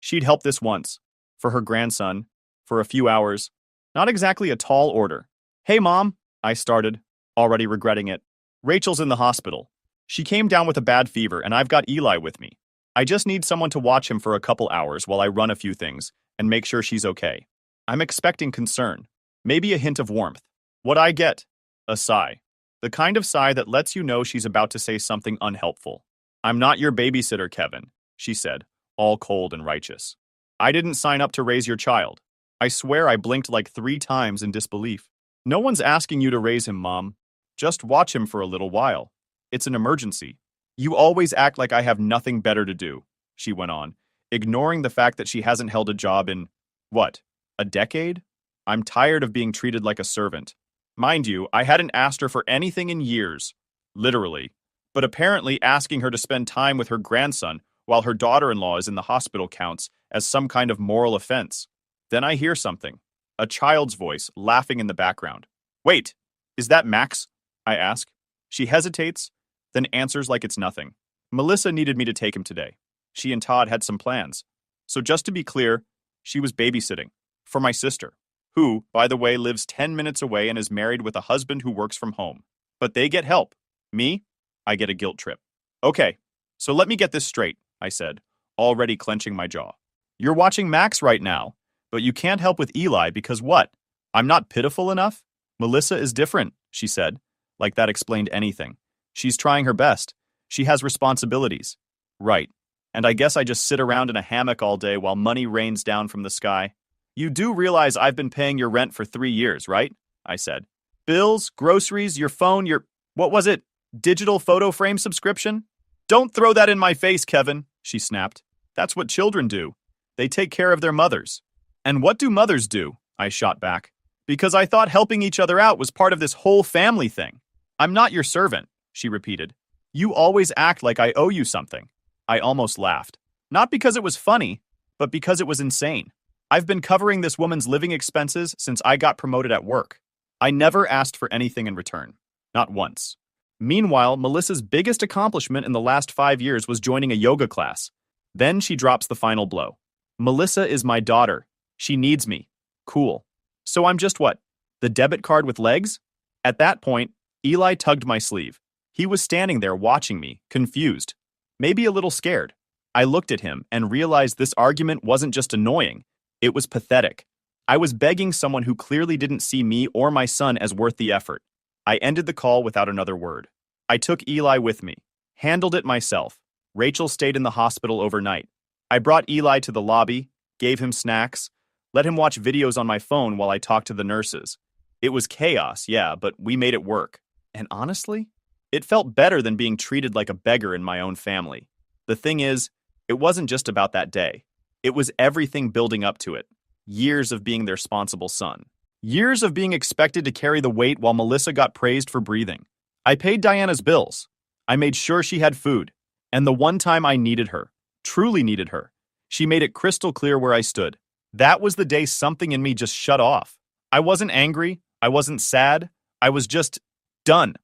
Speaker 1: she'd help this once, for her grandson, for a few hours. Not exactly a tall order. Hey mom, I started, already regretting it. Rachel's in the hospital. She came down with a bad fever and I've got Eli with me. I just need someone to watch him for a couple hours while I run a few things and make sure she's okay. I'm expecting concern, maybe a hint of warmth. What I get? A sigh. The kind of sigh that lets you know she's about to say something unhelpful. I'm not your babysitter, Kevin, she said, all cold and righteous. I didn't sign up to raise your child. I swear I blinked like 3 times in disbelief. No one's asking you to raise him, Mom. Just watch him for a little while. It's an emergency. You always act like I have nothing better to do, she went on, ignoring the fact that she hasn't held a job in, what, a decade? I'm tired of being treated like a servant. Mind you, I hadn't asked her for anything in years, literally, but apparently asking her to spend time with her grandson while her daughter-in-law is in the hospital counts as some kind of moral offense. Then I hear something, a child's voice laughing in the background. Wait, is that Max? I ask. She hesitates, then answers like it's nothing. Melissa needed me to take him today. She and Todd had some plans. So just to be clear, she was babysitting for my sister, who, by the way, lives 10 minutes away and is married with a husband who works from home. But they get help. Me? I get a guilt trip. Okay, so let me get this straight, I said, already clenching my jaw. You're watching Max right now, but you can't help with Eli because what? I'm not pitiful enough? Melissa is different, she said, like that explained anything. She's trying her best. She has responsibilities. Right. And I guess I just sit around in a hammock all day while money rains down from the sky. You do realize I've been paying your rent for 3 years, right? I said. Bills, groceries, your phone, what was it? Digital photo frame subscription? Don't throw that in my face, Kevin, she snapped. That's what children do. They take care of their mothers. And what do mothers do? I shot back. Because I thought helping each other out was part of this whole family thing. I'm not your servant, she repeated. You always act like I owe you something. I almost laughed. Not because it was funny, but because it was insane. I've been covering this woman's living expenses since I got promoted at work. I never asked for anything in return. Not once. Meanwhile, Melissa's biggest accomplishment in the last 5 years was joining a yoga class. Then she drops the final blow. Melissa is my daughter. She needs me. Cool. So I'm just what? The debit card with legs? At that point, Eli tugged my sleeve. He was standing there watching me, confused. Maybe a little scared. I looked at him and realized this argument wasn't just annoying. It was pathetic. I was begging someone who clearly didn't see me or my son as worth the effort. I ended the call without another word. I took Eli with me, handled it myself. Rachel stayed in the hospital overnight. I brought Eli to the lobby, gave him snacks, let him watch videos on my phone while I talked to the nurses. It was chaos, yeah, but we made it work. And honestly, it felt better than being treated like a beggar in my own family. The thing is, it wasn't just about that day. It was everything building up to it. Years of being their responsible son. Years of being expected to carry the weight while Melissa got praised for breathing. I paid Diana's bills. I made sure she had food. And the one time I needed her, truly needed her, she made it crystal clear where I stood. That was the day something in me just shut off. I wasn't angry. I wasn't sad. I was just done.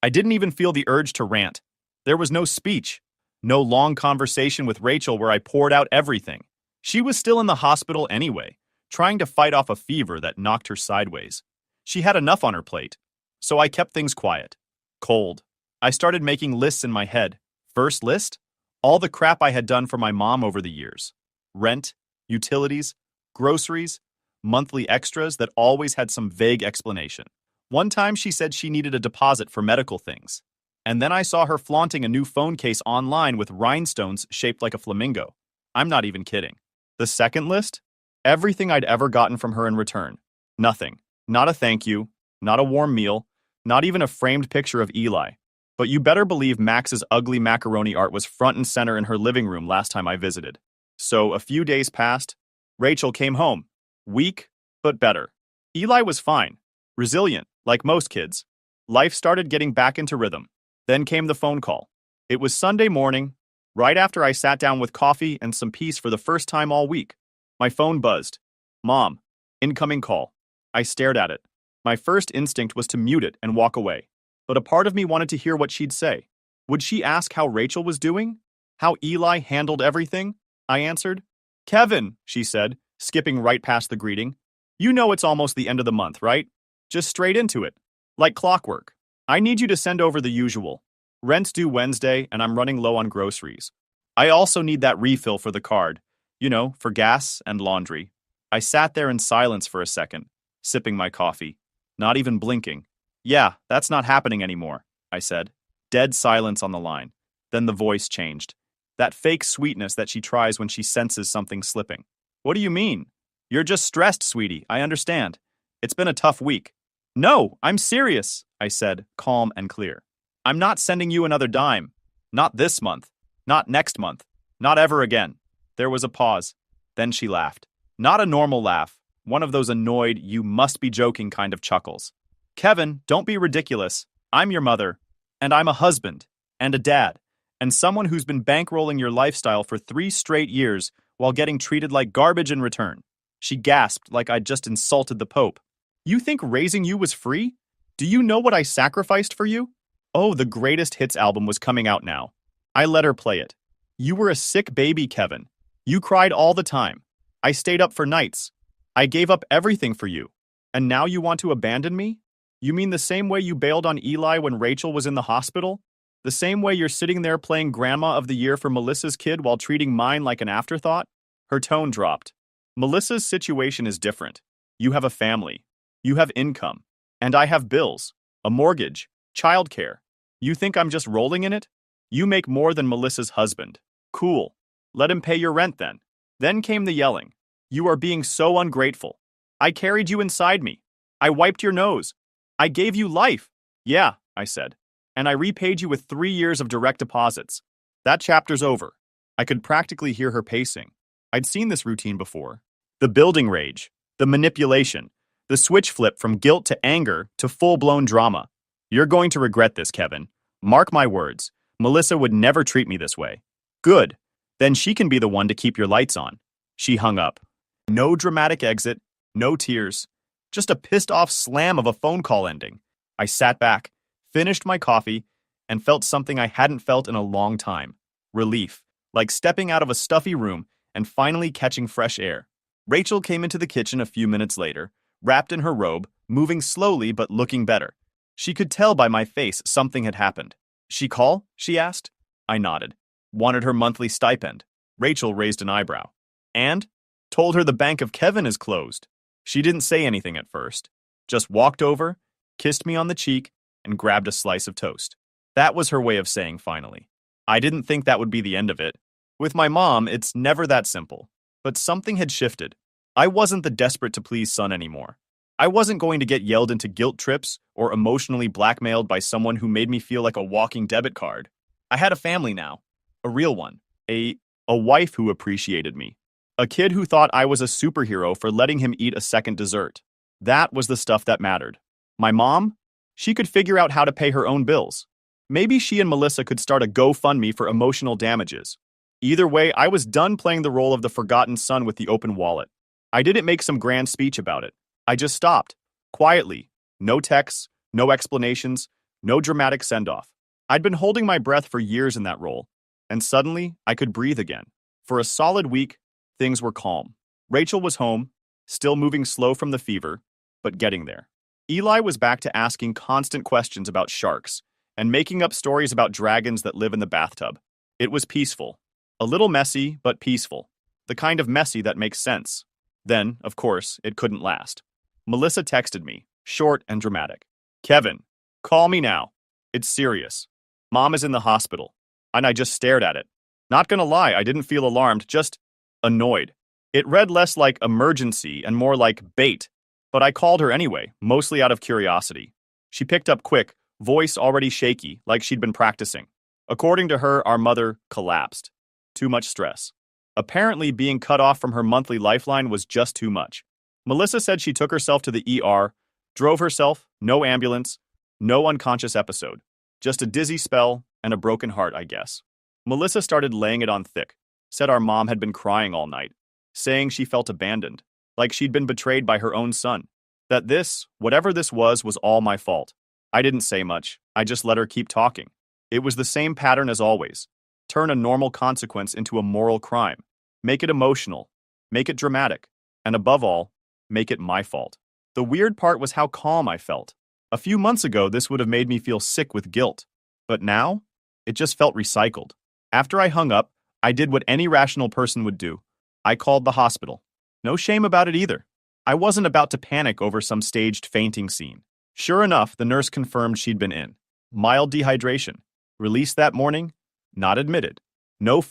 Speaker 1: I didn't even feel the urge to rant. There was no speech, no long conversation with Rachel where I poured out everything. She was still in the hospital anyway, trying to fight off a fever that knocked her sideways. She had enough on her plate. So I kept things quiet. Cold. I started making lists in my head. First list? All the crap I had done for my mom over the years. Rent, utilities, groceries, monthly extras that always had some vague explanation. One time she said she needed a deposit for medical things. And then I saw her flaunting a new phone case online with rhinestones shaped like a flamingo. I'm not even kidding. The second list? Everything I'd ever gotten from her in return. Nothing. Not a thank you, not a warm meal, not even a framed picture of Eli. But you better believe Max's ugly macaroni art was front and center in her living room last time I visited. So a few days passed. Rachel came home. Weak, but better. Eli was fine. Resilient, like most kids. Life started getting back into rhythm. Then came the phone call. It was Sunday morning, right after I sat down with coffee and some peace for the first time all week. My phone buzzed. Mom, incoming call. I stared at it. My first instinct was to mute it and walk away. But a part of me wanted to hear what she'd say. Would she ask how Rachel was doing? How Eli handled everything? I answered. Kevin, she said, skipping right past the greeting. You know it's almost the end of the month, right? Just straight into it. Like clockwork. I need you to send over the usual. Rent's due Wednesday, and I'm running low on groceries. I also need that refill for the card. You know, for gas and laundry. I sat there in silence for a second, sipping my coffee, not even blinking. Yeah, that's not happening anymore, I said. Dead silence on the line. Then the voice changed. That fake sweetness that she tries when she senses something slipping. What do you mean? You're just stressed, sweetie, I understand. It's been a tough week. No, I'm serious, I said, calm and clear. I'm not sending you another dime. Not this month. Not next month. Not ever again. There was a pause. Then she laughed. Not a normal laugh. One of those annoyed, you must be joking kind of chuckles. Kevin, don't be ridiculous. I'm your mother. And I'm a husband. And a dad. And someone who's been bankrolling your lifestyle for 3 straight years while getting treated like garbage in return. She gasped like I'd just insulted the Pope. You think raising you was free? Do you know what I sacrificed for you? Oh, the greatest hits album was coming out now. I let her play it. You were a sick baby, Kevin. You cried all the time. I stayed up for nights. I gave up everything for you. And now you want to abandon me? You mean the same way you bailed on Eli when Rachel was in the hospital? The same way you're sitting there playing Grandma of the Year for Melissa's kid while treating mine like an afterthought? Her tone dropped. Melissa's situation is different. You have a family. You have income. And I have bills. A mortgage. Childcare. You think I'm just rolling in it? You make more than Melissa's husband. Cool. Let him pay your rent then. Then came the yelling. You are being so ungrateful. I carried you inside me. I wiped your nose. I gave you life. Yeah, I said. And I repaid you with 3 years of direct deposits. That chapter's over. I could practically hear her pacing. I'd seen this routine before. The building rage. The manipulation. The switch flip from guilt to anger to full-blown drama. You're going to regret this, Kevin. Mark my words. Melissa would never treat me this way. Good. Then she can be the one to keep your lights on. She hung up. No dramatic exit. No tears. Just a pissed-off slam of a phone call ending. I sat back, finished my coffee, and felt something I hadn't felt in a long time. Relief. Like stepping out of a stuffy room and finally catching fresh air. Rachel came into the kitchen a few minutes later, wrapped in her robe, moving slowly but looking better. She could tell by my face something had happened. She call? She asked. I nodded. Wanted her monthly stipend. Rachel raised an eyebrow. And? Told her the bank of Kevin is closed. She didn't say anything at first. Just walked over, kissed me on the cheek, and grabbed a slice of toast. That was her way of saying finally. I didn't think that would be the end of it. With my mom, it's never that simple. But something had shifted. I wasn't the desperate to please son anymore. I wasn't going to get yelled into guilt trips or emotionally blackmailed by someone who made me feel like a walking debit card. I had a family now. A real one. A wife who appreciated me. A kid who thought I was a superhero for letting him eat a second dessert. That was the stuff that mattered. My mom? She could figure out how to pay her own bills. Maybe she and Melissa could start a GoFundMe for emotional damages. Either way, I was done playing the role of the forgotten son with the open wallet. I didn't make some grand speech about it. I just stopped. Quietly. No texts, no explanations, no dramatic send-off. I'd been holding my breath for years in that role, and suddenly I could breathe again. For a solid week, things were calm. Rachel was home, still moving slow from the fever, but getting there. Eli was back to asking constant questions about sharks and making up stories about dragons that live in the bathtub. It was peaceful. A little messy, but peaceful. The kind of messy that makes sense. Then, of course, it couldn't last. Melissa texted me, short and dramatic. "Kevin, call me now. It's serious. Mom is in the hospital." And I just stared at it. Not gonna lie, I didn't feel alarmed, just annoyed. It read less like emergency and more like bait, but I called her anyway, mostly out of curiosity. She picked up quick, voice already shaky, like she'd been practicing. According to her, our mother collapsed. Too much stress. Apparently, being cut off from her monthly lifeline was just too much. Melissa said she took herself to the ER, drove herself, no ambulance, no unconscious episode. Just a dizzy spell and a broken heart, I guess. Melissa started laying it on thick, said our mom had been crying all night, saying she felt abandoned, like she'd been betrayed by her own son. That this, whatever this was all my fault. I didn't say much, I just let her keep talking. It was the same pattern as always. Turn a normal consequence into a moral crime. Make it emotional. Make it dramatic. And above all, make it my fault. The weird part was how calm I felt. A few months ago, this would have made me feel sick with guilt. But now, it just felt recycled. After I hung up, I did what any rational person would do. I called the hospital. No shame about it either. I wasn't about to panic over some staged fainting scene. Sure enough, the nurse confirmed she'd been in. Mild dehydration. Released that morning? Not admitted. No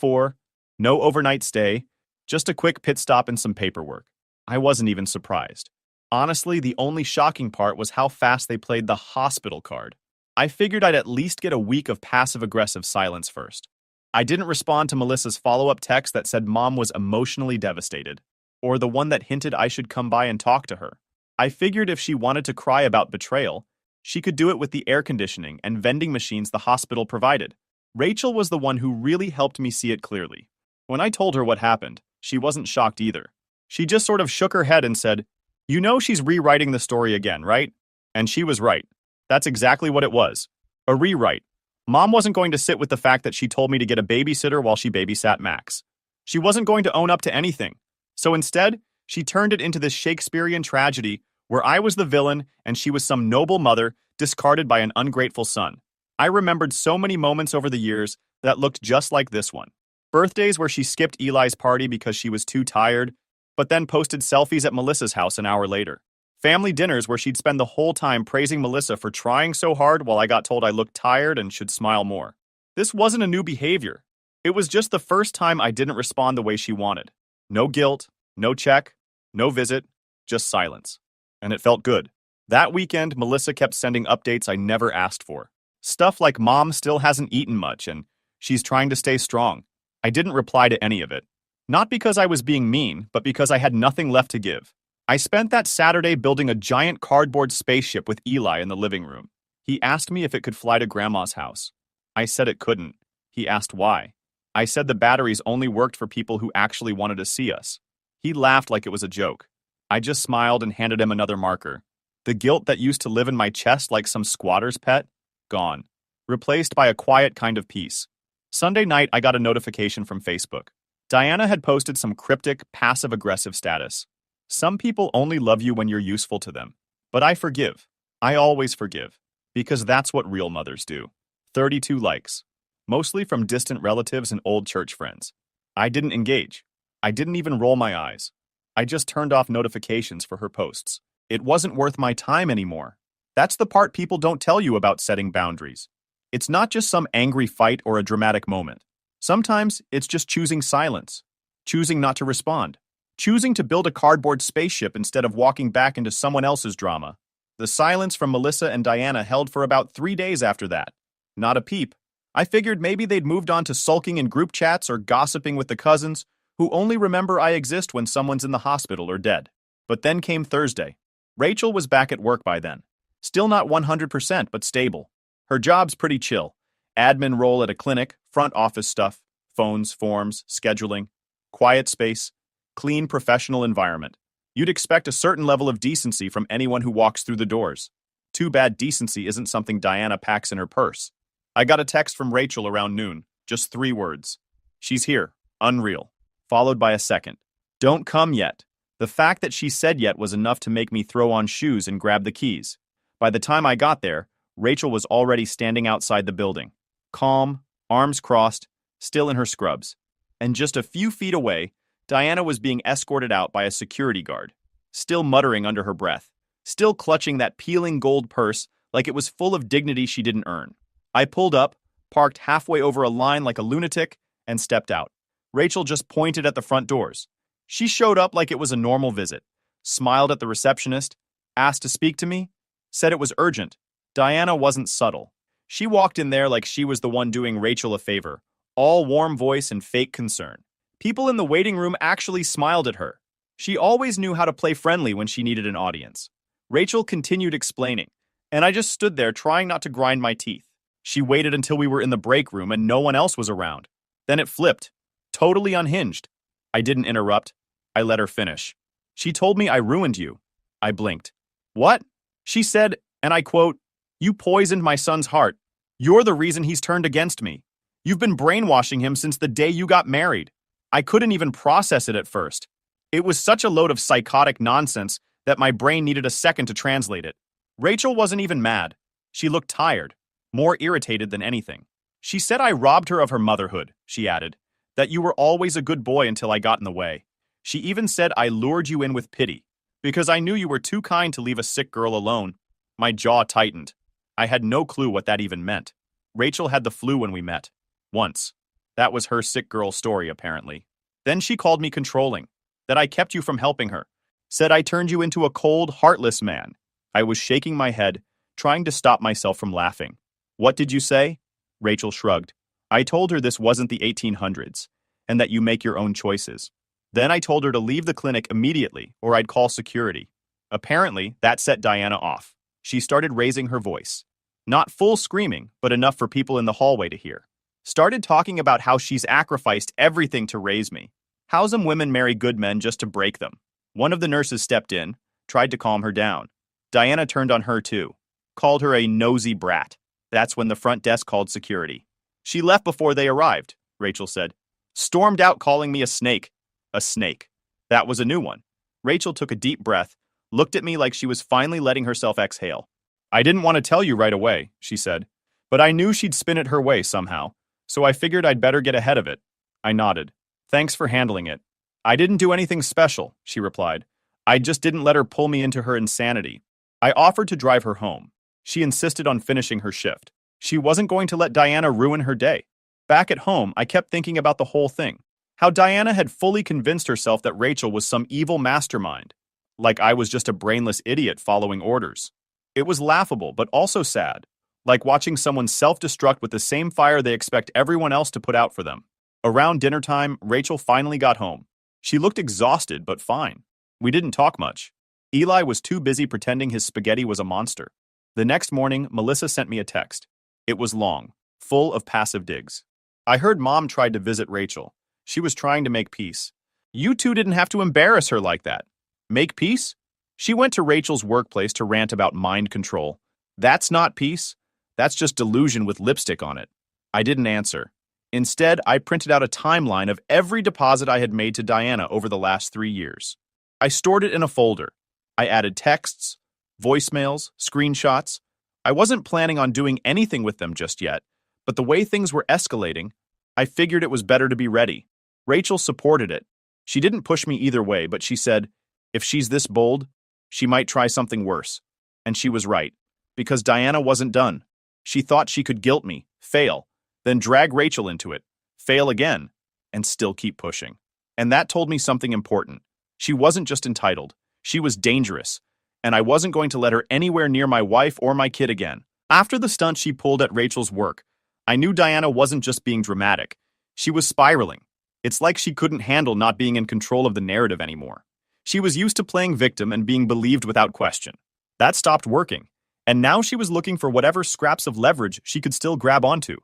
Speaker 1: overnight stay, just a quick pit stop and some paperwork. I wasn't even surprised. Honestly, the only shocking part was how fast they played the hospital card. I figured I'd at least get a week of passive-aggressive silence first. I didn't respond to Melissa's follow-up text that said Mom was emotionally devastated, or the one that hinted I should come by and talk to her. I figured if she wanted to cry about betrayal, she could do it with the air conditioning and vending machines the hospital provided. Rachel was the one who really helped me see it clearly. When I told her what happened, she wasn't shocked either. She just sort of shook her head and said, "You know she's rewriting the story again, right?" And she was right. That's exactly what it was. A rewrite. Mom wasn't going to sit with the fact that she told me to get a babysitter while she babysat Max. She wasn't going to own up to anything. So instead, she turned it into this Shakespearean tragedy where I was the villain and she was some noble mother discarded by an ungrateful son. I remembered so many moments over the years that looked just like this one. Birthdays where she skipped Eli's party because she was too tired, but then posted selfies at Melissa's house an hour later. Family dinners where she'd spend the whole time praising Melissa for trying so hard while I got told I looked tired and should smile more. This wasn't a new behavior. It was just the first time I didn't respond the way she wanted. No guilt, no check, no visit, just silence. And it felt good. That weekend, Melissa kept sending updates I never asked for. Stuff like Mom still hasn't eaten much and she's trying to stay strong. I didn't reply to any of it. Not because I was being mean, but because I had nothing left to give. I spent that Saturday building a giant cardboard spaceship with Eli in the living room. He asked me if it could fly to Grandma's house. I said it couldn't. He asked why. I said the batteries only worked for people who actually wanted to see us. He laughed like it was a joke. I just smiled and handed him another marker. The guilt that used to live in my chest like some squatter's pet? Gone. Replaced by a quiet kind of peace. Sunday night, I got a notification from Facebook. Diana had posted some cryptic, passive-aggressive status. Some people only love you when you're useful to them. But I forgive. I always forgive. Because that's what real mothers do. 32 likes. Mostly from distant relatives and old church friends. I didn't engage. I didn't even roll my eyes. I just turned off notifications for her posts. It wasn't worth my time anymore. That's the part people don't tell you about setting boundaries. It's not just some angry fight or a dramatic moment. Sometimes it's just choosing silence. Choosing not to respond. Choosing to build a cardboard spaceship instead of walking back into someone else's drama. The silence from Melissa and Diana held for about 3 days after that. Not a peep. I figured maybe they'd moved on to sulking in group chats or gossiping with the cousins, who only remember I exist when someone's in the hospital or dead. But then came Thursday. Rachel was back at work by then. Still not 100%, but stable. Her job's pretty chill. Admin role at a clinic, front office stuff, phones, forms, scheduling, quiet space, clean professional environment. You'd expect a certain level of decency from anyone who walks through the doors. Too bad decency isn't something Diana packs in her purse. I got a text from Rachel around noon, just 3 words. She's here, unreal, followed by a second. Don't come yet. The fact that she said yet was enough to make me throw on shoes and grab the keys. By the time I got there, Rachel was already standing outside the building. Calm, arms crossed, still in her scrubs. And just a few feet away, Diana was being escorted out by a security guard, still muttering under her breath, still clutching that peeling gold purse like it was full of dignity she didn't earn. I pulled up, parked halfway over a line like a lunatic, and stepped out. Rachel just pointed at the front doors. She showed up like it was a normal visit, smiled at the receptionist, asked to speak to me, said it was urgent. Diana wasn't subtle. She walked in there like she was the one doing Rachel a favor, all warm voice and fake concern. People in the waiting room actually smiled at her. She always knew how to play friendly when she needed an audience. Rachel continued explaining, and I just stood there trying not to grind my teeth. She waited until we were in the break room and no one else was around. Then it flipped, totally unhinged. I didn't interrupt. I let her finish. She told me I ruined you. I blinked. What? She said, and I quote, "You poisoned my son's heart. You're the reason he's turned against me. You've been brainwashing him since the day you got married." I couldn't even process it at first. It was such a load of psychotic nonsense that my brain needed a second to translate it. Rachel wasn't even mad. She looked tired, more irritated than anything. She said I robbed her of her motherhood, she added, that you were always a good boy until I got in the way. She even said I lured you in with pity, because I knew you were too kind to leave a sick girl alone. My jaw tightened. I had no clue what that even meant. Rachel had the flu when we met. Once. That was her sick girl story, apparently. Then she called me controlling, that I kept you from helping her, said I turned you into a cold, heartless man. I was shaking my head, trying to stop myself from laughing. What did you say? Rachel shrugged. I told her this wasn't the 1800s, and that you make your own choices. Then I told her to leave the clinic immediately, or I'd call security. Apparently, that set Diana off. She started raising her voice. Not full screaming, but enough for people in the hallway to hear. Started talking about how she's sacrificed everything to raise me. How some women marry good men just to break them. One of the nurses stepped in, tried to calm her down. Diana turned on her too. Called her a nosy brat. That's when the front desk called security. She left before they arrived, Rachel said. Stormed out calling me a snake. A snake. That was a new one. Rachel took a deep breath, looked at me like she was finally letting herself exhale. I didn't want to tell you right away, she said, but I knew she'd spin it her way somehow, so I figured I'd better get ahead of it. I nodded. Thanks for handling it. I didn't do anything special, she replied. I just didn't let her pull me into her insanity. I offered to drive her home. She insisted on finishing her shift. She wasn't going to let Diana ruin her day. Back at home, I kept thinking about the whole thing. How Diana had fully convinced herself that Rachel was some evil mastermind. Like I was just a brainless idiot following orders. It was laughable, but also sad. Like watching someone self-destruct with the same fire they expect everyone else to put out for them. Around dinner time, Rachel finally got home. She looked exhausted, but fine. We didn't talk much. Eli was too busy pretending his spaghetti was a monster. The next morning, Melissa sent me a text. It was long, full of passive digs. I heard Mom tried to visit Rachel. She was trying to make peace. You two didn't have to embarrass her like that. Make peace? She went to Rachel's workplace to rant about mind control. That's not peace. That's just delusion with lipstick on it. I didn't answer. Instead, I printed out a timeline of every deposit I had made to Diana over the last 3 years. I stored it in a folder. I added texts, voicemails, screenshots. I wasn't planning on doing anything with them just yet, but the way things were escalating, I figured it was better to be ready. Rachel supported it. She didn't push me either way, but she said, if she's this bold, she might try something worse. And she was right, because Diana wasn't done. She thought she could guilt me, fail, then drag Rachel into it, fail again, and still keep pushing. And that told me something important. She wasn't just entitled. She was dangerous, and I wasn't going to let her anywhere near my wife or my kid again. After the stunt she pulled at Rachel's work, I knew Diana wasn't just being dramatic. She was spiraling. It's like she couldn't handle not being in control of the narrative anymore. She was used to playing victim and being believed without question. That stopped working, and now she was looking for whatever scraps of leverage she could still grab onto.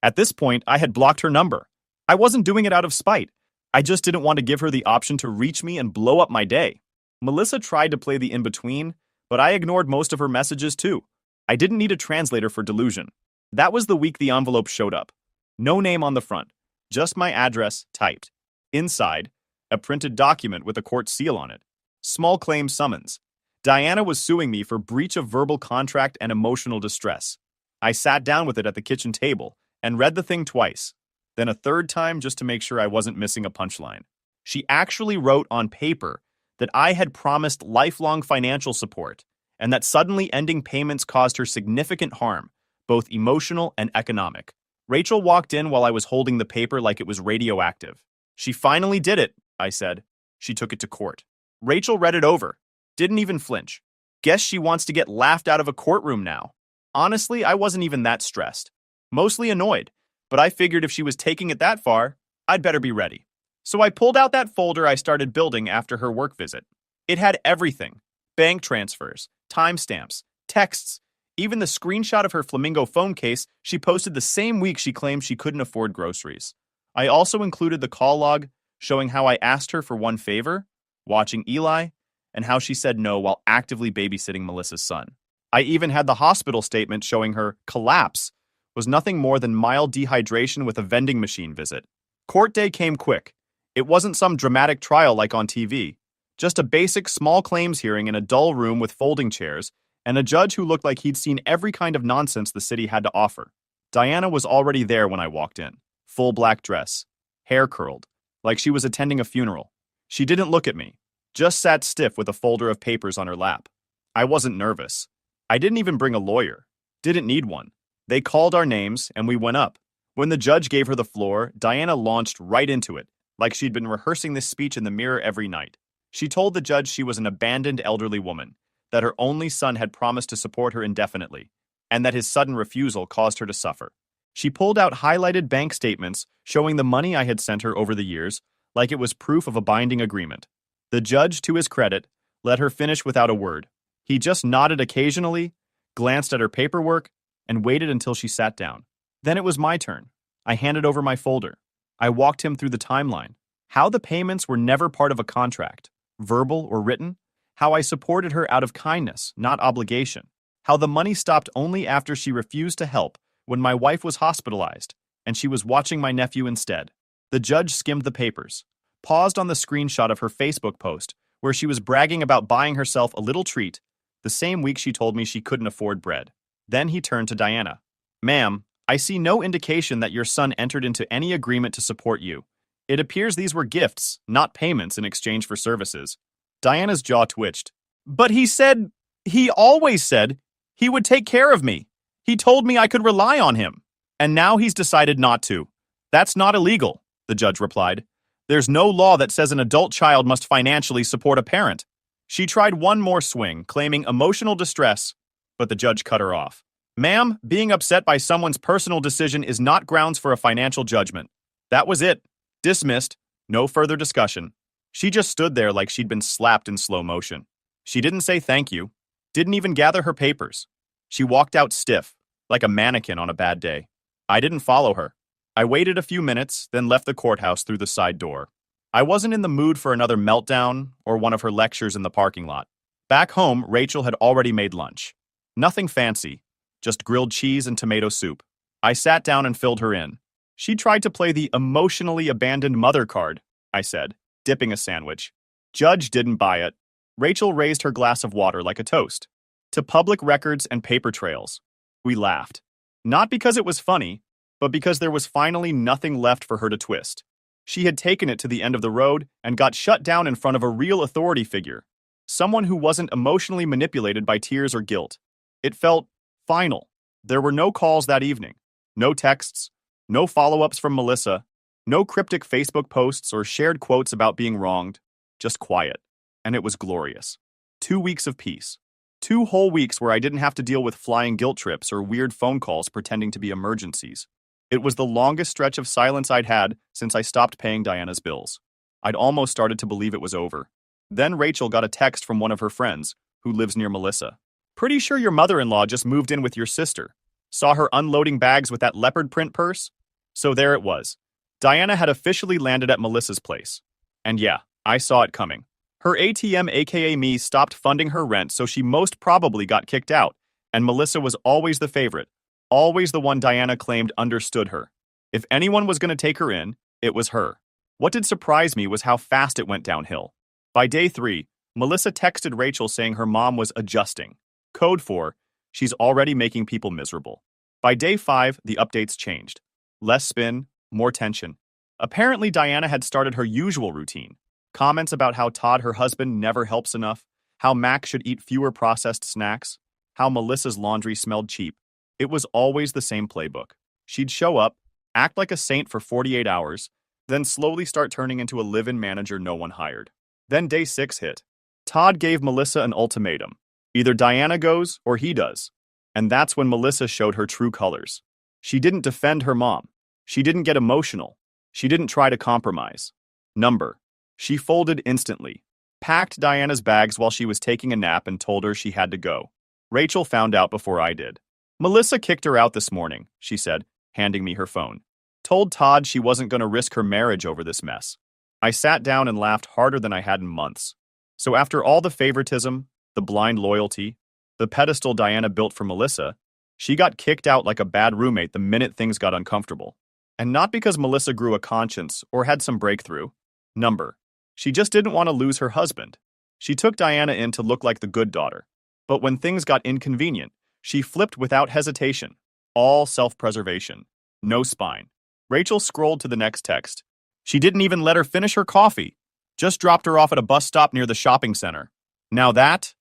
Speaker 1: At this point, I had blocked her number. I wasn't doing it out of spite. I just didn't want to give her the option to reach me and blow up my day. Melissa tried to play the in-between, but I ignored most of her messages too. I didn't need a translator for delusion. That was the week the envelope showed up. No name on the front, just my address typed. Inside, a printed document with a court seal on it. Small claim summons. Diana was suing me for breach of verbal contract and emotional distress. I sat down with it at the kitchen table and read the thing twice, then a third time just to make sure I wasn't missing a punchline. She actually wrote on paper that I had promised lifelong financial support and that suddenly ending payments caused her significant harm, both emotional and economic. Rachel walked in while I was holding the paper like it was radioactive. She finally did it, I said. She took it to court. Rachel read it over. Didn't even flinch. Guess she wants to get laughed out of a courtroom now. Honestly, I wasn't even that stressed. Mostly annoyed, but I figured if she was taking it that far, I'd better be ready. So I pulled out that folder I started building after her work visit. It had everything. Bank transfers, timestamps, texts, even the screenshot of her Flamingo phone case she posted the same week she claimed she couldn't afford groceries. I also included the call log showing how I asked her for one favor, watching Eli, and how she said no while actively babysitting Melissa's son. I even had the hospital statement showing her collapse was nothing more than mild dehydration with a vending machine visit. Court day came quick. It wasn't some dramatic trial like on TV, just a basic small claims hearing in a dull room with folding chairs and a judge who looked like he'd seen every kind of nonsense the city had to offer. Diana was already there when I walked in. Full black dress, hair curled, like she was attending a funeral. She didn't look at me, just sat stiff with a folder of papers on her lap. I wasn't nervous. I didn't even bring a lawyer. Didn't need one. They called our names and we went up. When the judge gave her the floor, Diana launched right into it, like she'd been rehearsing this speech in the mirror every night. She told the judge she was an abandoned elderly woman, that her only son had promised to support her indefinitely, and that his sudden refusal caused her to suffer. She pulled out highlighted bank statements showing the money I had sent her over the years, like it was proof of a binding agreement. The judge, to his credit, let her finish without a word. He just nodded occasionally, glanced at her paperwork, and waited until she sat down. Then it was my turn. I handed over my folder. I walked him through the timeline. How the payments were never part of a contract, verbal or written. How I supported her out of kindness, not obligation. How the money stopped only after she refused to help when my wife was hospitalized, and she was watching my nephew instead. The judge skimmed the papers, paused on the screenshot of her Facebook post, where she was bragging about buying herself a little treat, the same week she told me she couldn't afford bread. Then he turned to Diana. Ma'am, I see no indication that your son entered into any agreement to support you. It appears these were gifts, not payments in exchange for services. Diana's jaw twitched. But he always said, he would take care of me. He told me I could rely on him. And now he's decided not to. That's not illegal, the judge replied. There's no law that says an adult child must financially support a parent. She tried one more swing, claiming emotional distress, but the judge cut her off. Ma'am, being upset by someone's personal decision is not grounds for a financial judgment. That was it. Dismissed. No further discussion. She just stood there like she'd been slapped in slow motion. She didn't say thank you. Didn't even gather her papers. She walked out stiff, like a mannequin on a bad day. I didn't follow her. I waited a few minutes, then left the courthouse through the side door. I wasn't in the mood for another meltdown or one of her lectures in the parking lot. Back home, Rachel had already made lunch. Nothing fancy, just grilled cheese and tomato soup. I sat down and filled her in. She tried to play the emotionally abandoned mother card, I said, dipping a sandwich. Judge didn't buy it. Rachel raised her glass of water like a toast. To public records and paper trails. We laughed. Not because it was funny, but because there was finally nothing left for her to twist. She had taken it to the end of the road and got shut down in front of a real authority figure. Someone who wasn't emotionally manipulated by tears or guilt. It felt final. There were no calls that evening. No texts. No follow-ups from Melissa. No cryptic Facebook posts or shared quotes about being wronged. Just quiet. And it was glorious. 2 weeks of peace. 2 whole weeks where I didn't have to deal with flying guilt trips or weird phone calls pretending to be emergencies. It was the longest stretch of silence I'd had since I stopped paying Diana's bills. I'd almost started to believe it was over. Then Rachel got a text from one of her friends, who lives near Melissa. "Pretty sure your mother-in-law just moved in with your sister. Saw her unloading bags with that leopard print purse?" So there it was. Diana had officially landed at Melissa's place. And yeah, I saw it coming. Her ATM aka me stopped funding her rent, so she most probably got kicked out, and Melissa was always the favorite, always the one Diana claimed understood her. If anyone was going to take her in, it was her. What did surprise me was how fast it went downhill. By day 3, Melissa texted Rachel saying her mom was adjusting. Code for, she's already making people miserable. By day 5, the updates changed. Less spin, more tension. Apparently, Diana had started her usual routine. Comments about how Todd, her husband, never helps enough, how Mac should eat fewer processed snacks, how Melissa's laundry smelled cheap. It was always the same playbook. She'd show up, act like a saint for 48 hours, then slowly start turning into a live-in manager no one hired. Then day 6 hit. Todd gave Melissa an ultimatum. Either Diana goes or he does. And that's when Melissa showed her true colors. She didn't defend her mom. She didn't get emotional. She didn't try to compromise. Number. She folded instantly, packed Diana's bags while she was taking a nap and told her she had to go. Rachel found out before I did. "Melissa kicked her out this morning," she said, handing me her phone. "Told Todd she wasn't going to risk her marriage over this mess." I sat down and laughed harder than I had in months. So after all the favoritism, the blind loyalty, the pedestal Diana built for Melissa, she got kicked out like a bad roommate the minute things got uncomfortable. And not because Melissa grew a conscience or had some breakthrough. Number. She just didn't want to lose her husband. She took Diana in to look like the good daughter. But when things got inconvenient, she flipped without hesitation. All self-preservation. No spine. Rachel scrolled to the next text. She didn't even let her finish her coffee. Just dropped her off at a bus stop near the shopping center. Now that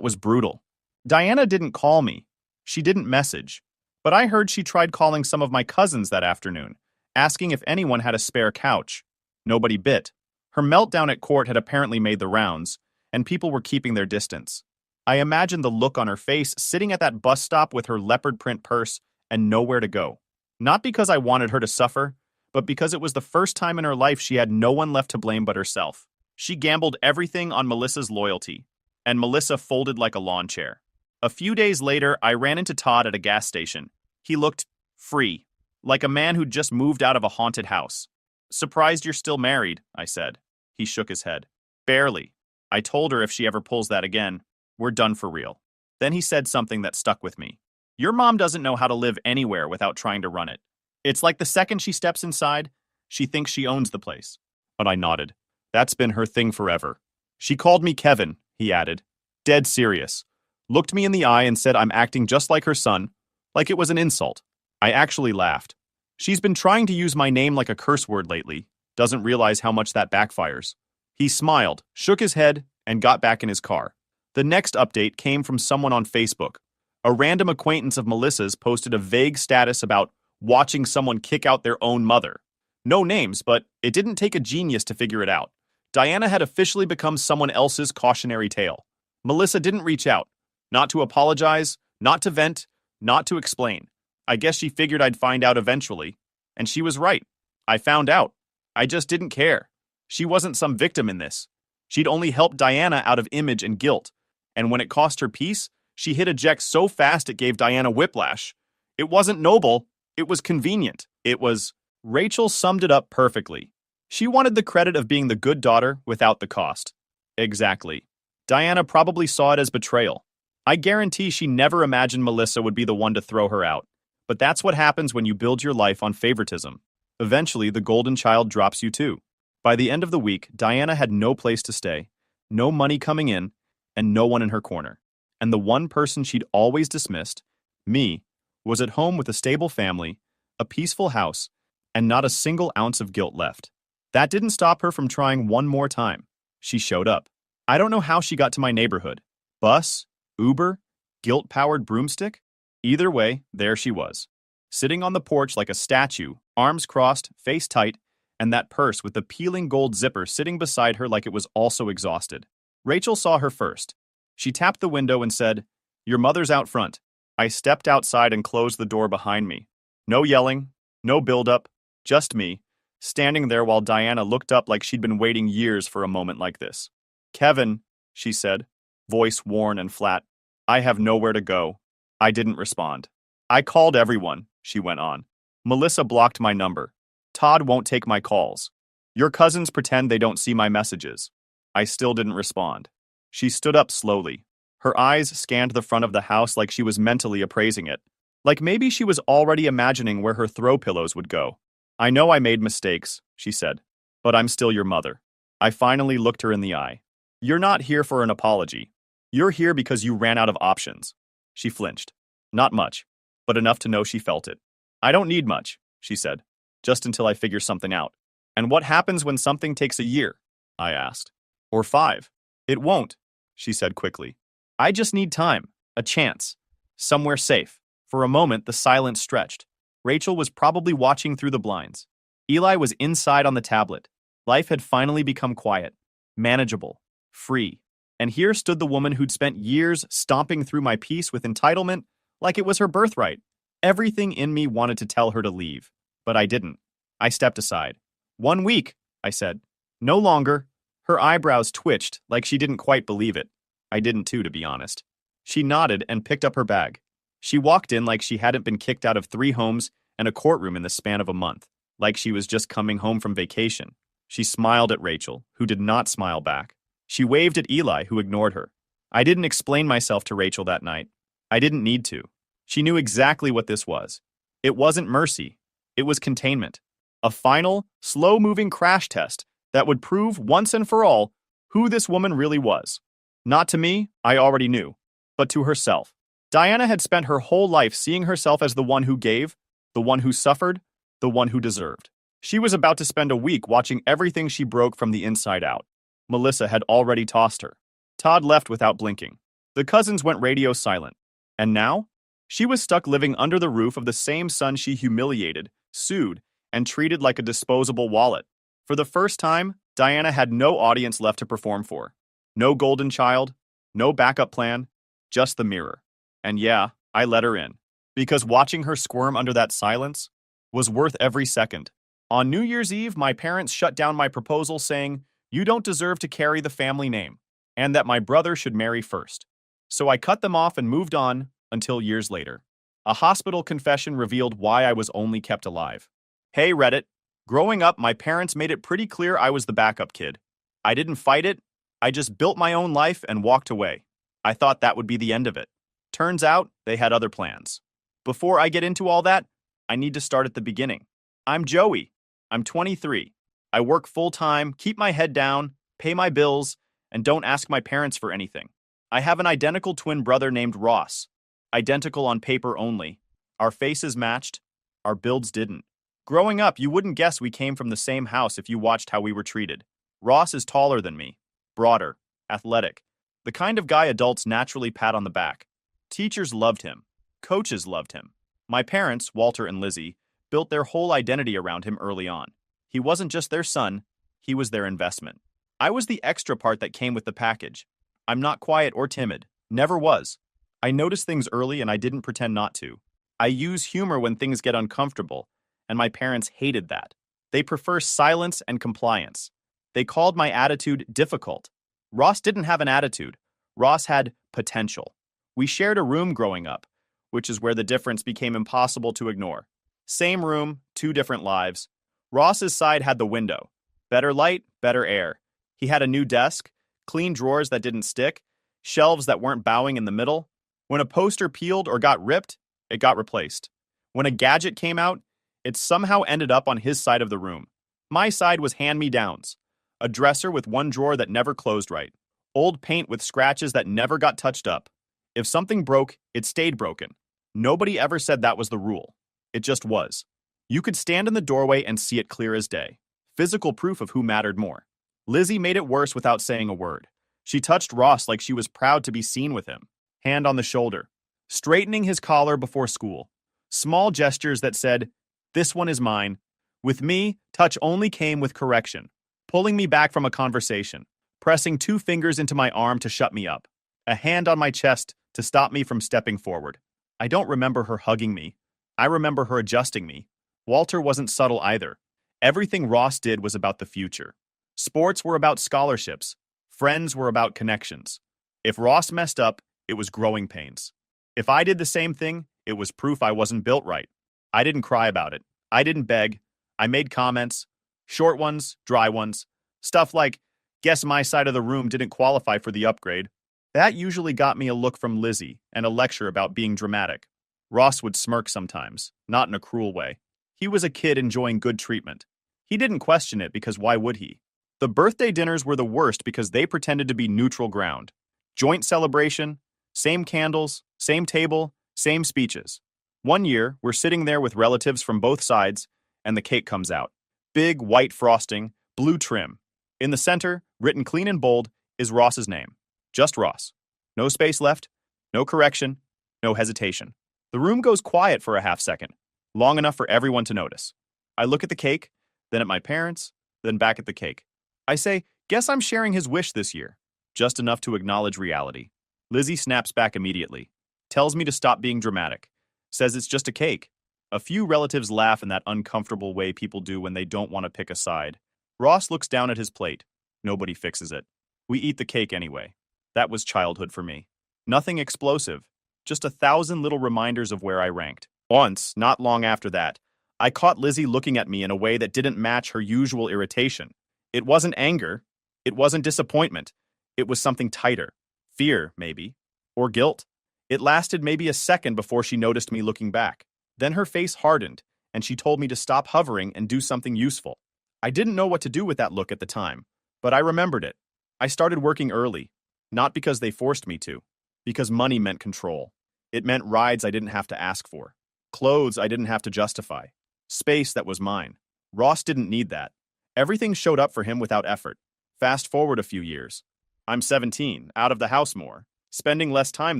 Speaker 1: was brutal. Diana didn't call me. She didn't message. But I heard she tried calling some of my cousins that afternoon, asking if anyone had a spare couch. Nobody bit. Her meltdown at court had apparently made the rounds, and people were keeping their distance. I imagined the look on her face sitting at that bus stop with her leopard print purse and nowhere to go. Not because I wanted her to suffer, but because it was the first time in her life she had no one left to blame but herself. She gambled everything on Melissa's loyalty, and Melissa folded like a lawn chair. A few days later, I ran into Todd at a gas station. He looked free, like a man who'd just moved out of a haunted house. "Surprised you're still married," I said. He shook his head. "Barely. I told her if she ever pulls that again, we're done for real." Then he said something that stuck with me. "Your mom doesn't know how to live anywhere without trying to run it. It's like the second she steps inside, she thinks she owns the place." But I nodded. That's been her thing forever. "She called me Kevin," he added. Dead serious. Looked me in the eye and said I'm acting just like her son, like it was an insult. I actually laughed. She's been trying to use my name like a curse word lately. Doesn't realize how much that backfires. He smiled, shook his head, and got back in his car. The next update came from someone on Facebook. A random acquaintance of Melissa's posted a vague status about watching someone kick out their own mother. No names, but it didn't take a genius to figure it out. Diana had officially become someone else's cautionary tale. Melissa didn't reach out. Not to apologize, not to vent, not to explain. I guess she figured I'd find out eventually. And she was right. I found out. I just didn't care. She wasn't some victim in this. She'd only helped Diana out of image and guilt. And when it cost her peace, she hit eject so fast it gave Diana whiplash. It wasn't noble. It was convenient. It was... Rachel summed it up perfectly. She wanted the credit of being the good daughter without the cost. Exactly. Diana probably saw it as betrayal. I guarantee she never imagined Melissa would be the one to throw her out. But that's what happens when you build your life on favoritism. Eventually, the golden child drops you too. By the end of the week, Diana had no place to stay, no money coming in, and no one in her corner. And the one person she'd always dismissed, me, was at home with a stable family, a peaceful house, and not a single ounce of guilt left. That didn't stop her from trying one more time. She showed up. I don't know how she got to my neighborhood. Bus? Uber? Guilt-powered broomstick? Either way, there she was. Sitting on the porch like a statue, arms crossed, face tight, and that purse with the peeling gold zipper sitting beside her like it was also exhausted. Rachel saw her first. She tapped the window and said, "Your mother's out front." I stepped outside and closed the door behind me. No yelling, No build-up, just me, standing there while Diana looked up like she'd been waiting years for a moment like this. Kevin, she said, voice worn and flat, I have nowhere to go. I didn't respond. I called everyone, she went on. Melissa blocked my number. Todd won't take my calls. Your cousins pretend they don't see my messages. I still didn't respond. She stood up slowly. Her eyes scanned the front of the house like she was mentally appraising it. Like maybe she was already imagining where her throw pillows would go. I know I made mistakes, she said, but I'm still your mother. I finally looked her in the eye. You're not here for an apology. You're here because you ran out of options. She flinched. Not much, but enough to know she felt it. I don't need much, she said, just until I figure something out. And what happens when something takes a year? I asked. Or 5. It won't, she said quickly. I just need time, a chance, somewhere safe. For a moment, the silence stretched. Rachel was probably watching through the blinds. Eli was inside on the tablet. Life had finally become quiet, manageable, free. And here stood the woman who'd spent years stomping through my peace with entitlement like it was her birthright. Everything in me wanted to tell her to leave, but I didn't. I stepped aside. 1 week, I said. No longer. Her eyebrows twitched like she didn't quite believe it. I didn't too, to be honest. She nodded and picked up her bag. She walked in like she hadn't been kicked out of 3 homes and a courtroom in the span of a month, like she was just coming home from vacation. She smiled at Rachel, who did not smile back. She waved at Eli, who ignored her. I didn't explain myself to Rachel that night. I didn't need to. She knew exactly what this was. It wasn't mercy. It was containment. A final, slow-moving crash test that would prove once and for all who this woman really was. Not to me, I already knew, but to herself. Diana had spent her whole life seeing herself as the one who gave, the one who suffered, the one who deserved. She was about to spend a week watching everything she broke from the inside out. Melissa had already tossed her. Todd left without blinking. The cousins went radio silent. And now? She was stuck living under the roof of the same son she humiliated, sued, and treated like a disposable wallet. For the first time, Diana had no audience left to perform for. No golden child, no backup plan, just the mirror. And yeah, I let her in. Because watching her squirm under that silence was worth every second. On New Year's Eve, my parents shut down my proposal saying, "You don't deserve to carry the family name," and that my brother should marry first. So I cut them off and moved on until years later. A hospital confession revealed why I was only kept alive. Hey, Reddit. Growing up, my parents made it pretty clear I was the backup kid. I didn't fight it. I just built my own life and walked away. I thought that would be the end of it. Turns out, they had other plans. Before I get into all that, I need to start at the beginning. I'm Joey. I'm 23. I work full-time, keep my head down, pay my bills, and don't ask my parents for anything. I have an identical twin brother named Ross. Identical on paper only. Our faces matched. Our builds didn't. Growing up, you wouldn't guess we came from the same house if you watched how we were treated. Ross is taller than me, broader, athletic, the kind of guy adults naturally pat on the back. Teachers loved him. Coaches loved him. My parents, Walter and Lizzie, built their whole identity around him early on. He wasn't just their son, he was their investment. I was the extra part that came with the package. I'm not quiet or timid, never was. I noticed things early and I didn't pretend not to. I use humor when things get uncomfortable, and my parents hated that. They prefer silence and compliance. They called my attitude difficult. Ross didn't have an attitude. Ross had potential. We shared a room growing up, which is where the difference became impossible to ignore. Same room, 2 different lives. Ross's side had the window. Better light, better air. He had a new desk, clean drawers that didn't stick, shelves that weren't bowing in the middle. When a poster peeled or got ripped, it got replaced. When a gadget came out, it somehow ended up on his side of the room. My side was hand-me-downs. A dresser with 1 drawer that never closed right. Old paint with scratches that never got touched up. If something broke, it stayed broken. Nobody ever said that was the rule. It just was. You could stand in the doorway and see it clear as day. Physical proof of who mattered more. Lizzie made it worse without saying a word. She touched Ross like she was proud to be seen with him. Hand on the shoulder. Straightening his collar before school. Small gestures that said, "This one is mine." With me, touch only came with correction. Pulling me back from a conversation. Pressing 2 fingers into my arm to shut me up. A hand on my chest to stop me from stepping forward. I don't remember her hugging me. I remember her adjusting me. Walter wasn't subtle either. Everything Ross did was about the future. Sports were about scholarships. Friends were about connections. If Ross messed up, it was growing pains. If I did the same thing, it was proof I wasn't built right. I didn't cry about it. I didn't beg. I made comments. Short ones, dry ones. Stuff like, guess my side of the room didn't qualify for the upgrade. That usually got me a look from Lizzie and a lecture about being dramatic. Ross would smirk sometimes, not in a cruel way. He was a kid enjoying good treatment. He didn't question it because why would he? The birthday dinners were the worst because they pretended to be neutral ground. Joint celebration, same candles, same table, same speeches. One year, we're sitting there with relatives from both sides, and the cake comes out. Big white frosting, blue trim. In the center, written clean and bold, is Ross's name. Just Ross. No space left, no correction, no hesitation. The room goes quiet for a half second, long enough for everyone to notice. I look at the cake, then at my parents, then back at the cake. I say, guess I'm sharing his wish this year. Just enough to acknowledge reality. Lizzie snaps back immediately, tells me to stop being dramatic, says it's just a cake. A few relatives laugh in that uncomfortable way people do when they don't want to pick a side. Ross looks down at his plate. Nobody fixes it. We eat the cake anyway. That was childhood for me. Nothing explosive, just 1,000 little reminders of where I ranked. Once, not long after that, I caught Lizzie looking at me in a way that didn't match her usual irritation. It wasn't anger. It wasn't disappointment. It was something tighter. Fear, maybe. Or guilt. It lasted maybe a second before she noticed me looking back. Then her face hardened, and she told me to stop hovering and do something useful. I didn't know what to do with that look at the time, but I remembered it. I started working early, not because they forced me to, because money meant control. It meant rides I didn't have to ask for, clothes I didn't have to justify, space that was mine. Ross didn't need that. Everything showed up for him without effort. Fast forward a few years. I'm 17, out of the house more, spending less time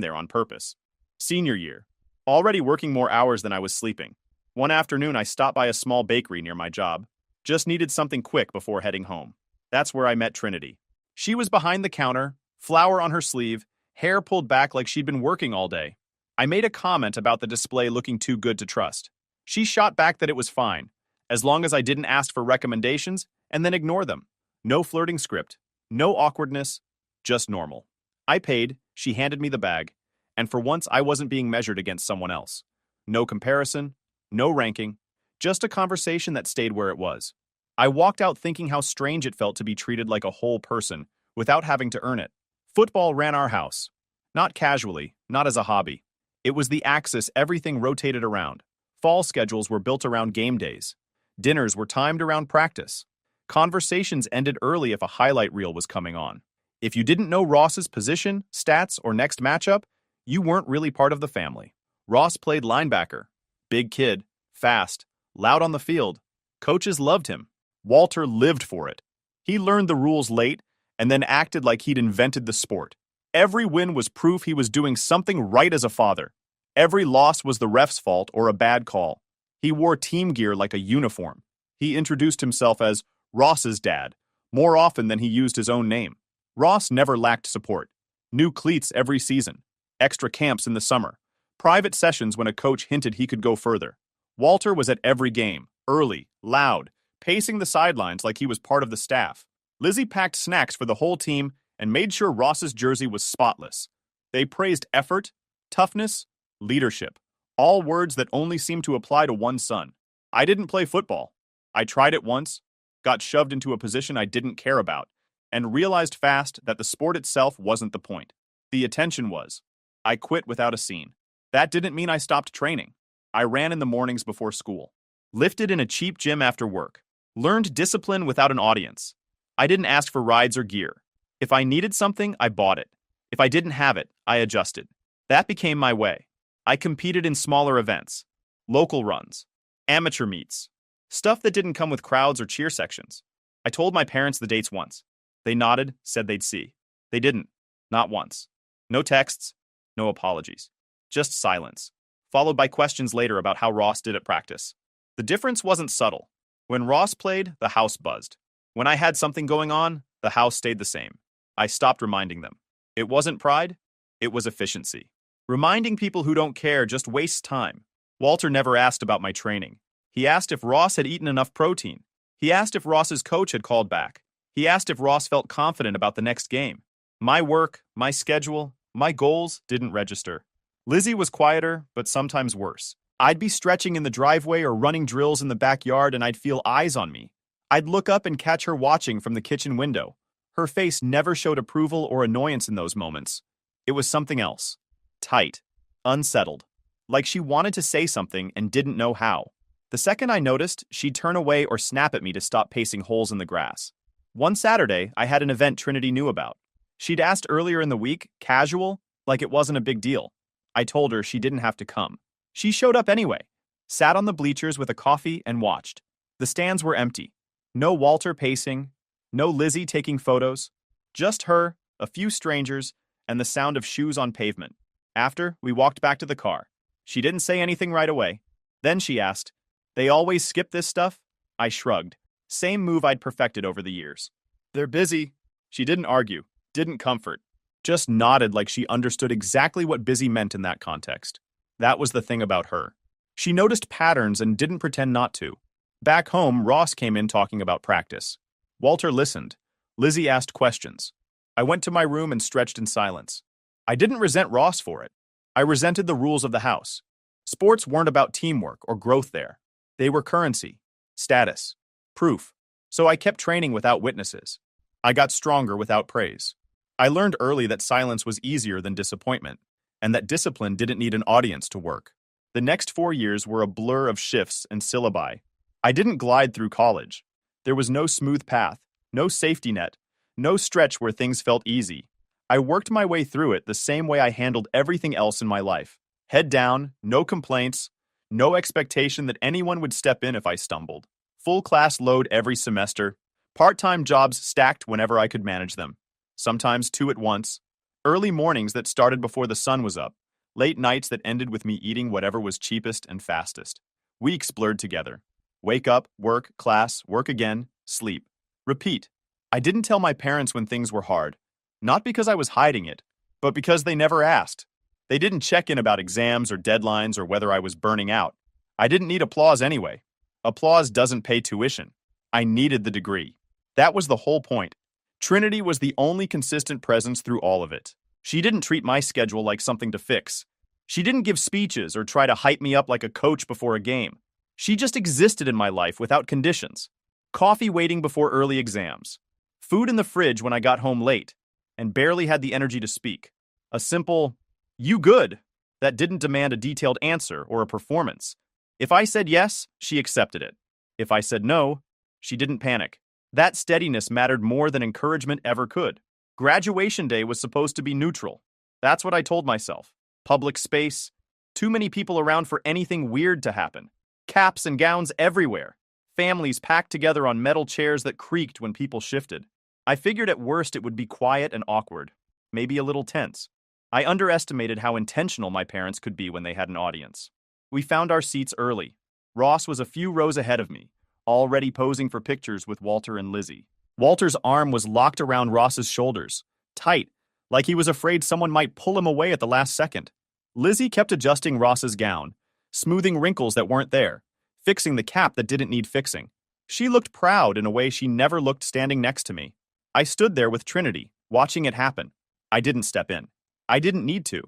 Speaker 1: there on purpose. Senior year. Already working more hours than I was sleeping. One afternoon, I stopped by a small bakery near my job. Just needed something quick before heading home. That's where I met Trinity. She was behind the counter, flower on her sleeve, hair pulled back like she'd been working all day. I made a comment about the display looking too good to trust. She shot back that it was fine, as long as I didn't ask for recommendations and then ignore them. No flirting script, no awkwardness, just normal. I paid, she handed me the bag, and for once I wasn't being measured against someone else. No comparison, no ranking, just a conversation that stayed where it was. I walked out thinking how strange it felt to be treated like a whole person without having to earn it. Football ran our house. Not casually, not as a hobby. It was the axis everything rotated around. Fall schedules were built around game days. Dinners were timed around practice. Conversations ended early if a highlight reel was coming on. If you didn't know Ross's position, stats, or next matchup, you weren't really part of the family. Ross played linebacker. Big kid, fast, loud on the field. Coaches loved him. Walter lived for it. He learned the rules late and then acted like he'd invented the sport. Every win was proof he was doing something right as a father. Every loss was the ref's fault or a bad call. He wore team gear like a uniform. He introduced himself as Ross's dad, more often than he used his own name. Ross never lacked support. New cleats every season. Extra camps in the summer. Private sessions when a coach hinted he could go further. Walter was at every game, early, loud, pacing the sidelines like he was part of the staff. Lizzie packed snacks for the whole team and made sure Ross's jersey was spotless. They praised effort, toughness, leadership, all words that only seemed to apply to one son. I didn't play football. I tried it once, got shoved into a position I didn't care about, and realized fast that the sport itself wasn't the point. The attention was. I quit without a scene. That didn't mean I stopped training. I ran in the mornings before school, lifted in a cheap gym after work, learned discipline without an audience. I didn't ask for rides or gear. If I needed something, I bought it. If I didn't have it, I adjusted. That became my way. I competed in smaller events, local runs, amateur meets, stuff that didn't come with crowds or cheer sections. I told my parents the dates once. They nodded, said they'd see. They didn't. Not once. No texts, no apologies. Just silence, followed by questions later about how Ross did at practice. The difference wasn't subtle. When Ross played, the house buzzed. When I had something going on, the house stayed the same. I stopped reminding them. It wasn't pride, it was efficiency. Reminding people who don't care just wastes time. Walter never asked about my training. He asked if Ross had eaten enough protein. He asked if Ross's coach had called back. He asked if Ross felt confident about the next game. My work, my schedule, my goals didn't register. Lizzie was quieter, but sometimes worse. I'd be stretching in the driveway or running drills in the backyard and I'd feel eyes on me. I'd look up and catch her watching from the kitchen window. Her face never showed approval or annoyance in those moments. It was something else. Tight. Unsettled. Like she wanted to say something and didn't know how. The second I noticed, she'd turn away or snap at me to stop pacing holes in the grass. One Saturday, I had an event Trinity knew about. She'd asked earlier in the week, casual, like it wasn't a big deal. I told her she didn't have to come. She showed up anyway, sat on the bleachers with a coffee and watched. The stands were empty. No Walter pacing, no Lizzie taking photos. Just her, a few strangers, and the sound of shoes on pavement. After, we walked back to the car. She didn't say anything right away. Then she asked, "They always skip this stuff?" I shrugged. Same move I'd perfected over the years. "They're busy." She didn't argue, didn't comfort. Just nodded like she understood exactly what busy meant in that context. That was the thing about her. She noticed patterns and didn't pretend not to. Back home, Ross came in talking about practice. Walter listened. Lizzie asked questions. I went to my room and stretched in silence. I didn't resent Ross for it. I resented the rules of the house. Sports weren't about teamwork or growth there. They were currency, status, proof. So I kept training without witnesses. I got stronger without praise. I learned early that silence was easier than disappointment, and that discipline didn't need an audience to work. The next 4 years were a blur of shifts and syllabi. I didn't glide through college. There was no smooth path, no safety net, no stretch where things felt easy. I worked my way through it the same way I handled everything else in my life. Head down, no complaints, no expectation that anyone would step in if I stumbled. Full class load every semester. Part-time jobs stacked whenever I could manage them. Sometimes 2 at once. Early mornings that started before the sun was up. Late nights that ended with me eating whatever was cheapest and fastest. Weeks blurred together. Wake up, work, class, work again, sleep. Repeat. I didn't tell my parents when things were hard. Not because I was hiding it, but because they never asked. They didn't check in about exams or deadlines or whether I was burning out. I didn't need applause anyway. Applause doesn't pay tuition. I needed the degree. That was the whole point. Trinity was the only consistent presence through all of it. She didn't treat my schedule like something to fix. She didn't give speeches or try to hype me up like a coach before a game. She just existed in my life without conditions. Coffee waiting before early exams. Food in the fridge when I got home late and barely had the energy to speak. A simple, "You good?" that didn't demand a detailed answer or a performance. If I said yes, she accepted it. If I said no, she didn't panic. That steadiness mattered more than encouragement ever could. Graduation day was supposed to be neutral. That's what I told myself. Public space, too many people around for anything weird to happen. Caps and gowns everywhere. Families packed together on metal chairs that creaked when people shifted. I figured at worst it would be quiet and awkward, maybe a little tense. I underestimated how intentional my parents could be when they had an audience. We found our seats early. Ross was a few rows ahead of me, already posing for pictures with Walter and Lizzie. Walter's arm was locked around Ross's shoulders, tight, like he was afraid someone might pull him away at the last second. Lizzie kept adjusting Ross's gown, smoothing wrinkles that weren't there, fixing the cap that didn't need fixing. She looked proud in a way she never looked standing next to me. I stood there with Trinity, watching it happen. I didn't step in. I didn't need to.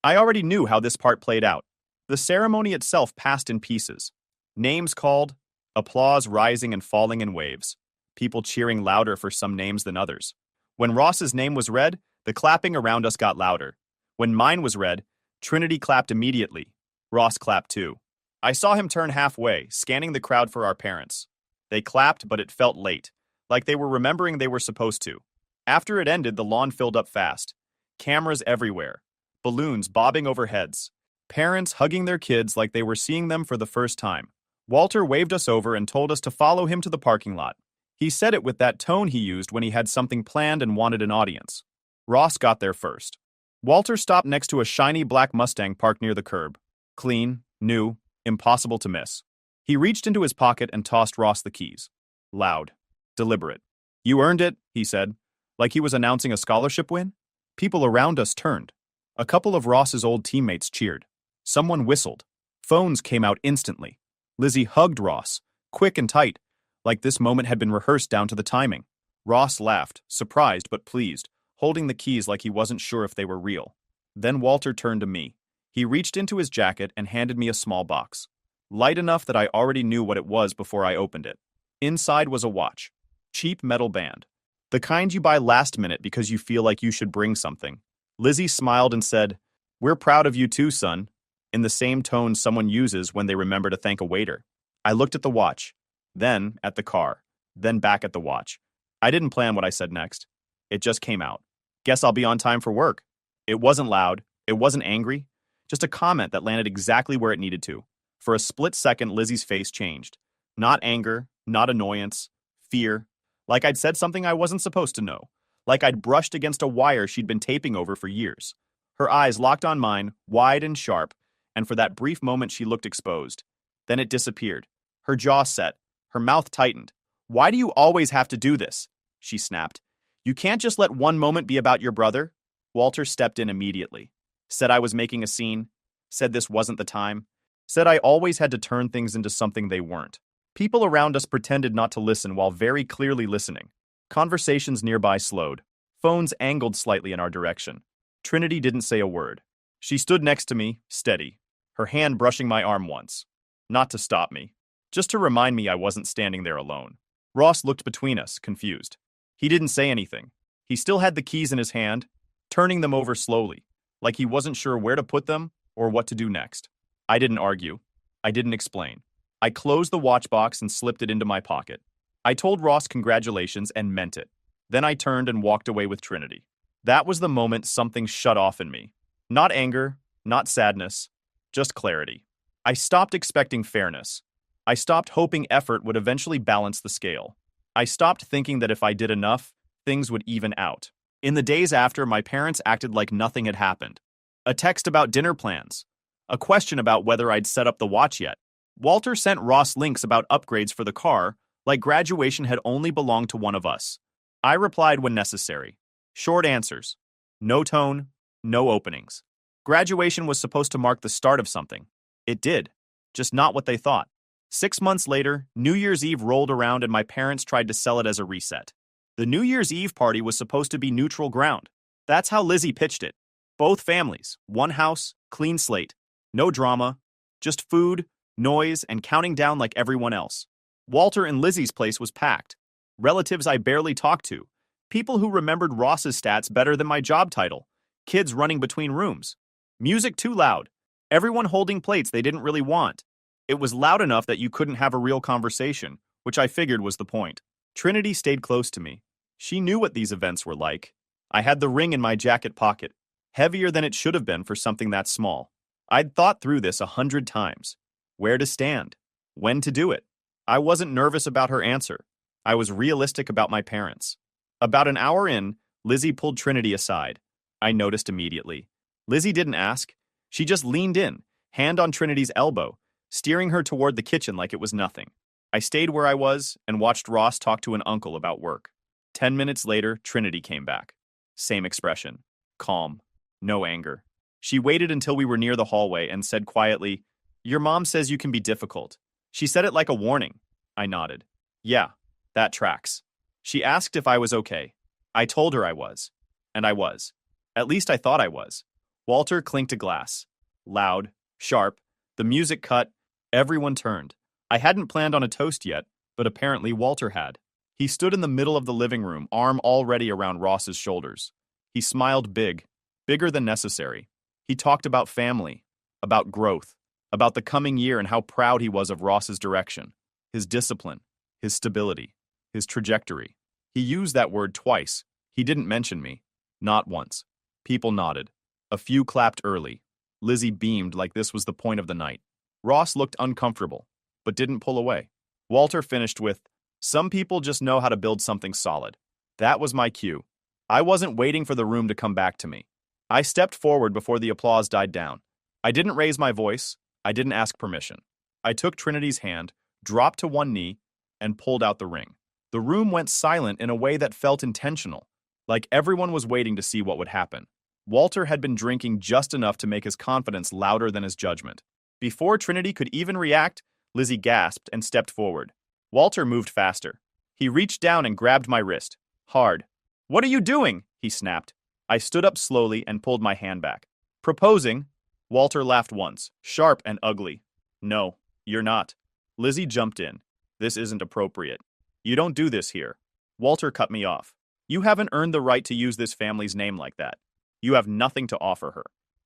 Speaker 1: I already knew how this part played out. The ceremony itself passed in pieces. Names called, applause rising and falling in waves. People cheering louder for some names than others. When Ross's name was read, the clapping around us got louder. When mine was read, Trinity clapped immediately. Ross clapped too. I saw him turn halfway, scanning the crowd for our parents. They clapped, but it felt late, like they were remembering they were supposed to. After it ended, the lawn filled up fast. Cameras everywhere. Balloons bobbing over heads. Parents hugging their kids like they were seeing them for the first time. Walter waved us over and told us to follow him to the parking lot. He said it with that tone he used when he had something planned and wanted an audience. Ross got there first. Walter stopped next to a shiny black Mustang parked near the curb. Clean, new, impossible to miss. He reached into his pocket and tossed Ross the keys. Loud. Deliberate. "You earned it," he said, like he was announcing a scholarship win. People around us turned. A couple of Ross's old teammates cheered. Someone whistled. Phones came out instantly. Lizzie hugged Ross, quick and tight, like this moment had been rehearsed down to the timing. Ross laughed, surprised but pleased, holding the keys like he wasn't sure if they were real. Then Walter turned to me. He reached into his jacket and handed me a small box. Light enough that I already knew what it was before I opened it. Inside was a watch. Cheap metal band. The kind you buy last minute because you feel like you should bring something. Lizzie smiled and said, "We're proud of you too, son," in the same tone someone uses when they remember to thank a waiter. I looked at the watch, then at the car, then back at the watch. I didn't plan what I said next. It just came out. "Guess I'll be on time for work." It wasn't loud. It wasn't angry. Just a comment that landed exactly where it needed to. For a split second, Lizzie's face changed. Not anger, not annoyance, fear. Like I'd said something I wasn't supposed to know. Like I'd brushed against a wire she'd been taping over for years. Her eyes locked on mine, wide and sharp, and for that brief moment she looked exposed. Then it disappeared. Her jaw set. Her mouth tightened. "Why do you always have to do this?" she snapped. "You can't just let one moment be about your brother?" Walter stepped in immediately. Said I was making a scene. Said this wasn't the time. Said I always had to turn things into something they weren't. People around us pretended not to listen while very clearly listening. Conversations nearby slowed. Phones angled slightly in our direction. Trinity didn't say a word. She stood next to me, steady, her hand brushing my arm once. Not to stop me, just to remind me I wasn't standing there alone. Ross looked between us, confused. He didn't say anything. He still had the keys in his hand, turning them over slowly, like he wasn't sure where to put them or what to do next. I didn't argue. I didn't explain. I closed the watch box and slipped it into my pocket. I told Ross congratulations and meant it. Then I turned and walked away with Trinity. That was the moment something shut off in me. Not anger, not sadness, just clarity. I stopped expecting fairness. I stopped hoping effort would eventually balance the scale. I stopped thinking that if I did enough, things would even out. In the days after, my parents acted like nothing had happened. A text about dinner plans. A question about whether I'd set up the watch yet. Walter sent Ross links about upgrades for the car, like graduation had only belonged to one of us. I replied when necessary. Short answers. No tone, no openings. Graduation was supposed to mark the start of something. It did, just not what they thought. 6 months later, New Year's Eve rolled around and my parents tried to sell it as a reset. The New Year's Eve party was supposed to be neutral ground. That's how Lizzie pitched it. Both families, one house, clean slate. No drama, just food, noise, and counting down like everyone else. Walter and Lizzie's place was packed. Relatives I barely talked to. People who remembered Ross's stats better than my job title. Kids running between rooms. Music too loud. Everyone holding plates they didn't really want. It was loud enough that you couldn't have a real conversation, which I figured was the point. Trinity stayed close to me. She knew what these events were like. I had the ring in my jacket pocket, heavier than it should have been for something that small. I'd thought through this 100 times. Where to stand. When to do it. I wasn't nervous about her answer. I was realistic about my parents. About an hour in, Lizzie pulled Trinity aside. I noticed immediately. Lizzie didn't ask. She just leaned in, hand on Trinity's elbow, steering her toward the kitchen like it was nothing. I stayed where I was and watched Ross talk to an uncle about work. 10 minutes later, Trinity came back. Same expression. Calm. No anger. She waited until we were near the hallway and said quietly, "Your mom says you can be difficult." She said it like a warning. I nodded. "Yeah, that tracks." She asked if I was okay. I told her I was. And I was. At least I thought I was. Walter clinked a glass. Loud, sharp, the music cut, everyone turned. I hadn't planned on a toast yet, but apparently Walter had. He stood in the middle of the living room, arm already around Ross's shoulders. He smiled big, bigger than necessary. He talked about family, about growth, about the coming year and how proud he was of Ross's direction, his discipline, his stability, his trajectory. He used that word twice. He didn't mention me. Not once. People nodded. A few clapped early. Lizzie beamed like this was the point of the night. Ross looked uncomfortable, but didn't pull away. Walter finished with, "Some people just know how to build something solid." That was my cue. I wasn't waiting for the room to come back to me. I stepped forward before the applause died down. I didn't raise my voice. I didn't ask permission. I took Trinity's hand, dropped to one knee, and pulled out the ring. The room went silent in a way that felt intentional, like everyone was waiting to see what would happen. Walter had been drinking just enough to make his confidence louder than his judgment. Before Trinity could even react, Lizzie gasped and stepped forward. Walter moved faster. He reached down and grabbed my wrist. Hard. "What are you doing?" he snapped. I stood up slowly and pulled my hand back. "Proposing?" Walter laughed once, sharp and ugly. "No, you're not." Lizzie jumped in. "This isn't appropriate. You don't do this here." Walter cut me off. "You haven't earned the right to use this family's name like that. You have nothing to offer her."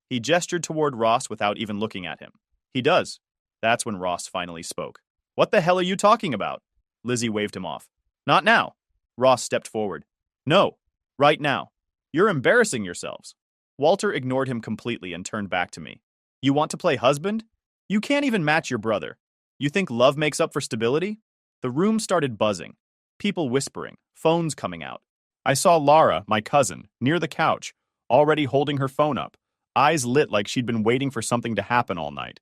Speaker 1: He gestured toward Ross without even looking at him. "He does." That's when Ross finally spoke. "What the hell are you talking about?" Lizzie waved him off. "Not now." Ross stepped forward. "No, right now. You're embarrassing yourselves." Walter ignored him completely and turned back to me. "You want to play husband? You can't even match your brother. You think love makes up for stability?" The room started buzzing. People whispering, phones coming out. I saw Lara, my cousin, near the couch, already holding her phone up, eyes lit like she'd been waiting for something to happen all night.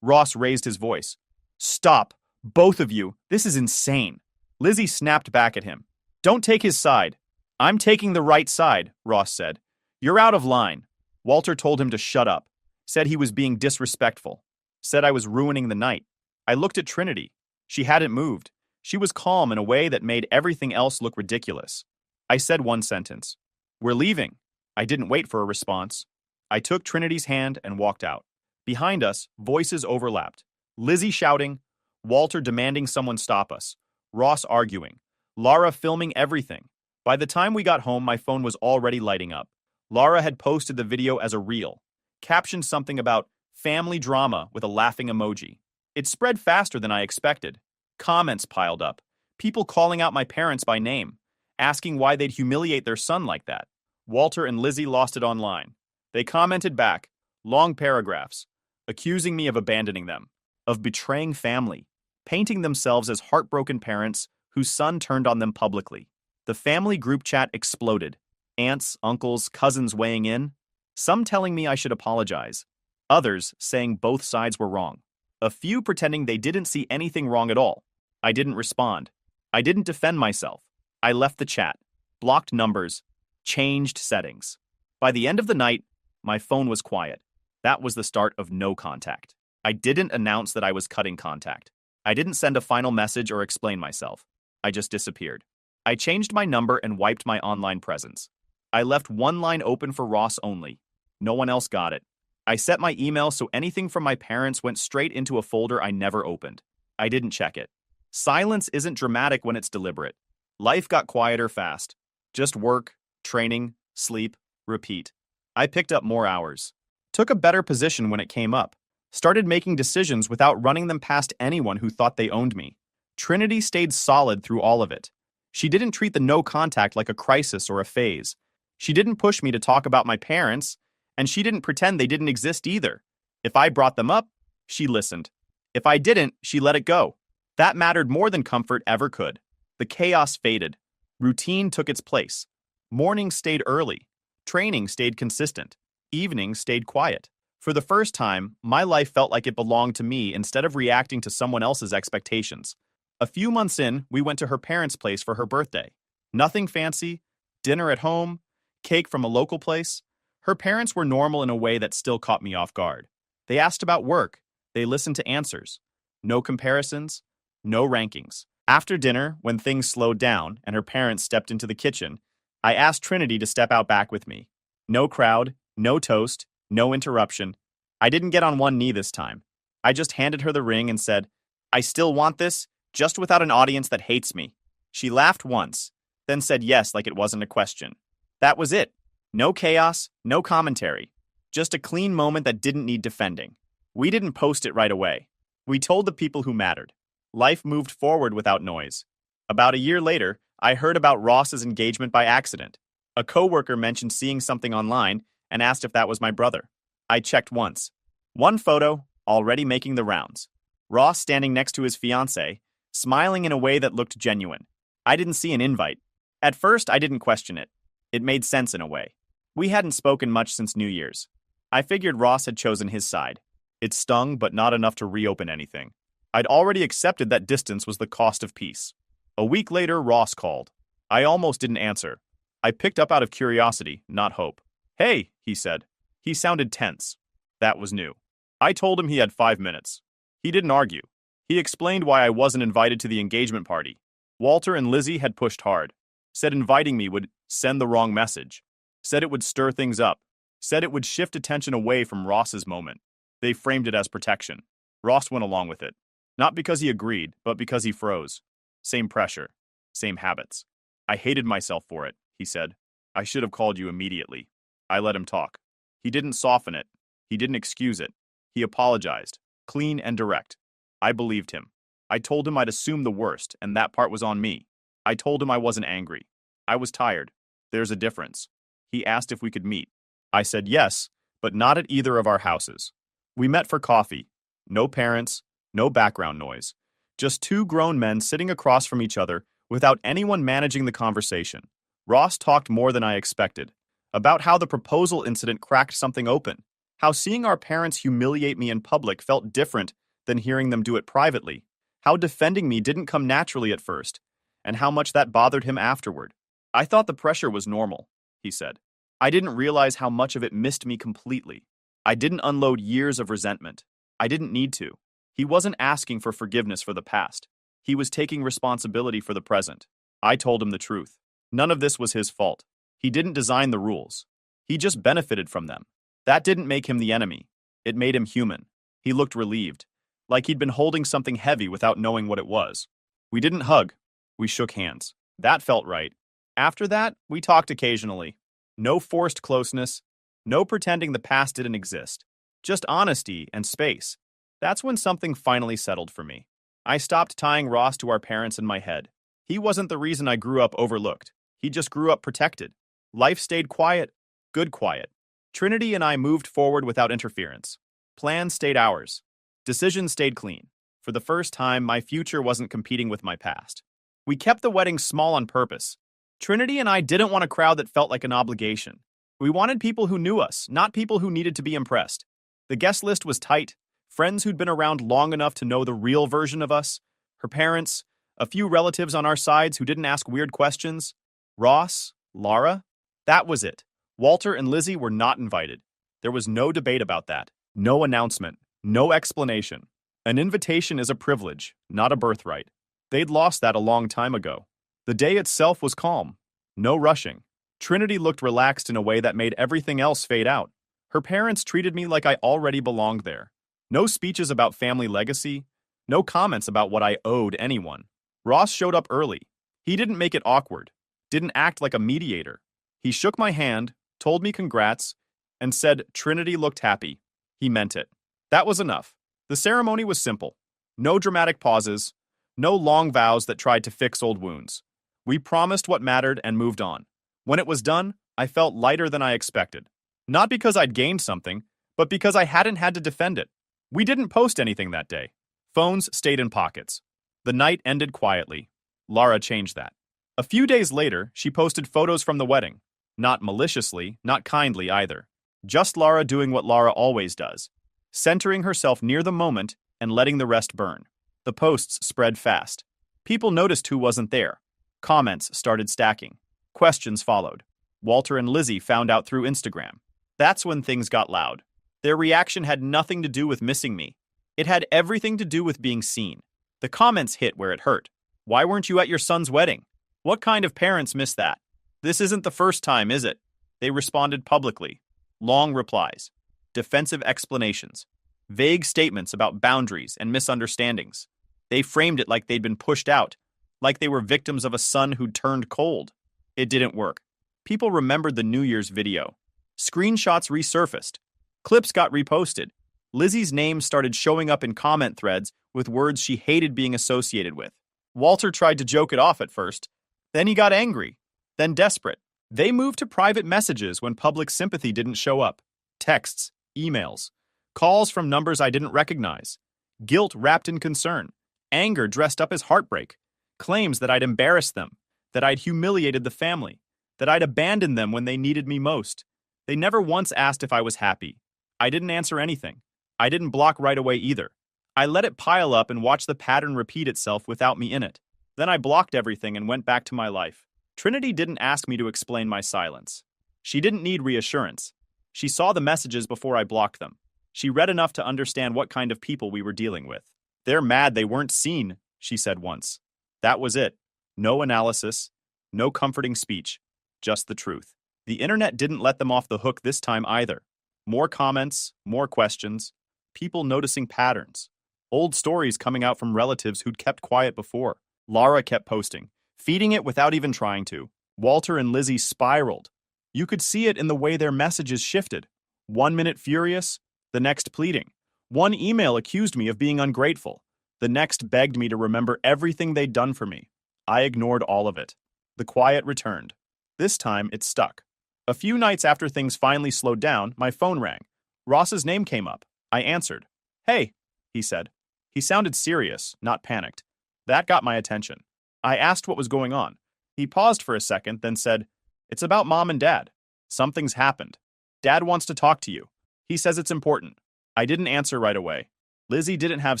Speaker 1: Ross raised his voice. "Stop, both of you. This is insane." Lizzie snapped back at him. "Don't take his side." "I'm taking the right side," Ross said. "You're out of line." Walter told him to shut up, said he was being disrespectful, said I was ruining the night. I looked at Trinity. She hadn't moved. She was calm in a way that made everything else look ridiculous. I said one sentence. "We're leaving." I didn't wait for a response. I took Trinity's hand and walked out. Behind us, voices overlapped. Lizzie shouting, Walter demanding someone stop us, Ross arguing, Lara filming everything. By the time we got home, my phone was already lighting up. Lara had posted the video as a reel, captioned something about family drama with a laughing emoji. It spread faster than I expected. Comments piled up, people calling out my parents by name, asking why they'd humiliate their son like that. Walter and Lizzie lost it online. They commented back, long paragraphs, accusing me of abandoning them, of betraying family, painting themselves as heartbroken parents whose son turned on them publicly. The family group chat exploded. Aunts, uncles, cousins weighing in, some telling me I should apologize, others saying both sides were wrong, a few pretending they didn't see anything wrong at all. I didn't respond. I didn't defend myself. I left the chat, blocked numbers, changed settings. By the end of the night, my phone was quiet. That was the start of no contact. I didn't announce that I was cutting contact. I didn't send a final message or explain myself. I just disappeared. I changed my number and wiped my online presence. I left one line open for Ross only. No one else got it. I set my email so anything from my parents went straight into a folder I never opened. I didn't check it. Silence isn't dramatic when it's deliberate. Life got quieter fast. Just work, training, sleep, repeat. I picked up more hours. Took a better position when it came up. Started making decisions without running them past anyone who thought they owned me. Trinity stayed solid through all of it. She didn't treat the no contact like a crisis or a phase. She didn't push me to talk about my parents, and she didn't pretend they didn't exist either. If I brought them up, she listened. If I didn't, she let it go. That mattered more than comfort ever could. The chaos faded. Routine took its place. Mornings stayed early. Training stayed consistent. Evenings stayed quiet. For the first time, my life felt like it belonged to me instead of reacting to someone else's expectations. A few months in, we went to her parents' place for her birthday. Nothing fancy, dinner at home, cake from a local place. Her parents were normal in a way that still caught me off guard. They asked about work. They listened to answers. No comparisons, no rankings. After dinner, when things slowed down and her parents stepped into the kitchen, I asked Trinity to step out back with me. No crowd, no toast, no interruption. I didn't get on one knee this time. I just handed her the ring and said, "I still want this, just without an audience that hates me." She laughed once, then said yes like it wasn't a question. That was it. No chaos, no commentary. Just a clean moment that didn't need defending. We didn't post it right away. We told the people who mattered. Life moved forward without noise. About a year later, I heard about Ross's engagement by accident. A coworker mentioned seeing something online and asked if that was my brother. I checked once. One photo, already making the rounds. Ross standing next to his fiancée, smiling in a way that looked genuine. I didn't see an invite. At first, I didn't question it. It made sense in a way. We hadn't spoken much since New Year's. I figured Ross had chosen his side. It stung, but not enough to reopen anything. I'd already accepted that distance was the cost of peace. A week later, Ross called. I almost didn't answer. I picked up out of curiosity, not hope. "Hey," he said. He sounded tense. That was new. I told him he had 5 minutes. He didn't argue. He explained why I wasn't invited to the engagement party. Walter and Lizzie had pushed hard. Said inviting me would send the wrong message. Said it would stir things up. Said it would shift attention away from Ross's moment. They framed it as protection. Ross went along with it. Not because he agreed, but because he froze. Same pressure. Same habits. I hated myself for it, he said. I should have called you immediately. I let him talk. He didn't soften it. He didn't excuse it. He apologized. Clean and direct. I believed him. I told him I'd assumed the worst, and that part was on me. I told him I wasn't angry. I was tired. There's a difference. He asked if we could meet. I said yes, but not at either of our houses. We met for coffee. No parents, no background noise. Just two grown men sitting across from each other without anyone managing the conversation. Ross talked more than I expected. About how the proposal incident cracked something open. How seeing our parents humiliate me in public felt different than hearing them do it privately. How defending me didn't come naturally at first, and how much that bothered him afterward. I thought the pressure was normal, he said. I didn't realize how much of it missed me completely. I didn't unload years of resentment. I didn't need to. He wasn't asking for forgiveness for the past. He was taking responsibility for the present. I told him the truth. None of this was his fault. He didn't design the rules. He just benefited from them. That didn't make him the enemy. It made him human. He looked relieved, like he'd been holding something heavy without knowing what it was. We didn't hug. We shook hands. That felt right. After that, we talked occasionally. No forced closeness. No pretending the past didn't exist. Just honesty and space. That's when something finally settled for me. I stopped tying Ross to our parents in my head. He wasn't the reason I grew up overlooked. He just grew up protected. Life stayed quiet. Good quiet. Trinity and I moved forward without interference. Plans stayed ours. Decisions stayed clean. For the first time, my future wasn't competing with my past. We kept the wedding small on purpose. Trinity and I didn't want a crowd that felt like an obligation. We wanted people who knew us, not people who needed to be impressed. The guest list was tight. Friends who'd been around long enough to know the real version of us. Her parents. A few relatives on our sides who didn't ask weird questions. Ross. Lara. That was it. Walter and Lizzie were not invited. There was no debate about that. No announcement. No explanation. An invitation is a privilege, not a birthright. They'd lost that a long time ago. The day itself was calm. No rushing. Trinity looked relaxed in a way that made everything else fade out. Her parents treated me like I already belonged there. No speeches about family legacy. No comments about what I owed anyone. Ross showed up early. He didn't make it awkward. Didn't act like a mediator. He shook my hand, told me congrats, and said Trinity looked happy. He meant it. That was enough. The ceremony was simple. No dramatic pauses. No long vows that tried to fix old wounds. We promised what mattered and moved on. When it was done, I felt lighter than I expected. Not because I'd gained something, but because I hadn't had to defend it. We didn't post anything that day. Phones stayed in pockets. The night ended quietly. Lara changed that. A few days later, she posted photos from the wedding. Not maliciously, not kindly either. Just Lara doing what Lara always does. Centering herself near the moment and letting the rest burn. The posts spread fast. People noticed who wasn't there. Comments started stacking. Questions followed. Walter and Lizzie found out through Instagram. That's when things got loud. Their reaction had nothing to do with missing me. It had everything to do with being seen. The comments hit where it hurt. Why weren't you at your son's wedding? What kind of parents miss that? This isn't the first time, is it? They responded publicly. Long replies. Defensive explanations. Vague statements about boundaries and misunderstandings. They framed it like they'd been pushed out, like they were victims of a son who'd turned cold. It didn't work. People remembered the New Year's video. Screenshots resurfaced. Clips got reposted. Lizzie's name started showing up in comment threads with words she hated being associated with. Walter tried to joke it off at first. Then he got angry. Then desperate. They moved to private messages when public sympathy didn't show up. Texts, emails, calls from numbers I didn't recognize. Guilt wrapped in concern. Anger dressed up as heartbreak. Claims that I'd embarrassed them, that I'd humiliated the family, that I'd abandoned them when they needed me most. They never once asked if I was happy. I didn't answer anything. I didn't block right away either. I let it pile up and watch the pattern repeat itself without me in it. Then I blocked everything and went back to my life. Trinity didn't ask me to explain my silence. She didn't need reassurance. She saw the messages before I blocked them. She read enough to understand what kind of people we were dealing with. They're mad they weren't seen, she said once. That was it. No analysis, no comforting speech, just the truth. The internet didn't let them off the hook this time either. More comments, more questions, people noticing patterns. Old stories coming out from relatives who'd kept quiet before. Lara kept posting, feeding it without even trying to. Walter and Lizzie spiraled. You could see it in the way their messages shifted. 1 minute furious, the next pleading. One email accused me of being ungrateful. The next begged me to remember everything they'd done for me. I ignored all of it. The quiet returned. This time, it stuck. A few nights after things finally slowed down, my phone rang. Ross's name came up. I answered. Hey, he said. He sounded serious, not panicked. That got my attention. I asked what was going on. He paused for a second, then said, It's about Mom and Dad. Something's happened. Dad wants to talk to you. He says it's important. I didn't answer right away. Lizzie didn't have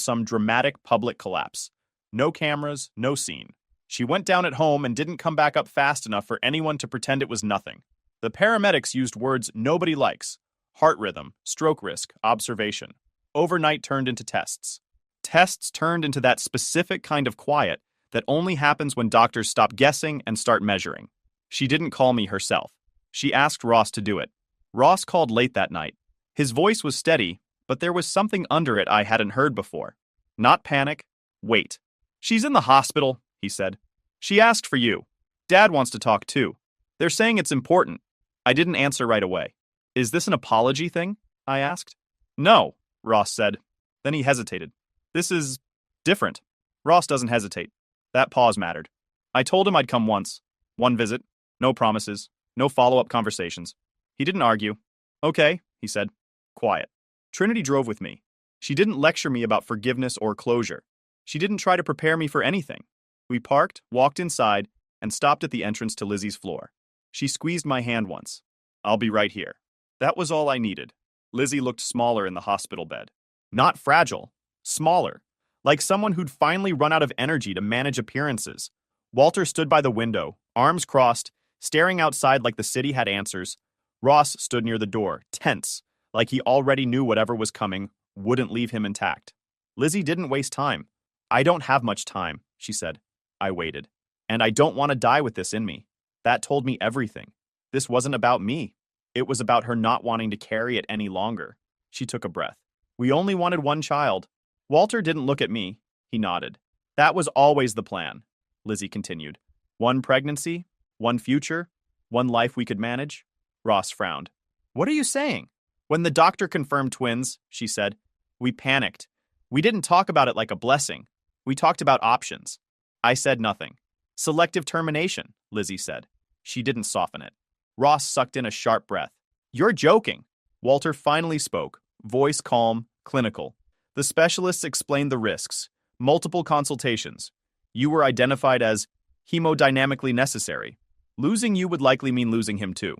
Speaker 1: some dramatic public collapse. No cameras, no scene. She went down at home and didn't come back up fast enough for anyone to pretend it was nothing. The paramedics used words nobody likes. Heart rhythm, stroke risk, observation. Overnight turned into tests. Tests turned into that specific kind of quiet that only happens when doctors stop guessing and start measuring. She didn't call me herself. She asked Ross to do it. Ross called late that night. His voice was steady, but there was something under it I hadn't heard before. Not panic. Wait. She's in the hospital, he said. She asked for you. Dad wants to talk too. They're saying it's important. I didn't answer right away. Is this an apology thing? I asked. No, Ross said. Then he hesitated. This is different. Ross doesn't hesitate. That pause mattered. I told him I'd come once. One visit. No promises. No follow-up conversations. He didn't argue. Okay, he said. Quiet. Trinity drove with me. She didn't lecture me about forgiveness or closure. She didn't try to prepare me for anything. We parked, walked inside, and stopped at the entrance to Lizzie's floor. She squeezed my hand once. I'll be right here. That was all I needed. Lizzie looked smaller in the hospital bed. Not fragile. Smaller. Like someone who'd finally run out of energy to manage appearances. Walter stood by the window, arms crossed, staring outside like the city had answers. Ross stood near the door, tense, like he already knew whatever was coming wouldn't leave him intact. Lizzie didn't waste time. I don't have much time, she said. I waited. And I don't want to die with this in me. That told me everything. This wasn't about me. It was about her not wanting to carry it any longer. She took a breath. We only wanted one child. Walter didn't look at me. He nodded. That was always the plan, Lizzie continued. One pregnancy, one future, one life we could manage. Ross frowned. What are you saying? When the doctor confirmed twins, she said, we panicked. We didn't talk about it like a blessing. We talked about options. I said nothing. Selective termination, Lizzie said. She didn't soften it. Ross sucked in a sharp breath. You're joking. Walter finally spoke, voice calm, clinical. The specialists explained the risks. Multiple consultations. You were identified as hemodynamically necessary. Losing you would likely mean losing him too.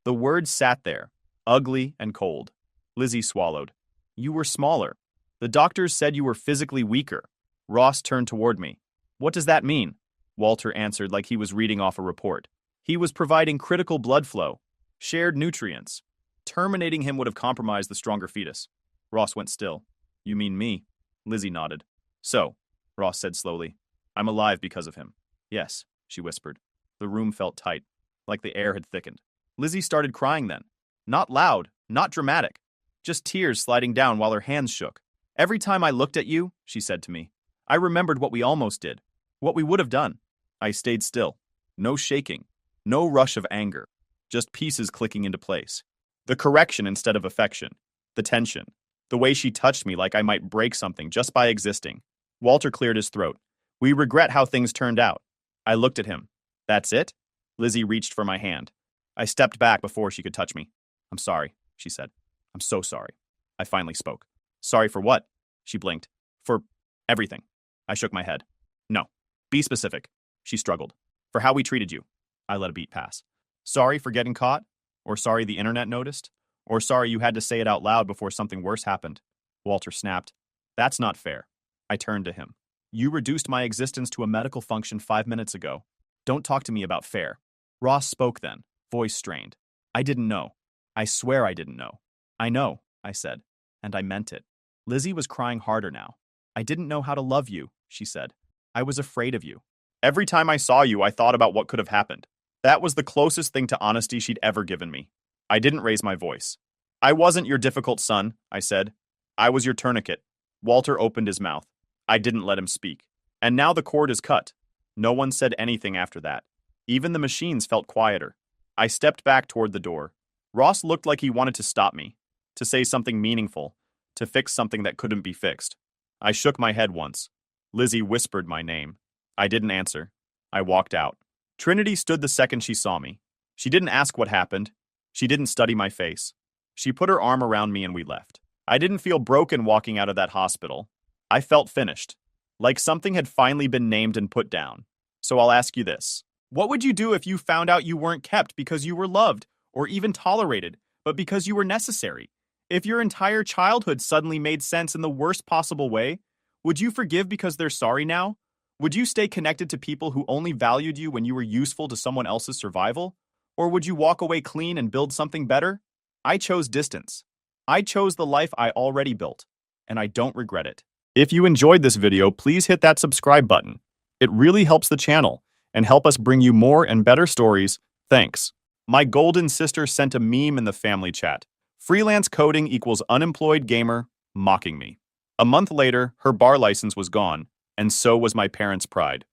Speaker 1: The words sat there, ugly and cold. Lizzie swallowed. You were smaller. The doctors said you were physically weaker. Ross turned toward me. What does that mean? Walter answered like he was reading off a report. He was providing critical blood flow, shared nutrients. Terminating him would have compromised the stronger fetus. Ross went still. You mean me? Lizzie nodded. So, Ross said slowly, I'm alive because of him. Yes, she whispered. The room felt tight, like the air had thickened. Lizzie started crying then. Not loud, not dramatic. Just tears sliding down while her hands shook. Every time I looked at you, she said to me, I remembered what we almost did, what we would have done. I stayed still. No shaking, no rush of anger, just pieces clicking into place. The correction instead of affection, the tension, the way she touched me like I might break something just by existing. Walter cleared his throat. We regret how things turned out. I looked at him. That's it? Lizzie reached for my hand. I stepped back before she could touch me. I'm sorry, she said. I'm so sorry. I finally spoke. Sorry for what? She blinked. For everything. I shook my head. No. Be specific. She struggled. For how we treated you. I let a beat pass. Sorry for getting caught? Or sorry the internet noticed? Or sorry you had to say it out loud before something worse happened? Walter snapped. That's not fair. I turned to him. You reduced my existence to a medical function 5 minutes ago. Don't talk to me about fair. Ross spoke then, voice strained. I didn't know. I swear I didn't know. I know, I said, and I meant it. Lizzie was crying harder now. I didn't know how to love you, she said. I was afraid of you. Every time I saw you, I thought about what could have happened. That was the closest thing to honesty she'd ever given me. I didn't raise my voice. I wasn't your difficult son, I said. I was your tourniquet. Walter opened his mouth. I didn't let him speak. And now the cord is cut. No one said anything after that. Even the machines felt quieter. I stepped back toward the door. Ross looked like he wanted to stop me, to say something meaningful, to fix something that couldn't be fixed. I shook my head once. Lizzie whispered my name. I didn't answer. I walked out. Trinity stood the second she saw me. She didn't ask what happened. She didn't study my face. She put her arm around me and we left. I didn't feel broken walking out of that hospital. I felt finished, like something had finally been named and put down. So I'll ask you this. What would you do if you found out you weren't kept because you were loved, or even tolerated, but because you were necessary? If your entire childhood suddenly made sense in the worst possible way, would you forgive because they're sorry now? Would you stay connected to people who only valued you when you were useful to someone else's survival? Or would you walk away clean and build something better? I chose distance. I chose the life I already built, and I don't regret it. If you enjoyed this video, please hit that subscribe button. It really helps the channel and help us bring you more and better stories. Thanks. My golden sister sent a meme in the family chat. Freelance coding equals unemployed gamer, mocking me. A month later, her bar license was gone, and so was my parents' pride.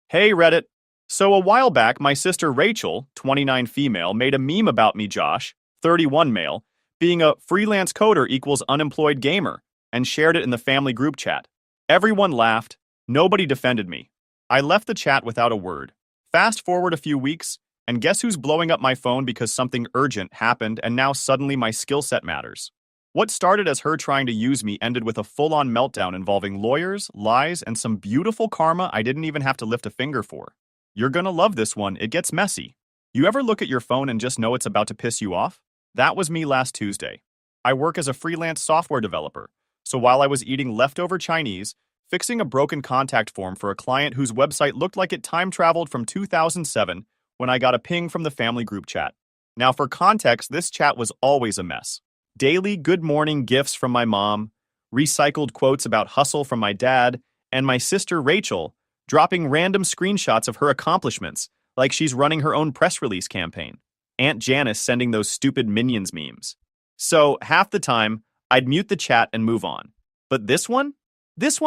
Speaker 1: Hey Reddit. So a while back, my sister Rachel, 29 female, made a meme about me, Josh, 31 male, being a freelance coder equals unemployed gamer, and shared it in the family group chat. Everyone laughed. Nobody defended me. I left the chat without a word. Fast forward a few weeks, and guess who's blowing up my phone because something urgent happened and now suddenly my skill set matters? What started as her trying to use me ended with a full-on meltdown involving lawyers, lies, and some beautiful karma I didn't even have to lift a finger for. You're gonna love this one, it gets messy. You ever look at your phone and just know it's about to piss you off? That was me last Tuesday. I work as a freelance software developer, so while I was eating leftover Chinese, fixing a broken contact form for a client whose website looked like it time-traveled from 2007 when I got a ping from the family group chat. Now for context, this chat was always a mess. Daily good morning gifts from my mom, recycled quotes about hustle from my dad, and my sister Rachel dropping random screenshots of her accomplishments like she's running her own press release campaign. Aunt Janice sending those stupid Minions memes. So half the time, I'd mute the chat and move on. But this one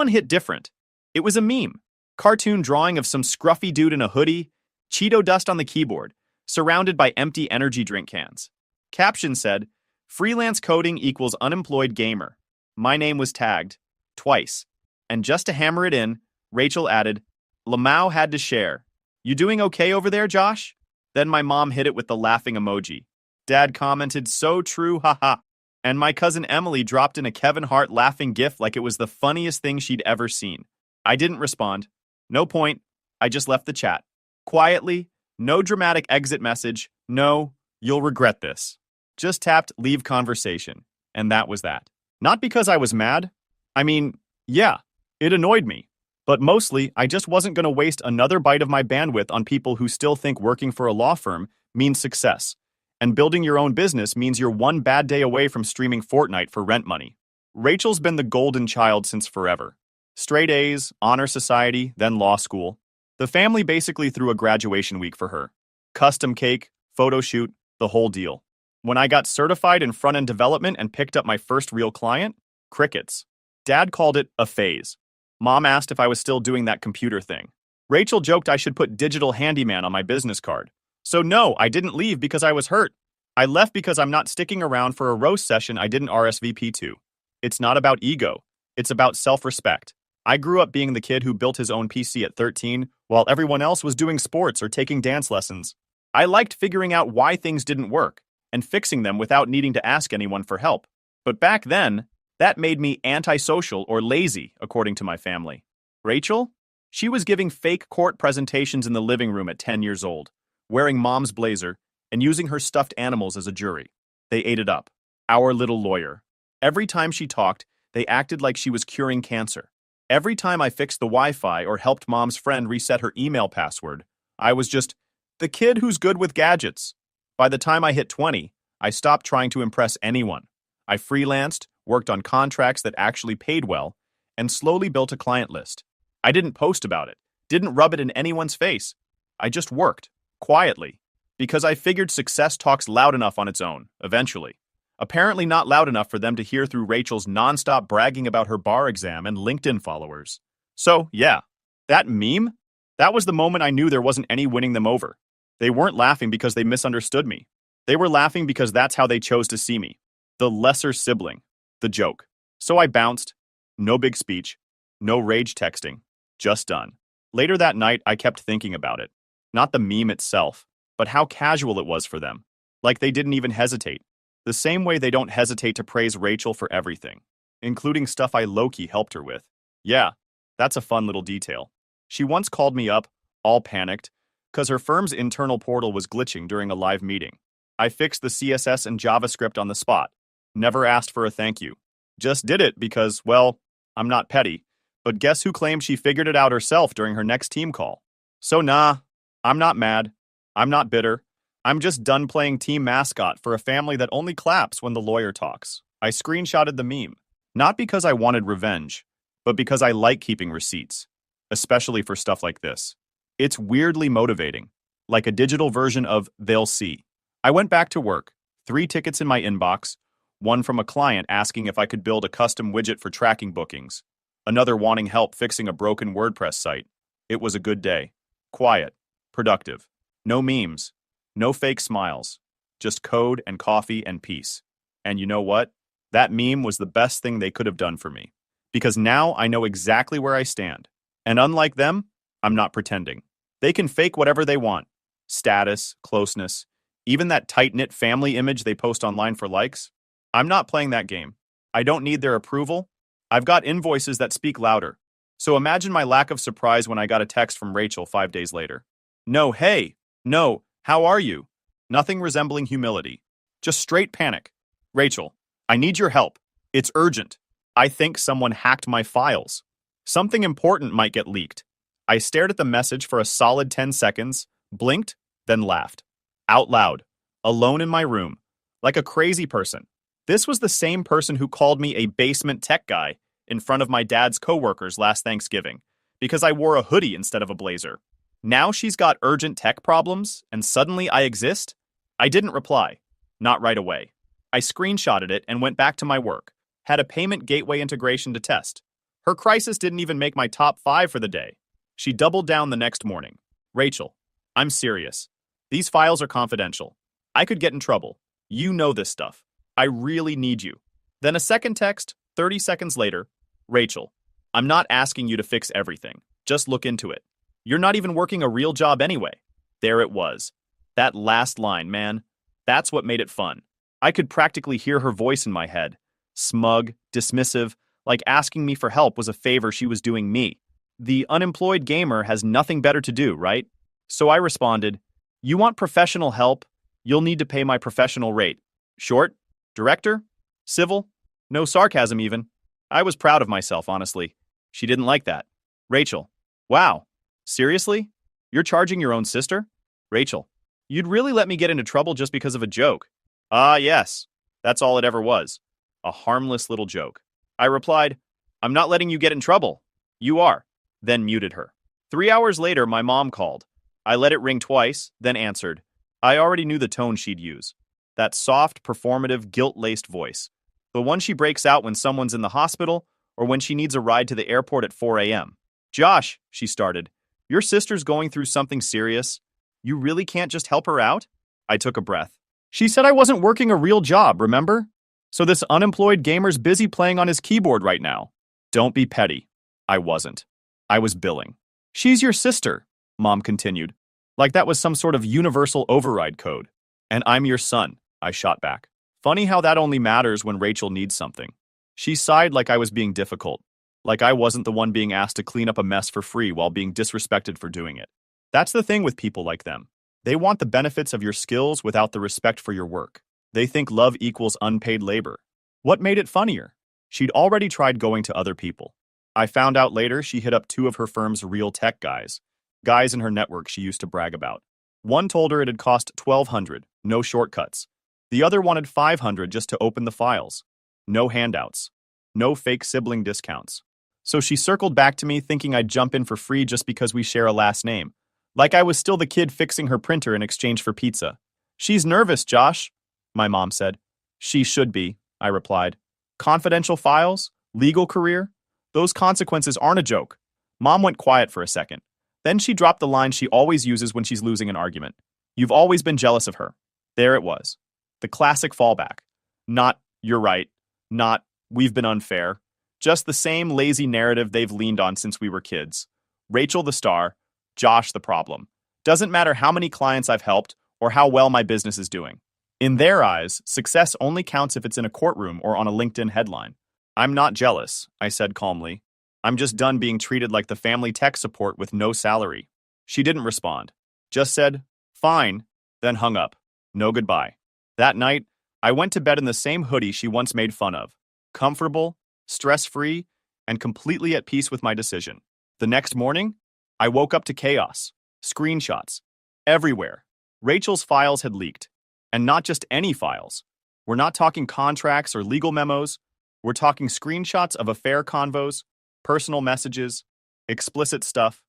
Speaker 1: hit different. It was a meme. Cartoon drawing of some scruffy dude in a hoodie, Cheeto dust on the keyboard, surrounded by empty energy drink cans. Caption said, freelance coding equals unemployed gamer. My name was tagged. Twice. And just to hammer it in, Rachel added, Lamau had to share. You doing okay over there, Josh? Then my mom hit it with the laughing emoji. Dad commented, so true, haha. And my cousin Emily dropped in a Kevin Hart laughing gif like it was the funniest thing she'd ever seen. I didn't respond. No point. I just left the chat. Quietly, no dramatic exit message, no, you'll regret this. Just tapped leave conversation, and that was that. Not because I was mad. I mean, yeah, it annoyed me. But mostly, I just wasn't going to waste another bite of my bandwidth on people who still think working for a law firm means success. And building your own business means you're one bad day away from streaming Fortnite for rent money. Rachel's been the golden child since forever. Straight A's, honor society, then law school. The family basically threw a graduation week for her. Custom cake, photo shoot, the whole deal. When I got certified in front-end development and picked up my first real client, crickets. Dad called it a phase. Mom asked if I was still doing that computer thing. Rachel joked I should put digital handyman on my business card. So no, I didn't leave because I was hurt. I left because I'm not sticking around for a roast session I didn't RSVP to. It's not about ego. It's about self-respect. I grew up being the kid who built his own PC at 13 while everyone else was doing sports or taking dance lessons. I liked figuring out why things didn't work and fixing them without needing to ask anyone for help. But back then, that made me antisocial or lazy, according to my family. Rachel? She was giving fake court presentations in the living room at 10 years old, wearing mom's blazer, and using her stuffed animals as a jury. They ate it up. Our little lawyer. Every time she talked, they acted like she was curing cancer. Every time I fixed the Wi-Fi or helped mom's friend reset her email password, I was just the kid who's good with gadgets. By the time I hit 20, I stopped trying to impress anyone. I freelanced, worked on contracts that actually paid well, and slowly built a client list. I didn't post about it, didn't rub it in anyone's face. I just worked, quietly, because I figured success talks loud enough on its own, eventually. Apparently not loud enough for them to hear through Rachel's nonstop bragging about her bar exam and LinkedIn followers. So, yeah, that meme? That was the moment I knew there wasn't any winning them over. They weren't laughing because they misunderstood me. They were laughing because that's how they chose to see me. The lesser sibling. The joke. So I bounced. No big speech. No rage texting. Just done. Later that night, I kept thinking about it. Not the meme itself, but how casual it was for them. Like they didn't even hesitate. The same way they don't hesitate to praise Rachel for everything, including stuff I low-key helped her with. Yeah, that's a fun little detail. She once called me up, all panicked, because her firm's internal portal was glitching during a live meeting. I fixed the CSS and JavaScript on the spot. Never asked for a thank you. Just did it because, well, I'm not petty. But guess who claimed she figured it out herself during her next team call? So nah, I'm not mad. I'm not bitter. I'm just done playing team mascot for a family that only claps when the lawyer talks. I screenshotted the meme. Not because I wanted revenge, but because I like keeping receipts. Especially for stuff like this. It's weirdly motivating. Like a digital version of they'll see. I went back to work. 3 tickets in my inbox. One from a client asking if I could build a custom widget for tracking bookings. Another wanting help fixing a broken WordPress site. It was a good day. Quiet. Productive. No memes. No fake smiles. Just code and coffee and peace. And you know what? That meme was the best thing they could have done for me. Because now I know exactly where I stand. And unlike them, I'm not pretending. They can fake whatever they want. Status, closeness, even that tight-knit family image they post online for likes. I'm not playing that game. I don't need their approval. I've got invoices that speak louder. So imagine my lack of surprise when I got a text from Rachel 5 days later. No, hey. No, how are you? Nothing resembling humility. Just straight panic. Rachel, I need your help. It's urgent. I think someone hacked my files. Something important might get leaked. I stared at the message for a solid 10 seconds, blinked, then laughed. Out loud. Alone in my room. Like a crazy person. This was the same person who called me a basement tech guy in front of my dad's coworkers last Thanksgiving because I wore a hoodie instead of a blazer. Now she's got urgent tech problems, and suddenly I exist? I didn't reply. Not right away. I screenshotted it and went back to my work. Had a payment gateway integration to test. Her crisis didn't even make my top 5 for the day. She doubled down the next morning. Rachel, I'm serious. These files are confidential. I could get in trouble. You know this stuff. I really need you. Then a second text, 30 seconds later. Rachel, I'm not asking you to fix everything. Just look into it. You're not even working a real job anyway. There it was. That last line, man. That's what made it fun. I could practically hear her voice in my head. Smug, dismissive, like asking me for help was a favor she was doing me. The unemployed gamer has nothing better to do, right? So I responded, you want professional help? You'll need to pay my professional rate. Short? Director? Civil? No sarcasm even. I was proud of myself, honestly. She didn't like that. Rachel. Wow. Seriously? You're charging your own sister? Rachel. You'd really let me get into trouble just because of a joke? Ah, yes. That's all it ever was. A harmless little joke. I replied, I'm not letting you get in trouble. You are. Then muted her. 3 hours later, my mom called. I let it ring twice, then answered. I already knew the tone she'd use. That soft, performative, guilt-laced voice. The one she breaks out when someone's in the hospital or when she needs a ride to the airport at 4 a.m. Josh, she started, your sister's going through something serious. You really can't just help her out? I took a breath. She said I wasn't working a real job, remember? So this unemployed gamer's busy playing on his keyboard right now. Don't be petty. I wasn't. I was billing. She's your sister, Mom continued. Like that was some sort of universal override code. And I'm your son, I shot back. Funny how that only matters when Rachel needs something. She sighed like I was being difficult. Like I wasn't the one being asked to clean up a mess for free while being disrespected for doing it. That's the thing with people like them. They want the benefits of your skills without the respect for your work. They think love equals unpaid labor. What made it funnier? She'd already tried going to other people. I found out later she hit up 2 of her firm's real tech guys in her network she used to brag about. One told her it had cost $1,200, no shortcuts. The other wanted $500 just to open the files. No handouts. No fake sibling discounts. So she circled back to me thinking I'd jump in for free just because we share a last name. Like I was still the kid fixing her printer in exchange for pizza. She's nervous, Josh, my mom said. She should be, I replied. Confidential files? Legal career? Those consequences aren't a joke. Mom went quiet for a second. Then she dropped the line she always uses when she's losing an argument. You've always been jealous of her. There it was. The classic fallback. Not, you're right. Not, we've been unfair. Just the same lazy narrative they've leaned on since we were kids. Rachel the star, Josh the problem. Doesn't matter how many clients I've helped or how well my business is doing. In their eyes, success only counts if it's in a courtroom or on a LinkedIn headline. I'm not jealous, I said calmly. I'm just done being treated like the family tech support with no salary. She didn't respond. Just said, fine, then hung up. No goodbye. That night, I went to bed in the same hoodie she once made fun of. Comfortable, stress-free, and completely at peace with my decision. The next morning, I woke up to chaos. Screenshots. Everywhere. Rachel's files had leaked. And not just any files. We're not talking contracts or legal memos. We're talking screenshots of affair convos, personal messages, explicit stuff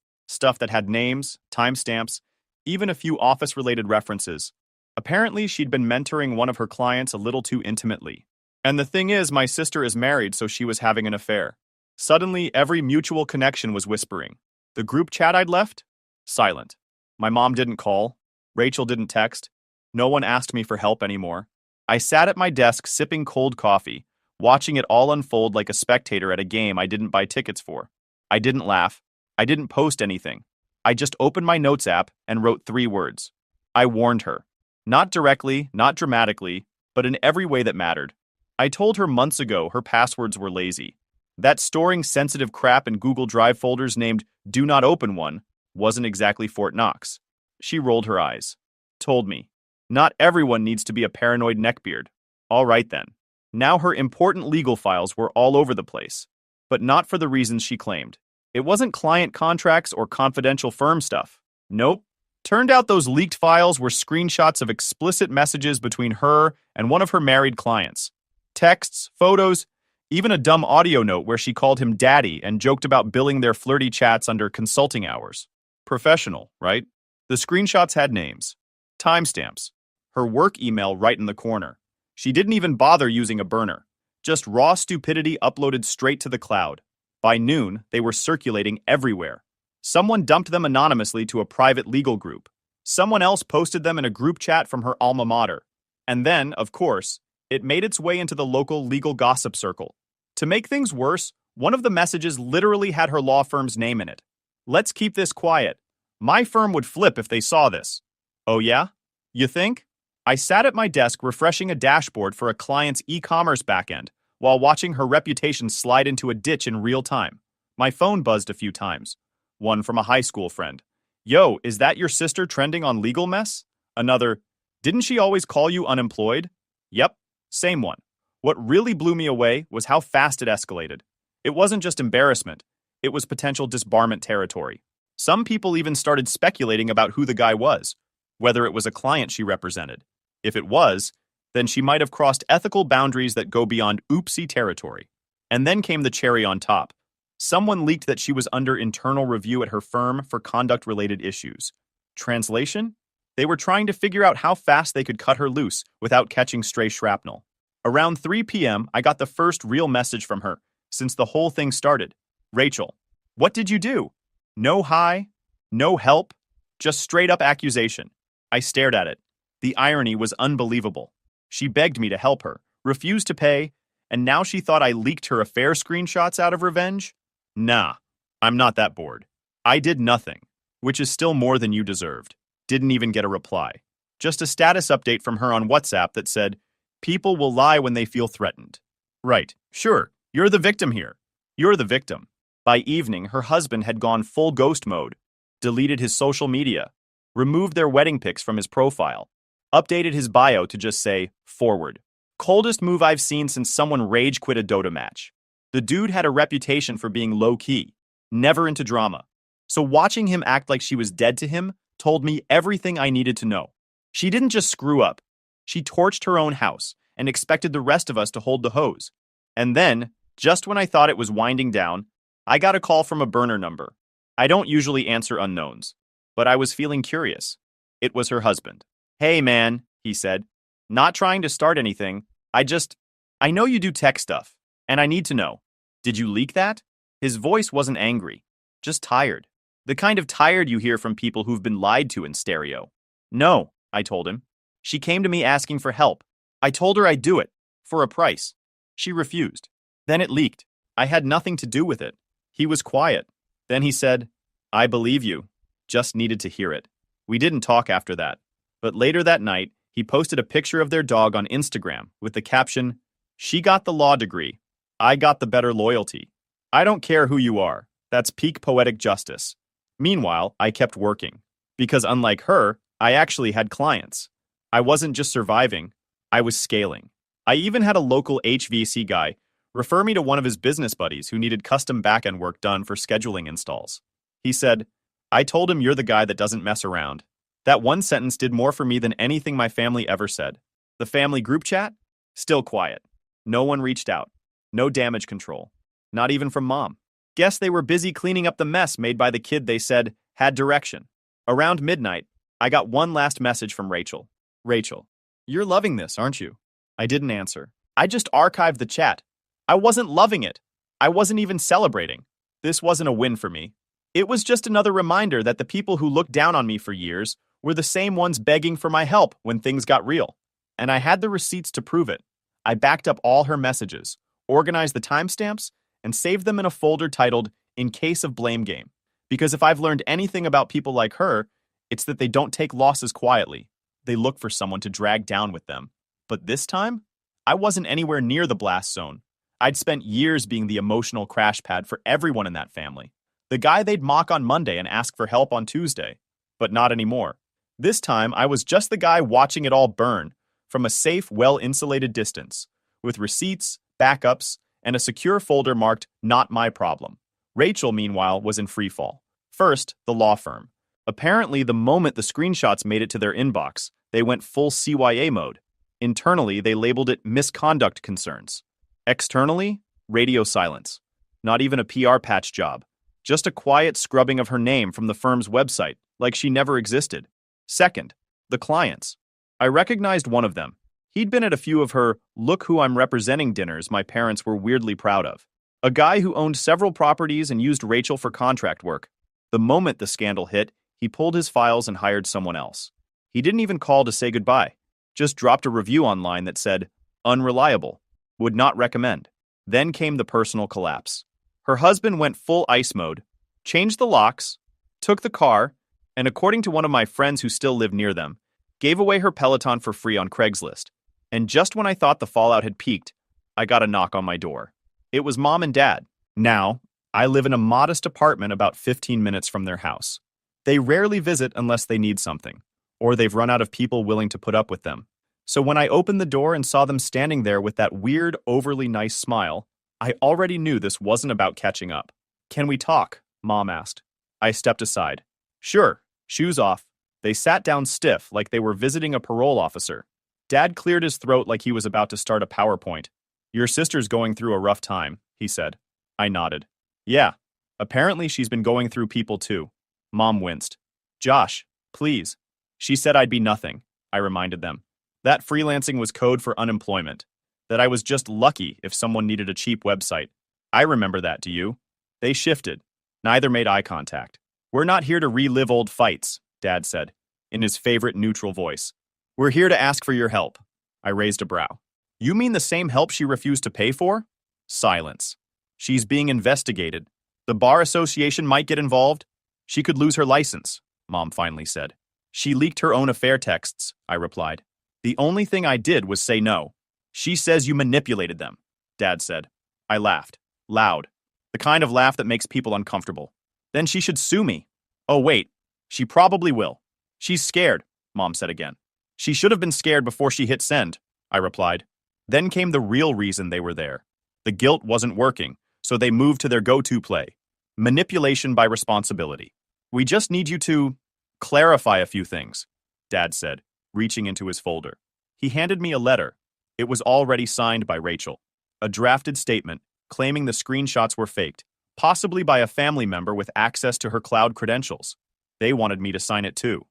Speaker 1: that had names, timestamps, even a few office-related references. Apparently, she'd been mentoring one of her clients a little too intimately. And the thing is, my sister is married, so she was having an affair. Suddenly, every mutual connection was whispering. The group chat I'd left? Silent. My mom didn't call. Rachel didn't text. No one asked me for help anymore. I sat at my desk sipping cold coffee, watching it all unfold like a spectator at a game I didn't buy tickets for. I didn't laugh. I didn't post anything. I just opened my notes app and wrote 3 words. I warned her. Not directly, not dramatically, but in every way that mattered. I told her months ago her passwords were lazy. That storing sensitive crap in Google Drive folders named Do Not Open One wasn't exactly Fort Knox. She rolled her eyes. Told me. Not everyone needs to be a paranoid neckbeard. All right then. Now her important legal files were all over the place, but not for the reasons she claimed. It wasn't client contracts or confidential firm stuff. Nope. Turned out those leaked files were screenshots of explicit messages between her and one of her married clients. Texts, photos, even a dumb audio note where she called him daddy and joked about billing their flirty chats under consulting hours. Professional, right? The screenshots had names, timestamps, her work email right in the corner. She didn't even bother using a burner. Just raw stupidity uploaded straight to the cloud. By noon, they were circulating everywhere. Someone dumped them anonymously to a private legal group. Someone else posted them in a group chat from her alma mater. And then, of course, it made its way into the local legal gossip circle. To make things worse, one of the messages literally had her law firm's name in it. Let's keep this quiet. My firm would flip if they saw this. Oh yeah? You think? I sat at my desk refreshing a dashboard for a client's e-commerce backend while watching her reputation slide into a ditch in real time. My phone buzzed a few times. One from a high school friend. Yo, is that your sister trending on Legal Mess? Another, didn't she always call you unemployed? Yep, same one. What really blew me away was how fast it escalated. It wasn't just embarrassment. It was potential disbarment territory. Some people even started speculating about who the guy was, whether it was a client she represented. If it was, then she might have crossed ethical boundaries that go beyond oopsie territory. And then came the cherry on top. Someone leaked that she was under internal review at her firm for conduct-related issues. Translation? They were trying to figure out how fast they could cut her loose without catching stray shrapnel. Around 3 p.m., I got the first real message from her since the whole thing started. Rachel, what did you do? No hi, no help, just straight-up accusation. I stared at it. The irony was unbelievable. She begged me to help her, refused to pay, and now she thought I leaked her affair screenshots out of revenge? Nah, I'm not that bored. I did nothing, which is still more than you deserved. Didn't even get a reply. Just a status update from her on WhatsApp that said, people will lie when they feel threatened. Right, sure, you're the victim here. You're the victim. By evening, her husband had gone full ghost mode, deleted his social media, removed their wedding pics from his profile, updated his bio to just say, forward. Coldest move I've seen since someone rage quit a Dota match. The dude had a reputation for being low-key, never into drama. So watching him act like she was dead to him told me everything I needed to know. She didn't just screw up. She torched her own house and expected the rest of us to hold the hose. And then, just when I thought it was winding down, I got a call from a burner number. I don't usually answer unknowns, but I was feeling curious. It was her husband. Hey man, he said. Not trying to start anything. I know you do tech stuff, and I need to know. Did you leak that? His voice wasn't angry, just tired. The kind of tired you hear from people who've been lied to in stereo. No, I told him. She came to me asking for help. I told her I'd do it, for a price. She refused. Then it leaked. I had nothing to do with it. He was quiet. Then he said, I believe you. Just needed to hear it. We didn't talk after that. But later that night, he posted a picture of their dog on Instagram with the caption, She got the law degree. I got the better loyalty. I don't care who you are. That's peak poetic justice. Meanwhile, I kept working. Because unlike her, I actually had clients. I wasn't just surviving, I was scaling. I even had a local HVAC guy refer me to one of his business buddies who needed custom backend work done for scheduling installs. He said, I told him you're the guy that doesn't mess around. That one sentence did more for me than anything my family ever said. The family group chat? Still quiet. No one reached out. No damage control. Not even from mom. Guess they were busy cleaning up the mess made by the kid they said had direction. Around midnight, I got one last message from Rachel. Rachel, you're loving this, aren't you? I didn't answer. I just archived the chat. I wasn't loving it. I wasn't even celebrating. This wasn't a win for me. It was just another reminder that the people who looked down on me for years were the same ones begging for my help when things got real. And I had the receipts to prove it. I backed up all her messages, organized the timestamps, and saved them in a folder titled In Case of Blame Game. Because if I've learned anything about people like her, it's that they don't take losses quietly. They look for someone to drag down with them. But this time, I wasn't anywhere near the blast zone. I'd spent years being the emotional crash pad for everyone in that family. The guy they'd mock on Monday and ask for help on Tuesday. But not anymore. This time, I was just the guy watching it all burn from a safe, well-insulated distance, with receipts, backups, and a secure folder marked Not My Problem. Rachel, meanwhile, was in freefall. First, the law firm. Apparently, the moment the screenshots made it to their inbox, they went full CYA mode. Internally, they labeled it misconduct concerns. Externally, radio silence. Not even a PR patch job. Just a quiet scrubbing of her name from the firm's website, like she never existed. Second, the clients. I recognized one of them. He'd been at a few of her look who I'm representing dinners my parents were weirdly proud of. A guy who owned several properties and used Rachel for contract work. The moment the scandal hit, he pulled his files and hired someone else. He didn't even call to say goodbye. Just dropped a review online that said, unreliable, would not recommend. Then came the personal collapse. Her husband went full ice mode, changed the locks, took the car, and according to one of my friends who still live near them, gave away her Peloton for free on Craigslist. And just when I thought the fallout had peaked, I got a knock on my door. It was mom and dad. Now, I live in a modest apartment about 15 minutes from their house. They rarely visit unless they need something, or they've run out of people willing to put up with them. So when I opened the door and saw them standing there with that weird, overly nice smile, I already knew this wasn't about catching up. Can we talk? Mom asked. I stepped aside. Sure, shoes off. They sat down stiff like they were visiting a parole officer. Dad cleared his throat like he was about to start a PowerPoint. Your sister's going through a rough time, he said. I nodded. Yeah, apparently she's been going through people too. Mom winced. Josh, please. She said I'd be nothing, I reminded them. That freelancing was code for unemployment. That I was just lucky if someone needed a cheap website. I remember that, do you? They shifted. Neither made eye contact. We're not here to relive old fights, Dad said, in his favorite neutral voice. We're here to ask for your help. I raised a brow. You mean the same help she refused to pay for? Silence. She's being investigated. The bar association might get involved. She could lose her license, Mom finally said. She leaked her own affair texts, I replied. The only thing I did was say no. She says you manipulated them, Dad said. I laughed. Loud. The kind of laugh that makes people uncomfortable. Then she should sue me. Oh wait, she probably will. She's scared, Mom said again. She should have been scared before she hit send, I replied. Then came the real reason they were there. The guilt wasn't working, so they moved to their go-to play. Manipulation by responsibility. We just need you to clarify a few things, Dad said, reaching into his folder. He handed me a letter. It was already signed by Rachel. A drafted statement claiming the screenshots were faked, possibly by a family member with access to her cloud credentials. They wanted me to sign it too.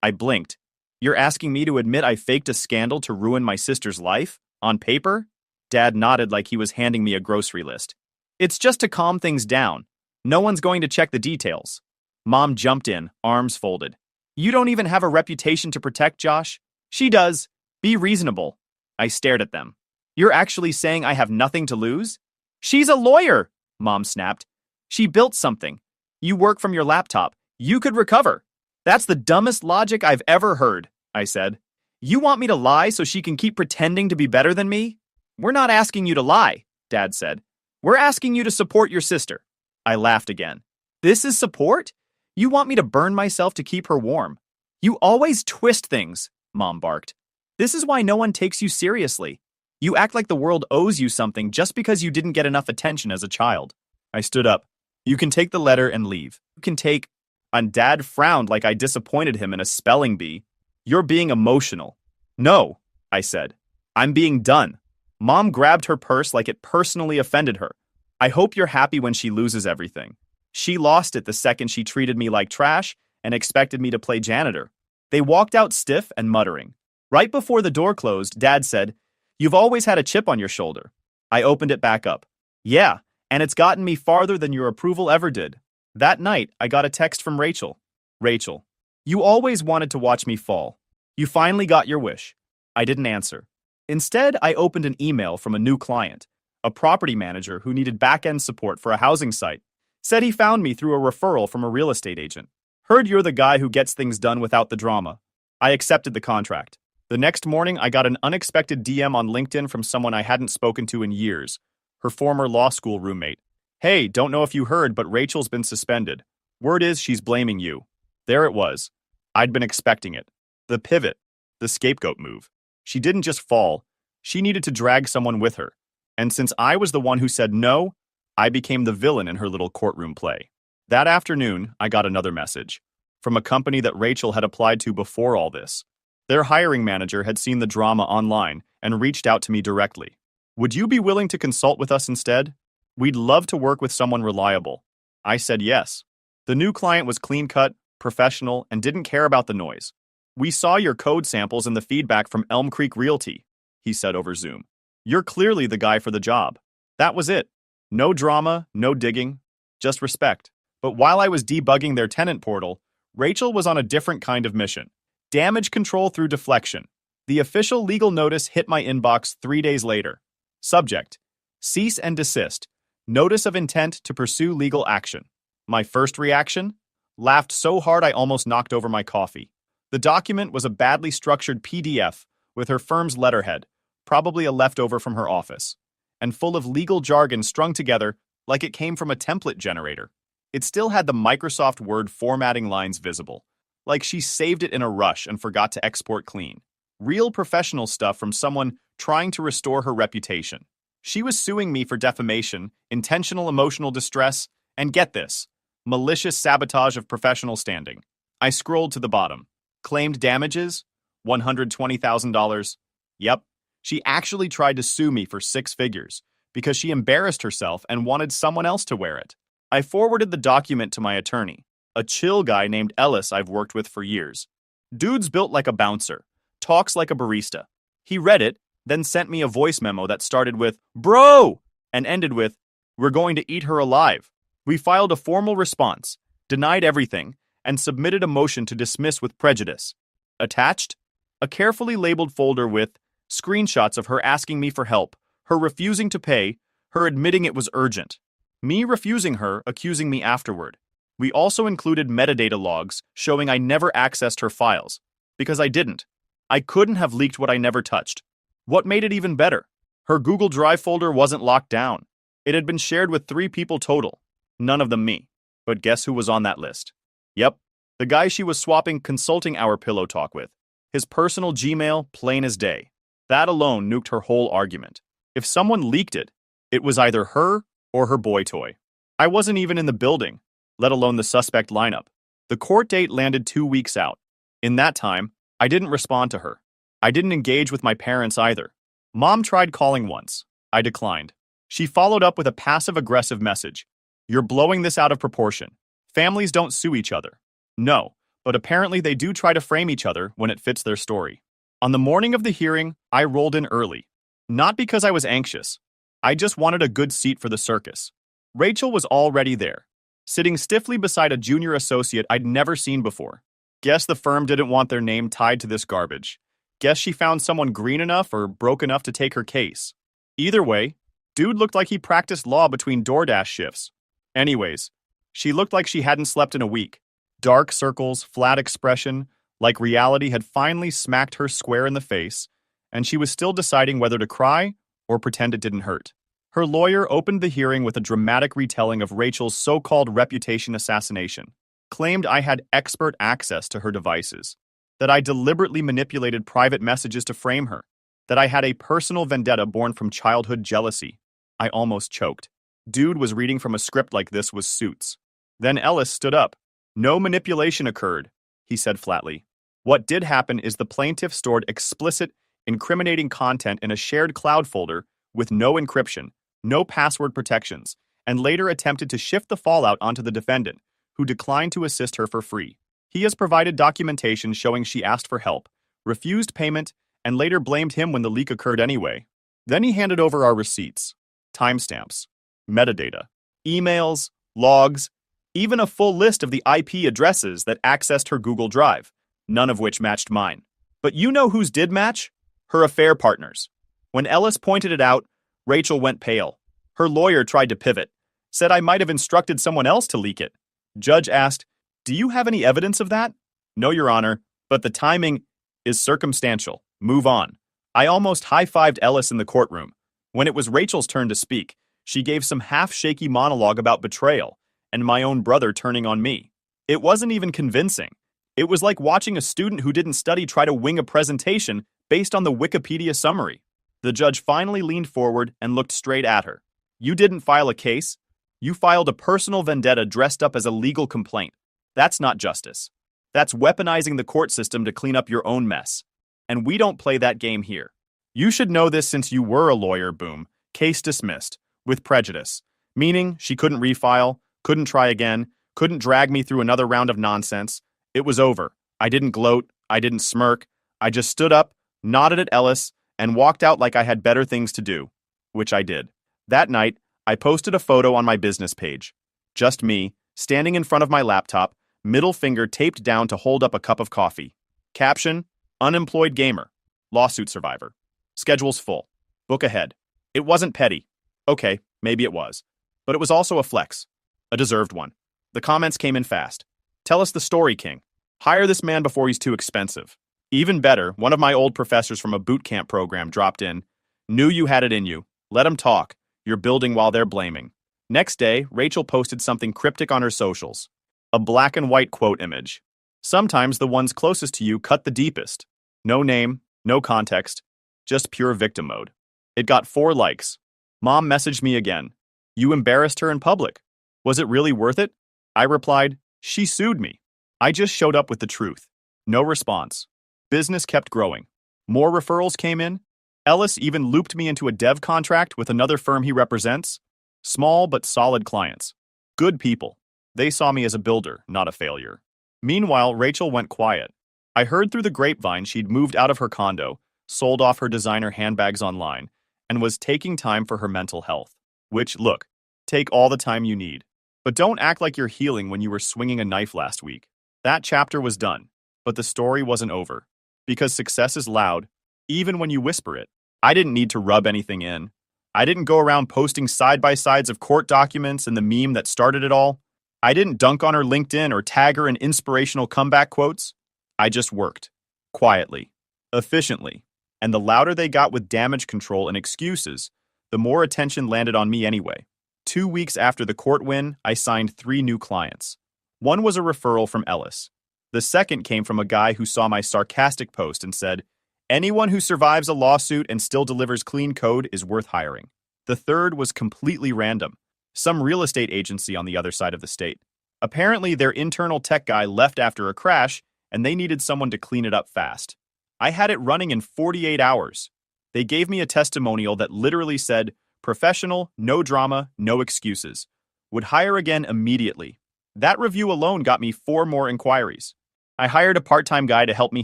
Speaker 1: I blinked. You're asking me to admit I faked a scandal to ruin my sister's life? On paper? Dad nodded like he was handing me a grocery list. It's just to calm things down. No one's going to check the details. Mom jumped in, arms folded. You don't even have a reputation to protect, Josh. She does. Be reasonable. I stared at them. You're actually saying I have nothing to lose? She's a lawyer, Mom snapped. She built something. You work from your laptop. You could recover. That's the dumbest logic I've ever heard, I said. You want me to lie so she can keep pretending to be better than me? We're not asking you to lie, Dad said. We're asking you to support your sister. I laughed again. This is support? You want me to burn myself to keep her warm? You always twist things, Mom barked. This is why no one takes you seriously. You act like the world owes you something just because you didn't get enough attention as a child. I stood up. You can take the letter and leave. You can take... And Dad frowned like I disappointed him in a spelling bee. You're being emotional. No, I said. I'm being done. Mom grabbed her purse like it personally offended her. I hope you're happy when she loses everything. She lost it the second she treated me like trash and expected me to play janitor. They walked out stiff and muttering. Right before the door closed, Dad said, You've always had a chip on your shoulder. I opened it back up. Yeah, and it's gotten me farther than your approval ever did. That night, I got a text from Rachel. Rachel, you always wanted to watch me fall. You finally got your wish. I didn't answer. Instead, I opened an email from a new client, a property manager who needed back-end support for a housing site. Said he found me through a referral from a real estate agent. Heard you're the guy who gets things done without the drama. I accepted the contract. The next morning, I got an unexpected DM on LinkedIn from someone I hadn't spoken to in years, her former law school roommate. Hey, don't know if you heard, but Rachel's been suspended. Word is she's blaming you. There it was. I'd been expecting it. The pivot. The scapegoat move. She didn't just fall. She needed to drag someone with her. And since I was the one who said no, I became the villain in her little courtroom play. That afternoon, I got another message. From a company that Rachel had applied to before all this. Their hiring manager had seen the drama online and reached out to me directly. Would you be willing to consult with us instead? We'd love to work with someone reliable. I said yes. The new client was clean-cut, professional, and didn't care about the noise. We saw your code samples and the feedback from Elm Creek Realty, he said over Zoom. You're clearly the guy for the job. That was it. No drama, no digging, just respect. But while I was debugging their tenant portal, Rachel was on a different kind of mission. Damage control through deflection. The official legal notice hit my inbox 3 days later. Subject: cease and desist. Notice of intent to pursue legal action. My first reaction? Laughed so hard I almost knocked over my coffee. The document was a badly structured PDF with her firm's letterhead, probably a leftover from her office, and full of legal jargon strung together like it came from a template generator. It still had the Microsoft Word formatting lines visible, like she saved it in a rush and forgot to export clean. Real professional stuff from someone trying to restore her reputation. She was suing me for defamation, intentional emotional distress, and get this, malicious sabotage of professional standing. I scrolled to the bottom. Claimed damages? $120,000. Yep, she actually tried to sue me for 6 figures because she embarrassed herself and wanted someone else to wear it. I forwarded the document to my attorney, a chill guy named Ellis I've worked with for years. Dude's built like a bouncer, talks like a barista. He read it, then sent me a voice memo that started with, "Bro!" and ended with, "We're going to eat her alive." We filed a formal response, denied everything, and submitted a motion to dismiss with prejudice. Attached? A carefully labeled folder with screenshots of her asking me for help, her refusing to pay, her admitting it was urgent, me refusing her, accusing me afterward. We also included metadata logs showing I never accessed her files, because I didn't. I couldn't have leaked what I never touched. What made it even better? Her Google Drive folder wasn't locked down. It had been shared with 3 people total, none of them me. But guess who was on that list? Yep, the guy she was swapping consulting hour pillow talk with. His personal Gmail, plain as day. That alone nuked her whole argument. If someone leaked it, it was either her or her boy toy. I wasn't even in the building, let alone the suspect lineup. The court date landed 2 weeks out. In that time, I didn't respond to her. I didn't engage with my parents either. Mom tried calling once. I declined. She followed up with a passive-aggressive message. You're blowing this out of proportion. Families don't sue each other. No, but apparently they do try to frame each other when it fits their story. On the morning of the hearing, I rolled in early. Not because I was anxious. I just wanted a good seat for the circus. Rachel was already there, sitting stiffly beside a junior associate I'd never seen before. Guess the firm didn't want their name tied to this garbage. Guess she found someone green enough or broke enough to take her case. Either way, dude looked like he practiced law between DoorDash shifts. Anyways, she looked like she hadn't slept in a week. Dark circles, flat expression, like reality had finally smacked her square in the face, and she was still deciding whether to cry or pretend it didn't hurt. Her lawyer opened the hearing with a dramatic retelling of Rachel's so-called reputation assassination, claimed I had expert access to her devices, that I deliberately manipulated private messages to frame her, that I had a personal vendetta born from childhood jealousy. I almost choked. Dude was reading from a script like this was Suits. Then Ellis stood up. No manipulation occurred, he said flatly. What did happen is the plaintiff stored explicit, incriminating content in a shared cloud folder with no encryption, no password protections, and later attempted to shift the fallout onto the defendant, who declined to assist her for free. He has provided documentation showing she asked for help, refused payment, and later blamed him when the leak occurred anyway. Then he handed over our receipts, timestamps, metadata, emails, logs, even a full list of the IP addresses that accessed her Google Drive, none of which matched mine. But you know whose did match? Her affair partners. When Ellis pointed it out, Rachel went pale. Her lawyer tried to pivot, said I might have instructed someone else to leak it. Judge asked, "Do you have any evidence of that?" "No, Your Honor, but the timing is circumstantial. Move on." I almost high-fived Ellis in the courtroom. When it was Rachel's turn to speak, she gave some half-shaky monologue about betrayal and my own brother turning on me. It wasn't even convincing. It was like watching a student who didn't study try to wing a presentation based on the Wikipedia summary. The judge finally leaned forward and looked straight at her. "You didn't file a case. You filed a personal vendetta dressed up as a legal complaint. That's not justice. That's weaponizing the court system to clean up your own mess. And we don't play that game here. You should know this since you were a lawyer, boom. Case dismissed. With prejudice. Meaning she couldn't refile, couldn't try again, couldn't drag me through another round of nonsense. It was over. I didn't gloat. I didn't smirk. I just stood up, nodded at Ellis, and walked out like I had better things to do. Which I did. That night, I posted a photo on my business page. Just me, standing in front of my laptop, middle finger taped down to hold up a cup of coffee. Caption, unemployed gamer, lawsuit survivor. Schedule's full. Book ahead. It wasn't petty. Okay, maybe it was. But it was also a flex. A deserved one. The comments came in fast. Tell us the story, King. Hire this man before he's too expensive. Even better, one of my old professors from a boot camp program dropped in. Knew you had it in you. Let him talk. You're building while they're blaming. Next day, Rachel posted something cryptic on her socials. A black and white quote image. Sometimes the ones closest to you cut the deepest. No name, no context, just pure victim mode. It got 4 likes. Mom messaged me again. You embarrassed her in public. Was it really worth it? I replied, she sued me. I just showed up with the truth. No response. Business kept growing. More referrals came in. Ellis even looped me into a dev contract with another firm he represents. Small but solid clients. Good people. They saw me as a builder, not a failure. Meanwhile, Rachel went quiet. I heard through the grapevine she'd moved out of her condo, sold off her designer handbags online, and was taking time for her mental health. Which, look, take all the time you need. But don't act like you're healing when you were swinging a knife last week. That chapter was done, but the story wasn't over. Because success is loud, even when you whisper it. I didn't need to rub anything in. I didn't go around posting side-by-sides of court documents and the meme that started it all. I didn't dunk on her LinkedIn or tag her in inspirational comeback quotes. I just worked. Quietly. Efficiently. And the louder they got with damage control and excuses, the more attention landed on me anyway. 2 weeks after the court win, I signed 3 new clients. One was a referral from Ellis. The second came from a guy who saw my sarcastic post and said, anyone who survives a lawsuit and still delivers clean code is worth hiring. The third was completely random. Some real estate agency on the other side of the state. Apparently, their internal tech guy left after a crash, and they needed someone to clean it up fast. I had it running in 48 hours. They gave me a testimonial that literally said, professional, no drama, no excuses. Would hire again immediately. That review alone got me 4 more inquiries. I hired a part-time guy to help me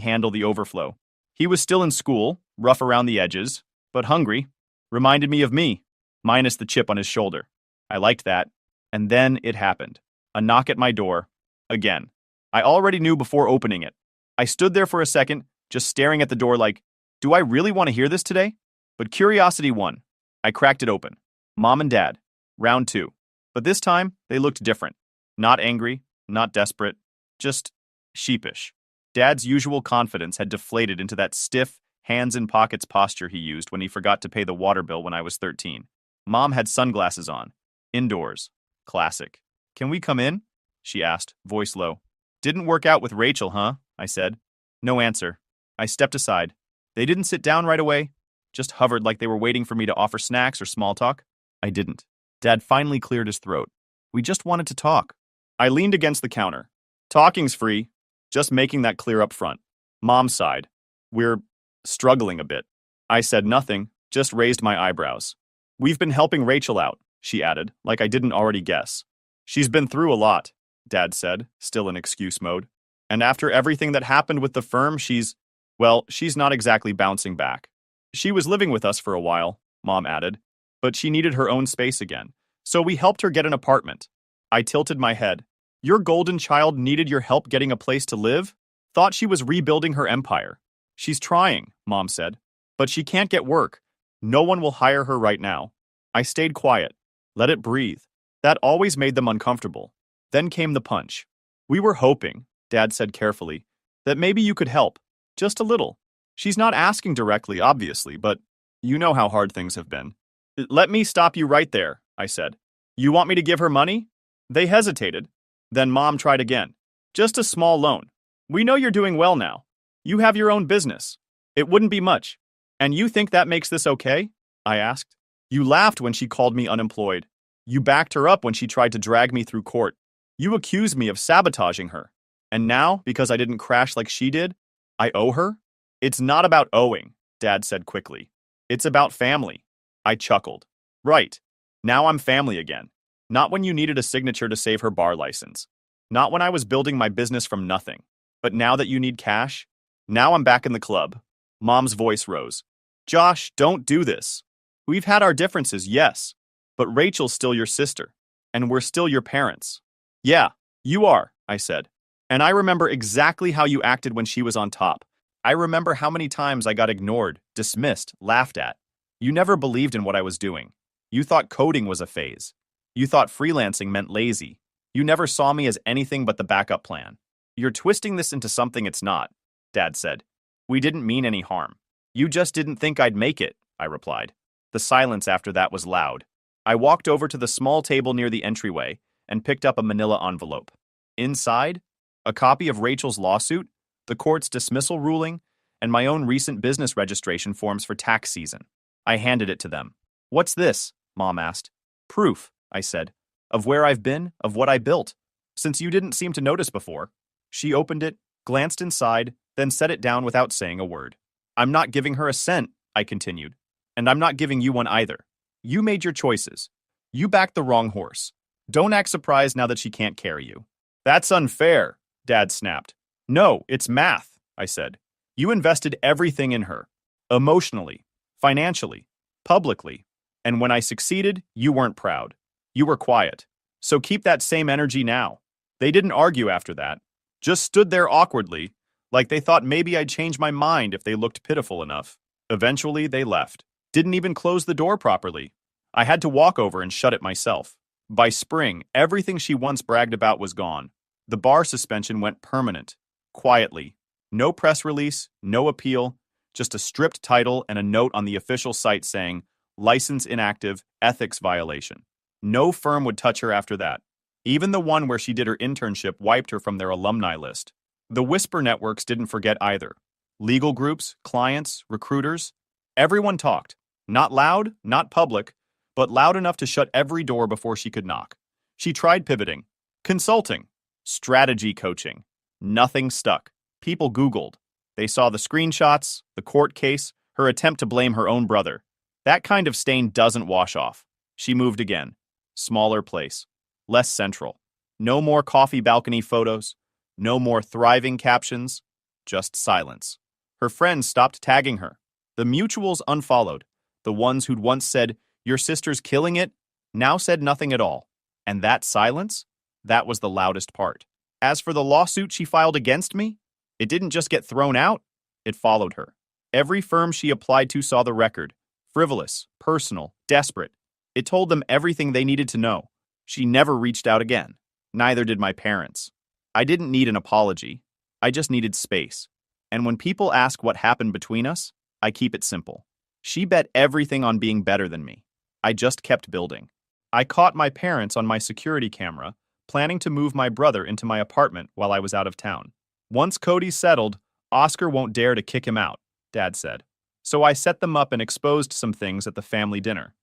Speaker 1: handle the overflow. He was still in school, rough around the edges, but hungry. Reminded me of me, minus the chip on his shoulder. I liked that. And then it happened. A knock at my door. Again. I already knew before opening it. I stood there for a second, just staring at the door like, do I really want to hear this today? But curiosity won. I cracked it open. Mom and Dad. Round 2. But this time, they looked different. Not angry, not desperate, just sheepish. Dad's usual confidence had deflated into that stiff, hands-in-pockets posture he used when he forgot to pay the water bill when I was 13. Mom had sunglasses on. Indoors. Classic. Can we come in? She asked, voice low. Didn't work out with Rachel, huh? I said. No answer. I stepped aside. They didn't sit down right away, just hovered like they were waiting for me to offer snacks or small talk. I didn't. Dad finally cleared his throat. We just wanted to talk. I leaned against the counter. Talking's free. Just making that clear up front. Mom sighed. We're struggling a bit. I said nothing, just raised my eyebrows. We've been helping Rachel out, she added, like I didn't already guess. She's been through a lot, Dad said, still in excuse mode. And after everything that happened with the firm, she's not exactly bouncing back. She was living with us for a while, Mom added, but she needed her own space again. So we helped her get an apartment. I tilted my head. Your golden child needed your help getting a place to live? Thought she was rebuilding her empire. She's trying, Mom said. But she can't get work. No one will hire her right now. I stayed quiet. Let it breathe. That always made them uncomfortable. Then came the punch. We were hoping, Dad said carefully, that maybe you could help. Just a little. She's not asking directly, obviously, but you know how hard things have been. Let me stop you right there, I said. You want me to give her money? They hesitated. Then Mom tried again. Just a small loan. We know you're doing well now. You have your own business. It wouldn't be much. And you think that makes this okay? I asked. You laughed when she called me unemployed. You backed her up when she tried to drag me through court. You accused me of sabotaging her. And now, because I didn't crash like she did, I owe her? It's not about owing, Dad said quickly. It's about family. I chuckled. Right. Now I'm family again. Not when you needed a signature to save her bar license. Not when I was building my business from nothing. But now that you need cash, now I'm back in the club. Mom's voice rose. Josh, don't do this. We've had our differences, yes. But Rachel's still your sister. And we're still your parents. Yeah, you are, I said. And I remember exactly how you acted when she was on top. I remember how many times I got ignored, dismissed, laughed at. You never believed in what I was doing. You thought coding was a phase. You thought freelancing meant lazy. You never saw me as anything but the backup plan. You're twisting this into something it's not, Dad said. We didn't mean any harm. You just didn't think I'd make it, I replied. The silence after that was loud. I walked over to the small table near the entryway and picked up a manila envelope. Inside, a copy of Rachel's lawsuit, the court's dismissal ruling, and my own recent business registration forms for tax season. I handed it to them. What's this? Mom asked. Proof, I said, of where I've been, of what I built, since you didn't seem to notice before. She opened it, glanced inside, then set it down without saying a word. I'm not giving her a cent, I continued, and I'm not giving you one either. You made your choices. You backed the wrong horse. Don't act surprised now that she can't carry you. That's unfair, Dad snapped. No, it's math, I said. You invested everything in her. Emotionally, financially, publicly. And when I succeeded, you weren't proud. You were quiet. So keep that same energy now. They didn't argue after that. Just stood there awkwardly, like they thought maybe I'd change my mind if they looked pitiful enough. Eventually, they left. Didn't even close the door properly. I had to walk over and shut it myself. By spring, everything she once bragged about was gone. The bar suspension went permanent. Quietly. No press release, no appeal, just a stripped title and a note on the official site saying, license inactive, ethics violation. No firm would touch her after that. Even the one where she did her internship wiped her from their alumni list. The whisper networks didn't forget either. Legal groups, clients, recruiters, everyone talked. Not loud, not public, but loud enough to shut every door before she could knock. She tried pivoting, consulting, strategy coaching. Nothing stuck. People Googled. They saw the screenshots, the court case, her attempt to blame her own brother. That kind of stain doesn't wash off. She moved again. Smaller place. less central. No more coffee balcony photos, no more thriving captions, just silence. Her friends stopped tagging her. The mutuals unfollowed. The ones who'd once said, "Your sister's killing it," now said nothing at all. And that silence? That was the loudest part. As for the lawsuit she filed against me, it didn't just get thrown out, it followed her. Every firm she applied to saw the record. Frivolous, personal, desperate. It told them everything they needed to know. She never reached out again. Neither did my parents. I didn't need an apology. I just needed space. And when people ask what happened between us, I keep it simple. She bet everything on being better than me. I just kept building. I caught my parents on my security camera, planning to move my brother into my apartment while I was out of town. Once Cody's settled, Oscar won't dare to kick him out, Dad said. So I set them up and exposed some things at the family dinner.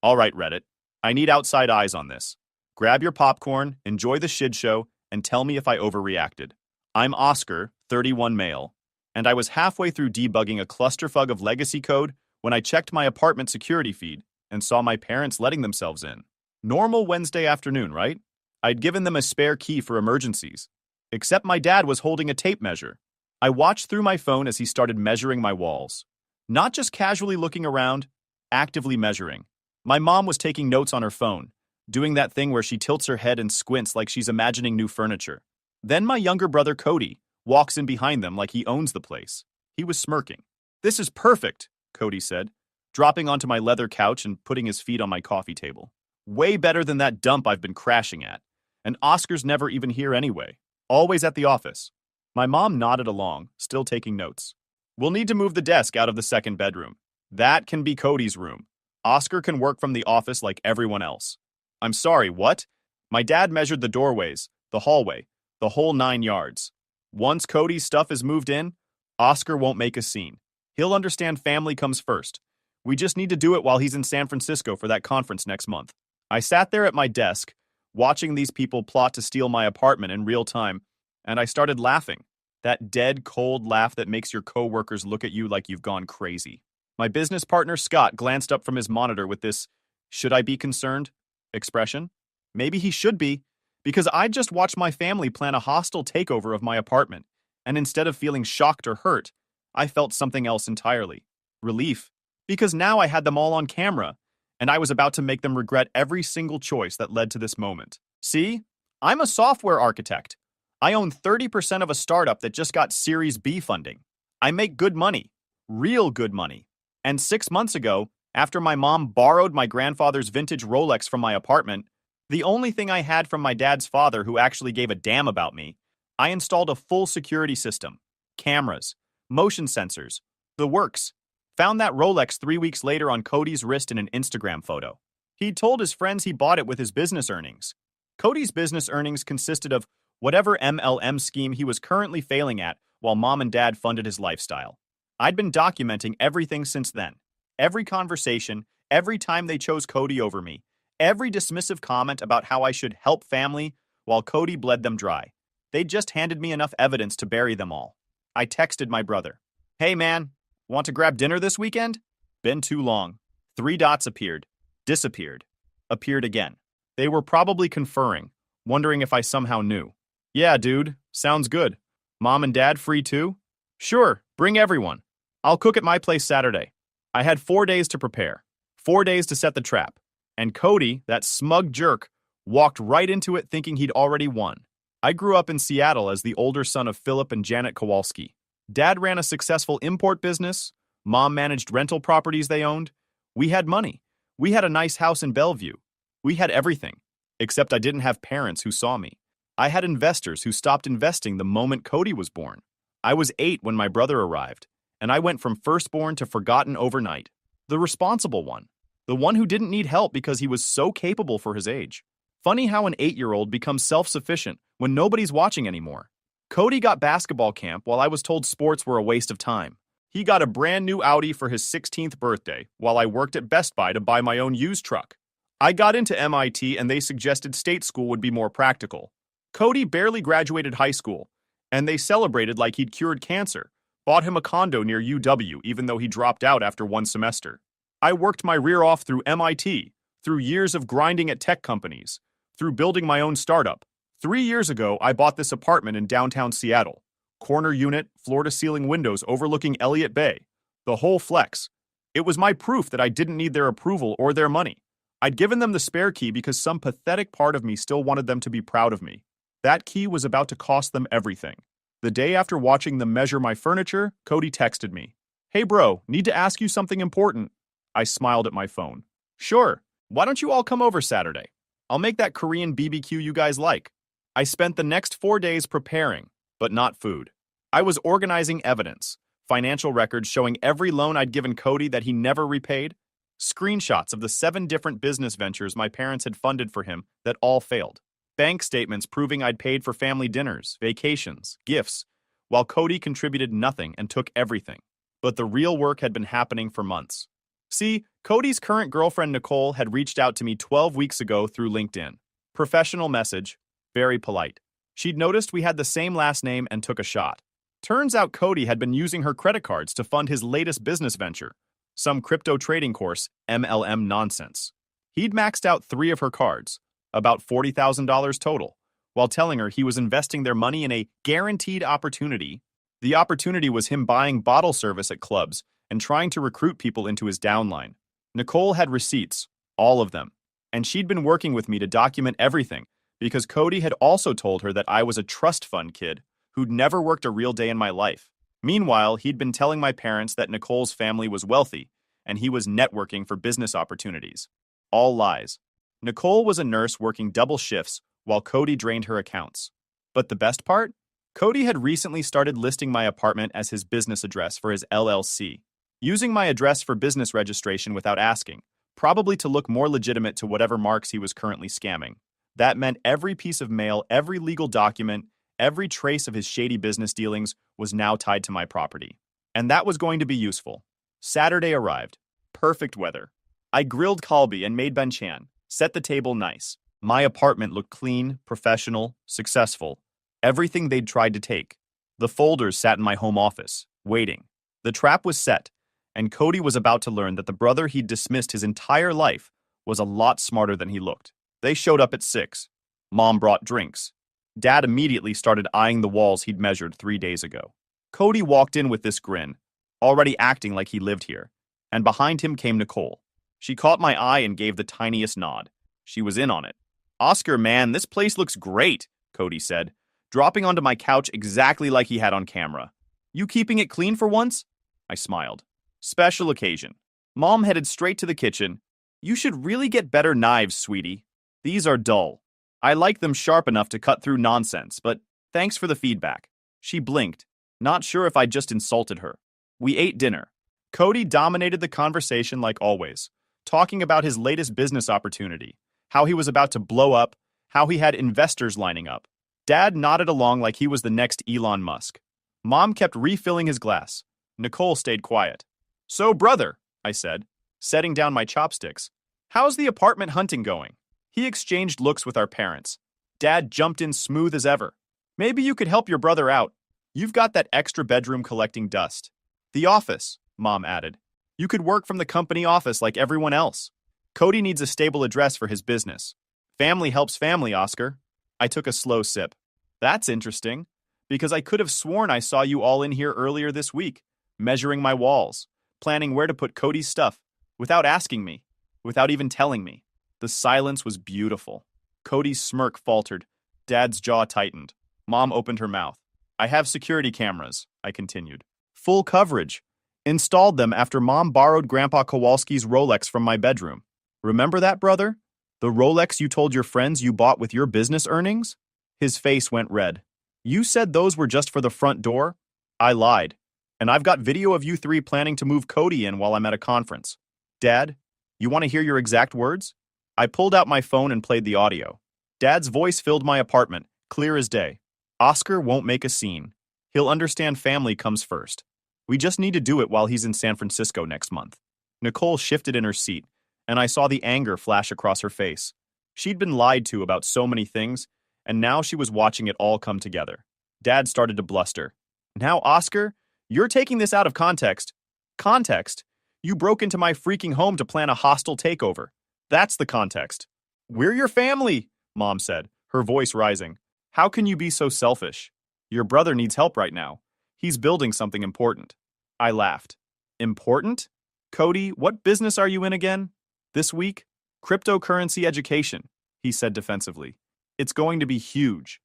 Speaker 1: All right, Reddit. I need outside eyes on this. Grab your popcorn, enjoy the shit show, and tell me if I overreacted. I'm Oscar, 31 male, and I was halfway through debugging a clusterfuck of legacy code when I checked my apartment security feed and saw my parents letting themselves in. Normal Wednesday afternoon, right? I'd given them a spare key for emergencies. Except my dad was holding a tape measure. I watched through my phone as he started measuring my walls. Not just casually looking around, actively measuring. My mom was taking notes on her phone, doing that thing where she tilts her head and squints like she's imagining new furniture. Then my younger brother Cody walks in behind them like he owns the place. He was smirking. "This is perfect," Cody said, dropping onto my leather couch and putting his feet on my coffee table. "Way better than that dump I've been crashing at. And Oscar's never even here anyway. Always at the office." My mom nodded along, still taking notes. "We'll need to move the desk out of the second bedroom. That can be Cody's room. Oscar can work from the office like everyone else." "I'm sorry, what?" My dad measured the doorways, the hallway, the whole 9 yards. Once Cody's stuff is moved in, Oscar won't make a scene. He'll understand family comes first. We just need to do it while he's in San Francisco for that conference next month. I sat there at my desk, watching these people plot to steal my apartment in real time, and I started laughing. That dead, cold laugh that makes your coworkers look at you like you've gone crazy. My business partner Scott glanced up from his monitor with this "should I be concerned" expression. Maybe he should be, because I'd just watched my family plan a hostile takeover of my apartment, and instead of feeling shocked or hurt, I felt something else entirely. Relief. Because now I had them all on camera, and I was about to make them regret every single choice that led to this moment. See? I'm a software architect. I own 30% of a startup that just got Series B funding. I make good money. Real good money. And 6 months ago, after my mom borrowed my grandfather's vintage Rolex from my apartment, the only thing I had from my dad's father who actually gave a damn about me, I installed a full security system. Cameras. Motion sensors. The works. Found that Rolex 3 weeks later on Cody's wrist in an Instagram photo. He'd told his friends he bought it with his business earnings. Cody's business earnings consisted of whatever MLM scheme he was currently failing at while mom and dad funded his lifestyle. I'd been documenting everything since then. Every conversation, every time they chose Cody over me, every dismissive comment about how I should help family while Cody bled them dry. They'd just handed me enough evidence to bury them all. I texted my brother. "Hey man, want to grab dinner this weekend?" Been too long. 3 dots appeared. Disappeared. Appeared again. They were probably conferring, wondering if I somehow knew. "Yeah, dude. Sounds good. Mom and dad free too?" "Sure, bring everyone. I'll cook at my place Saturday." I had 4 days to prepare. 4 days to set the trap. And Cody, that smug jerk, walked right into it thinking he'd already won. I grew up in Seattle as the older son of Philip and Janet Kowalski. Dad ran a successful import business. Mom managed rental properties they owned. We had money. We had a nice house in Bellevue. We had everything. Except I didn't have parents who saw me. I had investors who stopped investing the moment Cody was born. I was 8 when my brother arrived, and I went from firstborn to forgotten overnight. The responsible one. The one who didn't need help because he was so capable for his age. Funny how an 8-year-old becomes self-sufficient when nobody's watching anymore. Cody got basketball camp while I was told sports were a waste of time. He got a brand new Audi for his 16th birthday while I worked at Best Buy to buy my own used truck. I got into MIT and they suggested state school would be more practical. Cody barely graduated high school, and they celebrated like he'd cured cancer, bought him a condo near UW even though he dropped out after 1 semester. I worked my rear off through MIT, through years of grinding at tech companies, Through building my own startup. 3 years ago, I bought this apartment in downtown Seattle. Corner unit, floor-to-ceiling windows overlooking Elliott Bay. The whole flex. It was my proof that I didn't need their approval or their money. I'd given them the spare key because some pathetic part of me still wanted them to be proud of me. That key was about to cost them everything. The day after watching them measure my furniture, Cody texted me. "Hey bro, need to ask you something important." I smiled at my phone. "Sure, why don't you all come over Saturday? I'll make that Korean BBQ you guys like." I spent the next 4 days preparing, but not food. I was organizing evidence, financial records showing every loan I'd given Cody that he never repaid, screenshots of the 7 different business ventures my parents had funded for him that all failed, bank statements proving I'd paid for family dinners, vacations, gifts, while Cody contributed nothing and took everything. But the real work had been happening for months. See, Cody's current girlfriend Nicole had reached out to me 12 weeks ago through LinkedIn. Professional message, very polite. She'd noticed we had the same last name and took a shot. Turns out Cody had been using her credit cards to fund his latest business venture, some crypto trading course, MLM nonsense. He'd maxed out 3 of her cards, about $40,000 total, while telling her he was investing their money in a guaranteed opportunity. The opportunity was him buying bottle service at clubs and trying to recruit people into his downline. Nicole had receipts, all of them, and she'd been working with me to document everything because Cody had also told her that I was a trust fund kid who'd never worked a real day in my life. Meanwhile, he'd been telling my parents that Nicole's family was wealthy and he was networking for business opportunities. All lies. Nicole was a nurse working double shifts while Cody drained her accounts. But the best part? Cody had recently started listing my apartment as his business address for his LLC, using my address for business registration without asking, probably to look more legitimate to whatever marks he was currently scamming. That meant every piece of mail, every legal document, every trace of his shady business dealings was now tied to my property. And that was going to be useful. Saturday arrived. Perfect weather. I grilled kalbi and made banchan, set the table nice. My apartment looked clean, professional, successful. Everything they'd tried to take. The folders sat in my home office, waiting. The trap was set, and Cody was about to learn that the brother he'd dismissed his entire life was a lot smarter than he looked. They showed up at 6. Mom brought drinks. Dad immediately started eyeing the walls he'd measured 3 days ago. Cody walked in with this grin, already acting like he lived here, and behind him came Nicole. She caught my eye and gave the tiniest nod. She was in on it. "Oscar, man, this place looks great," Cody said, dropping onto my couch exactly like he had on camera. "You keeping it clean for once?" I smiled. "Special occasion." Mom headed straight to the kitchen. "You should really get better knives, sweetie. These are dull. I like them sharp enough to cut through nonsense, but thanks for the feedback." She blinked, not sure if I'd just insulted her. We ate dinner. Cody dominated the conversation like always, talking about his latest business opportunity, how he was about to blow up, how he had investors lining up. Dad nodded along like he was the next Elon Musk. Mom kept refilling his glass. Nicole stayed quiet. "So, brother," I said, setting down my chopsticks, "how's the apartment hunting going?" He exchanged looks with our parents. Dad jumped in smooth as ever. "Maybe you could help your brother out. You've got that extra bedroom collecting dust." "The office," Mom added. "You could work from the company office like everyone else." Cody needs a stable address for his business. Family helps family, Oscar. I took a slow sip. That's interesting, because I could have sworn I saw you all in here earlier this week, measuring my walls, planning where to put Cody's stuff, without asking me, without even telling me. The silence was beautiful. Cody's smirk faltered. Dad's jaw tightened. Mom opened her mouth. "I have security cameras," I continued. "Full coverage. Installed them after Mom borrowed Grandpa Kowalski's Rolex from my bedroom. Remember that, brother? The Rolex you told your friends you bought with your business earnings?" His face went red. "You said those were just for the front door?" I lied. "And I've got video of you 3 planning to move Cody in while I'm at a conference." "Dad, you want to hear your exact words?" I pulled out my phone and played the audio. Dad's voice filled my apartment, clear as day. "Oscar won't make a scene. He'll understand family comes first. We just need to do it while he's in San Francisco next month." Nicole shifted in her seat, and I saw the anger flash across her face. She'd been lied to about so many things, and now she was watching it all come together. Dad started to bluster. "Now, Oscar, you're taking this out of context." "Context? You broke into my freaking home to plan a hostile takeover. That's the context." "We're your family," Mom said, her voice rising. How can you be so selfish? Your brother needs help right now. He's building something important. I laughed. Important? Cody, what business are you in again? This week? Cryptocurrency education, he said defensively. It's going to be huge.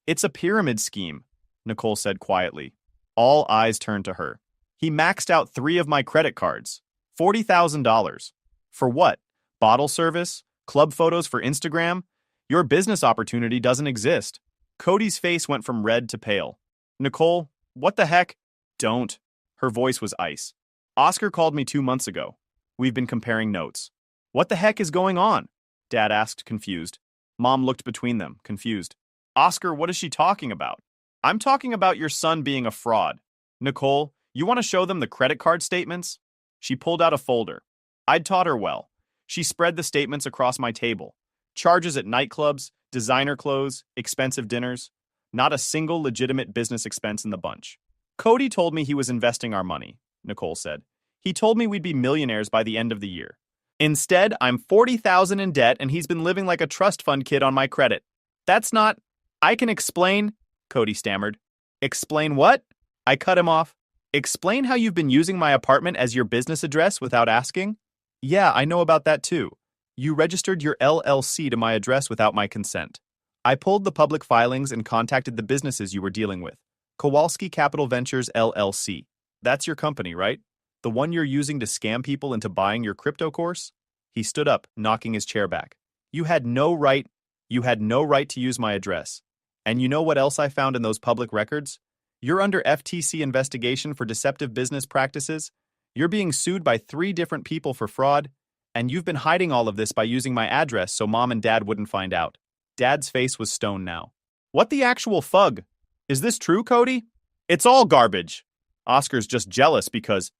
Speaker 1: It's a pyramid scheme, Nicole said quietly. All eyes turned to her. He maxed out 3 of my credit cards. $40,000. For what? Bottle service? Club photos for Instagram? Your business opportunity doesn't exist. Cody's face went from red to pale. Nicole, what the heck? Don't. Her voice was ice. Oscar called me 2 months ago. We've been comparing notes. What the heck is going on? Dad asked, confused. Mom looked between them, confused. Oscar, what is she talking about? I'm talking about your son being a fraud. Nicole, you want to show them the credit card statements? She pulled out a folder. I'd taught her well. She spread the statements across my table. Charges at nightclubs, designer clothes, expensive dinners. Not a single legitimate business expense in the bunch. Cody told me he was investing our money, Nicole said. He told me we'd be millionaires by the end of the year. Instead, I'm $40,000 in debt and he's been living like a trust fund kid on my credit. That's not... I can explain, Cody stammered. Explain what? I cut him off. Explain how you've been using my apartment as your business address without asking? Yeah, I know about that too. You registered your LLC to my address without my consent. I pulled the public filings and contacted the businesses you were dealing with. Kowalski Capital Ventures LLC. That's your company, right? The one you're using to scam people into buying your crypto course? He stood up, knocking his chair back. You had no right to use my address. And you know what else I found in those public records? You're under FTC investigation for deceptive business practices. You're being sued by 3 different people for fraud. And you've been hiding all of this by using my address so Mom and Dad wouldn't find out. Dad's face was stone now. What the actual fug? Is this true, Cody? It's all garbage. Oscar's just jealous because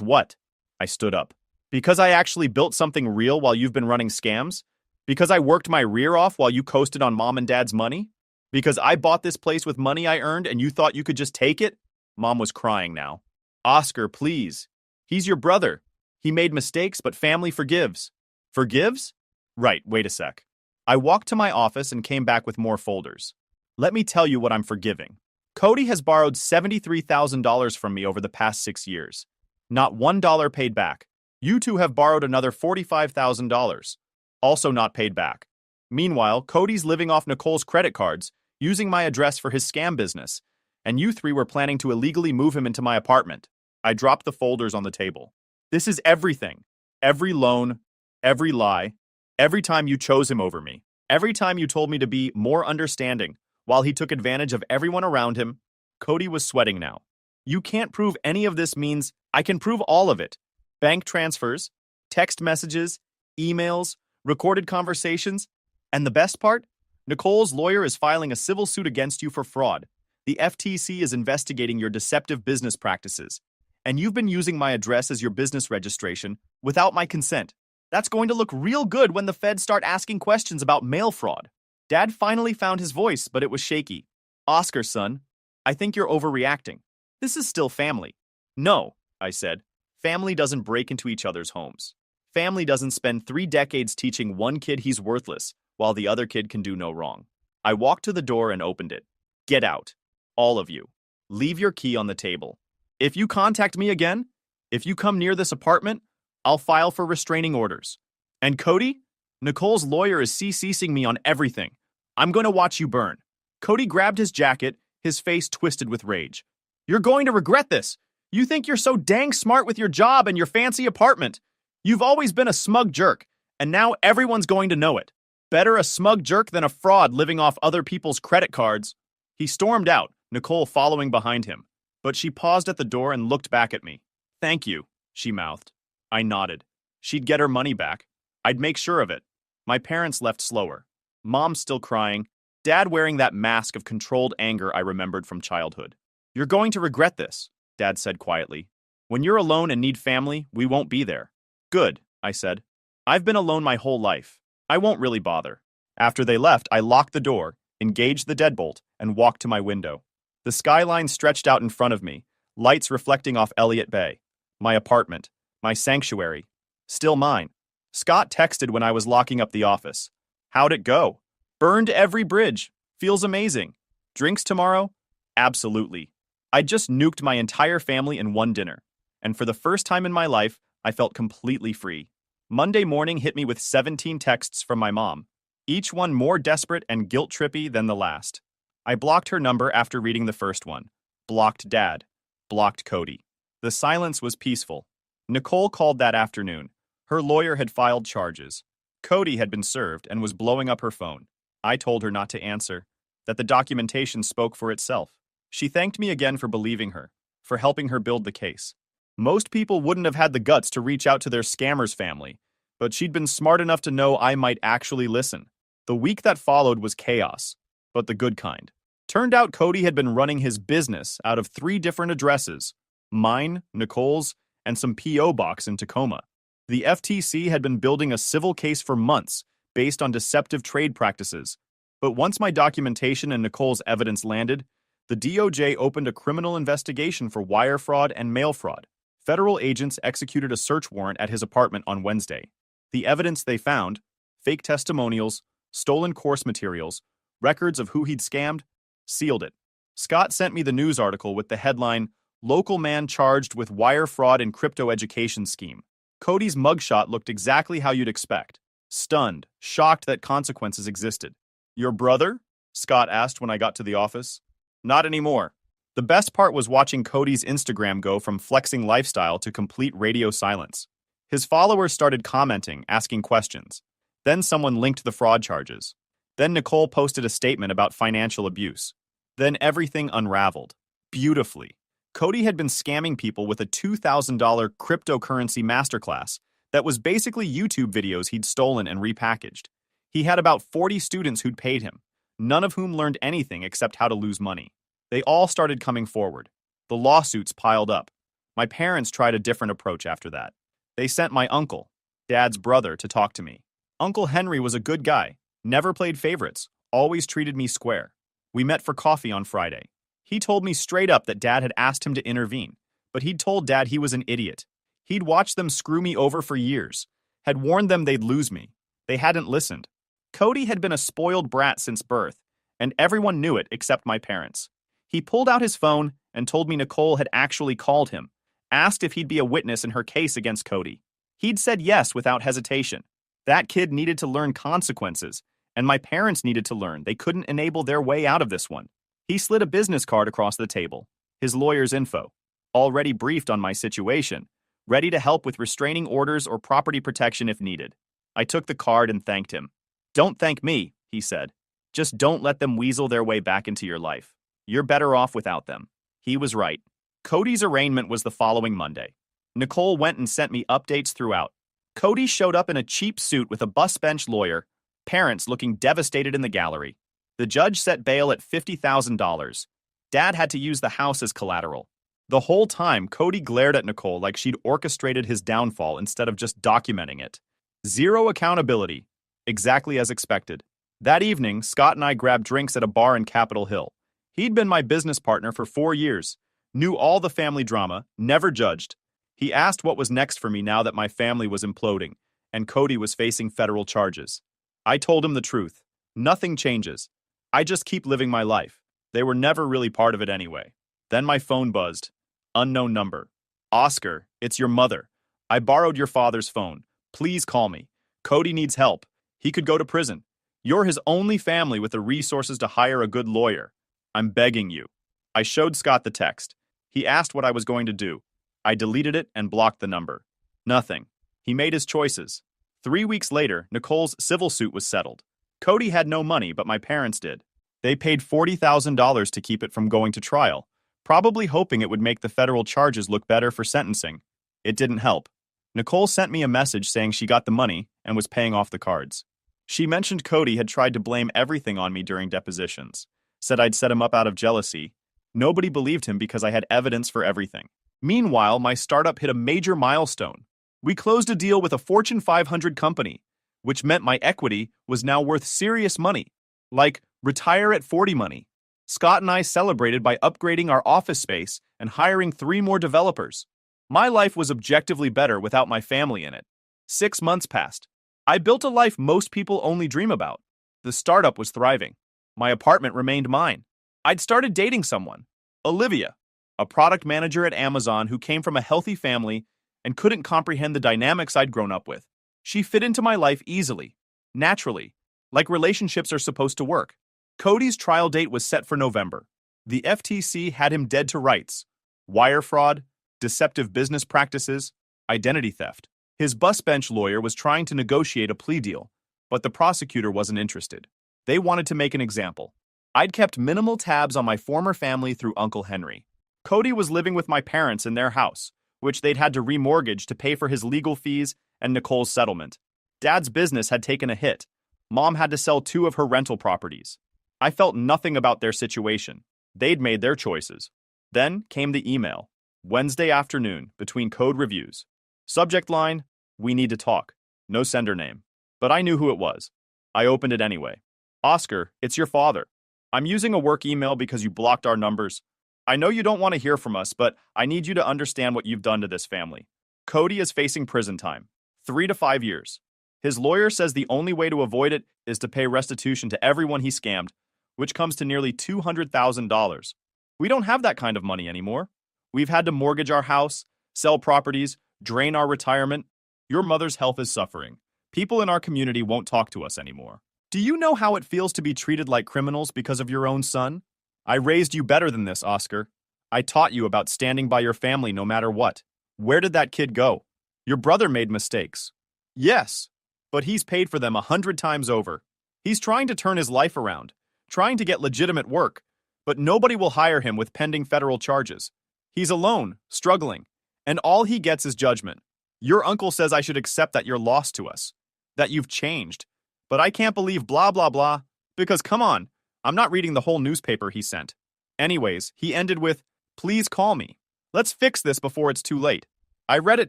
Speaker 1: what? I stood up. Because I actually built something real while you've been running scams? Because I worked my rear off while you coasted on Mom and Dad's money? Because I bought this place with money I earned and you thought you could just take it? Mom was crying now. Oscar, please. He's your brother. He made mistakes, but family forgives. Forgives? Right, wait a sec. I walked to my office and came back with more folders. Let me tell you what I'm forgiving. Cody has borrowed $73,000 from me over the past 6 years. Not $1 paid back. You two have borrowed another $45,000. Also not paid back. Meanwhile, Cody's living off Nicole's credit cards, using my address for his scam business. And you 3 were planning to illegally move him into my apartment. I dropped the folders on the table. This is everything. Every loan, every lie, every time you chose him over me. Every time you told me to be more understanding, while he took advantage of everyone around him. Cody was sweating now. You can't prove any of this means I can prove all of it. Bank transfers, text messages, emails, recorded conversations. And the best part? Nicole's lawyer is filing a civil suit against you for fraud. The FTC is investigating your deceptive business practices. And you've been using my address as your business registration without my consent. That's going to look real good when the feds start asking questions about mail fraud. Dad finally found his voice, but it was shaky. Oscar, son, I think you're overreacting. This is still family. No, I said. Family doesn't break into each other's homes. Family doesn't spend 3 decades teaching one kid he's worthless while the other kid can do no wrong. I walked to the door and opened it. Get out. All of you. Leave your key on the table. If you contact me again, if you come near this apartment, I'll file for restraining orders. And Cody, Nicole's lawyer is CCing me on everything. I'm going to watch you burn. Cody grabbed his jacket, his face twisted with rage. You're going to regret this. You think you're so dang smart with your job and your fancy apartment. You've always been a smug jerk, and now everyone's going to know it. Better a smug jerk than a fraud living off other people's credit cards. He stormed out, Nicole following behind him. But she paused at the door and looked back at me. Thank you, she mouthed. I nodded. She'd get her money back. I'd make sure of it. My parents left slower. Mom still crying. Dad wearing that mask of controlled anger I remembered from childhood. You're going to regret this, Dad said quietly. When you're alone and need family, we won't be there. Good, I said. I've been alone my whole life. I won't really bother. After they left, I locked the door, engaged the deadbolt, and walked to my window. The skyline stretched out in front of me, lights reflecting off Elliott Bay. My apartment. My sanctuary. Still mine. Scott texted when I was locking up the office. How'd it go? Burned every bridge. Feels amazing. Drinks tomorrow? Absolutely. I just nuked my entire family in one dinner. And for the first time in my life, I felt completely free. Monday morning hit me with 17 texts from my mom, each one more desperate and guilt-trippy than the last. I blocked her number after reading the first one. Blocked Dad. Blocked Cody. The silence was peaceful. Nicole called that afternoon. Her lawyer had filed charges. Cody had been served and was blowing up her phone. I told her not to answer, that the documentation spoke for itself. She thanked me again for believing her, for helping her build the case. Most people wouldn't have had the guts to reach out to their scammer's family, but she'd been smart enough to know I might actually listen. The week that followed was chaos, but the good kind. Turned out Cody had been running his business out of 3 different addresses: mine, Nicole's, and some P.O. box in Tacoma. The FTC had been building a civil case for months based on deceptive trade practices. But once my documentation and Nicole's evidence landed, the DOJ opened a criminal investigation for wire fraud and mail fraud. Federal agents executed a search warrant at his apartment on Wednesday. The evidence they found: fake testimonials, stolen course materials, records of who he'd scammed, sealed it. Scott sent me the news article with the headline, "Local Man Charged with Wire Fraud and Crypto Education Scheme." Cody's mugshot looked exactly how you'd expect. Stunned, shocked that consequences existed. "Your brother?" Scott asked when I got to the office. "Not anymore." The best part was watching Cody's Instagram go from flexing lifestyle to complete radio silence. His followers started commenting, asking questions. Then someone linked the fraud charges. Then Nicole posted a statement about financial abuse. Then everything unraveled. Beautifully. Cody had been scamming people with a $2,000 cryptocurrency masterclass that was basically YouTube videos he'd stolen and repackaged. He had about 40 students who'd paid him, none of whom learned anything except how to lose money. They all started coming forward. The lawsuits piled up. My parents tried a different approach after that. They sent my uncle, Dad's brother, to talk to me. Uncle Henry was a good guy, never played favorites, always treated me square. We met for coffee on Friday. He told me straight up that Dad had asked him to intervene, but he'd told Dad he was an idiot. He'd watched them screw me over for years, had warned them they'd lose me. They hadn't listened. Cody had been a spoiled brat since birth, and everyone knew it except my parents. He pulled out his phone and told me Nicole had actually called him, asked if he'd be a witness in her case against Cody. He'd said yes without hesitation. That kid needed to learn consequences, and my parents needed to learn they couldn't enable their way out of this one. He slid a business card across the table, his lawyer's info, already briefed on my situation, ready to help with restraining orders or property protection if needed. I took the card and thanked him. "Don't thank me," he said. "Just don't let them weasel their way back into your life. You're better off without them." He was right. Cody's arraignment was the following Monday. Nicole went and sent me updates throughout. Cody showed up in a cheap suit with a bus bench lawyer, parents looking devastated in the gallery. The judge set bail at $50,000. Dad had to use the house as collateral. The whole time, Cody glared at Nicole like she'd orchestrated his downfall instead of just documenting it. Zero accountability, exactly as expected. That evening, Scott and I grabbed drinks at a bar in Capitol Hill. He'd been my business partner for 4 years, knew all the family drama, never judged. He asked what was next for me now that my family was imploding, and Cody was facing federal charges. I told him the truth. Nothing changes. I just keep living my life. They were never really part of it anyway. Then my phone buzzed. Unknown number. "Oscar, it's your mother. I borrowed your father's phone. Please call me. Cody needs help. He could go to prison. You're his only family with the resources to hire a good lawyer. I'm begging you." I showed Scott the text. He asked what I was going to do. I deleted it and blocked the number. Nothing. He made his choices. 3 weeks later, Nicole's civil suit was settled. Cody had no money, but my parents did. They paid $40,000 to keep it from going to trial, probably hoping it would make the federal charges look better for sentencing. It didn't help. Nicole sent me a message saying she got the money and was paying off the cards. She mentioned Cody had tried to blame everything on me during depositions, said I'd set him up out of jealousy. Nobody believed him because I had evidence for everything. Meanwhile, my startup hit a major milestone. We closed a deal with a Fortune 500 company, which meant my equity was now worth serious money, like retire at 40 money. Scott and I celebrated by upgrading our office space and hiring 3 more developers. My life was objectively better without my family in it. 6 months passed. I built a life most people only dream about. The startup was thriving. My apartment remained mine. I'd started dating someone, Olivia, a product manager at Amazon who came from a healthy family and couldn't comprehend the dynamics I'd grown up with. She fit into my life easily, naturally, like relationships are supposed to work. Cody's trial date was set for November. The FTC had him dead to rights: wire fraud, deceptive business practices, identity theft. His bus bench lawyer was trying to negotiate a plea deal, but the prosecutor wasn't interested. They wanted to make an example. I'd kept minimal tabs on my former family through Uncle Henry. Cody was living with my parents in their house, which they'd had to remortgage to pay for his legal fees and Nicole's settlement. Dad's business had taken a hit. Mom had to sell 2 of her rental properties. I felt nothing about their situation. They'd made their choices. Then came the email. Wednesday afternoon, between code reviews. Subject line, "We need to talk." No sender name. But I knew who it was. I opened it anyway. "Oscar, it's your father. I'm using a work email because you blocked our numbers. I know you don't want to hear from us, but I need you to understand what you've done to this family. Cody is facing prison time, 3 to 5 years. His lawyer says the only way to avoid it is to pay restitution to everyone he scammed, which comes to nearly $200,000. We don't have that kind of money anymore. We've had to mortgage our house, sell properties, drain our retirement. Your mother's health is suffering. People in our community won't talk to us anymore. Do you know how it feels to be treated like criminals because of your own son? I raised you better than this, Oscar. I taught you about standing by your family no matter what. Where did that kid go? Your brother made mistakes. Yes, but he's paid for them 100 times over. He's trying to turn his life around, trying to get legitimate work, but nobody will hire him with pending federal charges. He's alone, struggling, and all he gets is judgment. Your uncle says I should accept that you're lost to us, that you've changed, but I can't believe blah blah blah, because come on, I'm not reading the whole newspaper he sent. Anyways, he ended with, "Please call me. Let's fix this before it's too late." I read it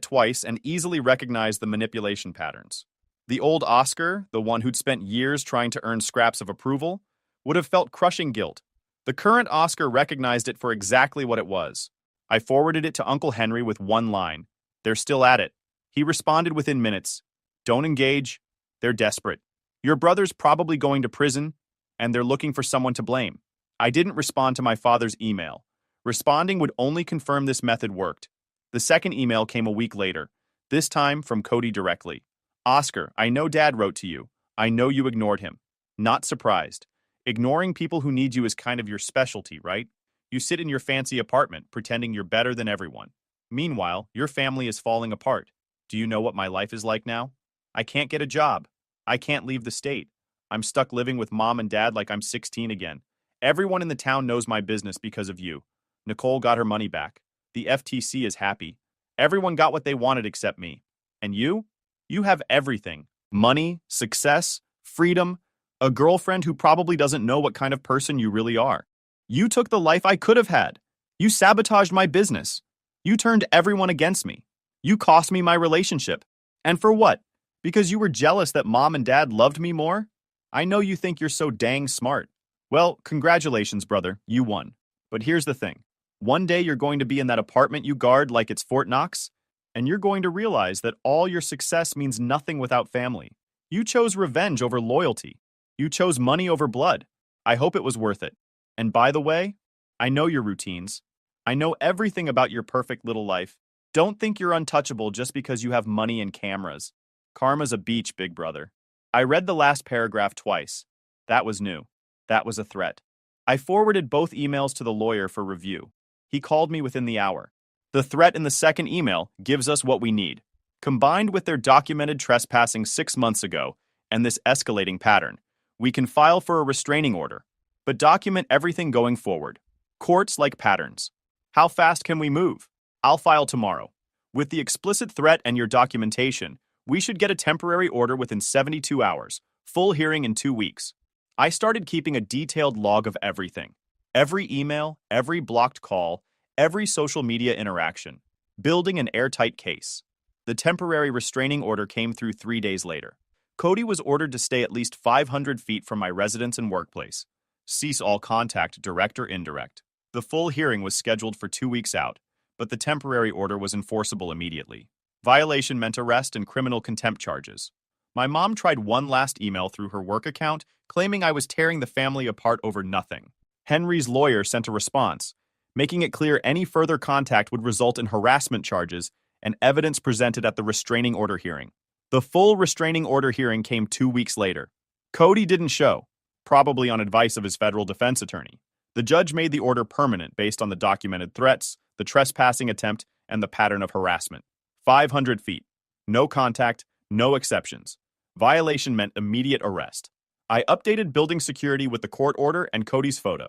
Speaker 1: twice and easily recognized the manipulation patterns. The old Oscar, the one who'd spent years trying to earn scraps of approval, would have felt crushing guilt. The current Oscar recognized it for exactly what it was. I forwarded it to Uncle Henry with one line. "They're still at it." He responded within minutes. "Don't engage. They're desperate. Your brother's probably going to prison, and they're looking for someone to blame." I didn't respond to my father's email. Responding would only confirm this method worked. The second email came a week later, this time from Cody directly. "Oscar, I know Dad wrote to you. I know you ignored him. Not surprised. Ignoring people who need you is kind of your specialty, right? You sit in your fancy apartment pretending you're better than everyone. Meanwhile, your family is falling apart. Do you know what my life is like now? I can't get a job. I can't leave the state. I'm stuck living with Mom and Dad like I'm 16 again. Everyone in the town knows my business because of you. Nicole got her money back. The FTC is happy. Everyone got what they wanted except me. And you? You have everything. Money, success, freedom, a girlfriend who probably doesn't know what kind of person you really are. You took the life I could have had. You sabotaged my business. You turned everyone against me. You cost me my relationship. And for what? Because you were jealous that Mom and Dad loved me more? I know you think you're so dang smart. Well, congratulations, brother. You won. But here's the thing. One day you're going to be in that apartment you guard like it's Fort Knox, and you're going to realize that all your success means nothing without family. You chose revenge over loyalty. You chose money over blood. I hope it was worth it. And by the way, I know your routines. I know everything about your perfect little life. Don't think you're untouchable just because you have money and cameras. Karma's a beach, big brother. I read the last paragraph twice. That was new. That was a threat. I forwarded both emails to the lawyer for review. He called me within the hour. The threat in the second email gives us what we need. Combined with their documented trespassing 6 months ago and this escalating pattern, we can file for a restraining order, but document everything going forward. Courts like patterns. How fast can we move? I'll file tomorrow. With the explicit threat and your documentation, we should get a temporary order within 72 hours, full hearing in 2 weeks. I started keeping a detailed log of everything. Every email, every blocked call, every social media interaction. Building an airtight case. The temporary restraining order came through 3 days later. Cody was ordered to stay at least 500 feet from my residence and workplace. Cease all contact, direct or indirect. The full hearing was scheduled for 2 weeks out, but the temporary order was enforceable immediately. Violation meant arrest and criminal contempt charges. My mom tried one last email through her work account, claiming I was tearing the family apart over nothing. Henry's lawyer sent a response, making it clear any further contact would result in harassment charges and evidence presented at the restraining order hearing. The full restraining order hearing came 2 weeks later. Cody didn't show, probably on advice of his federal defense attorney. The judge made the order permanent based on the documented threats, the trespassing attempt, and the pattern of harassment. 500 feet. No contact, no exceptions. Violation meant immediate arrest. I updated building security with the court order and Cody's photo.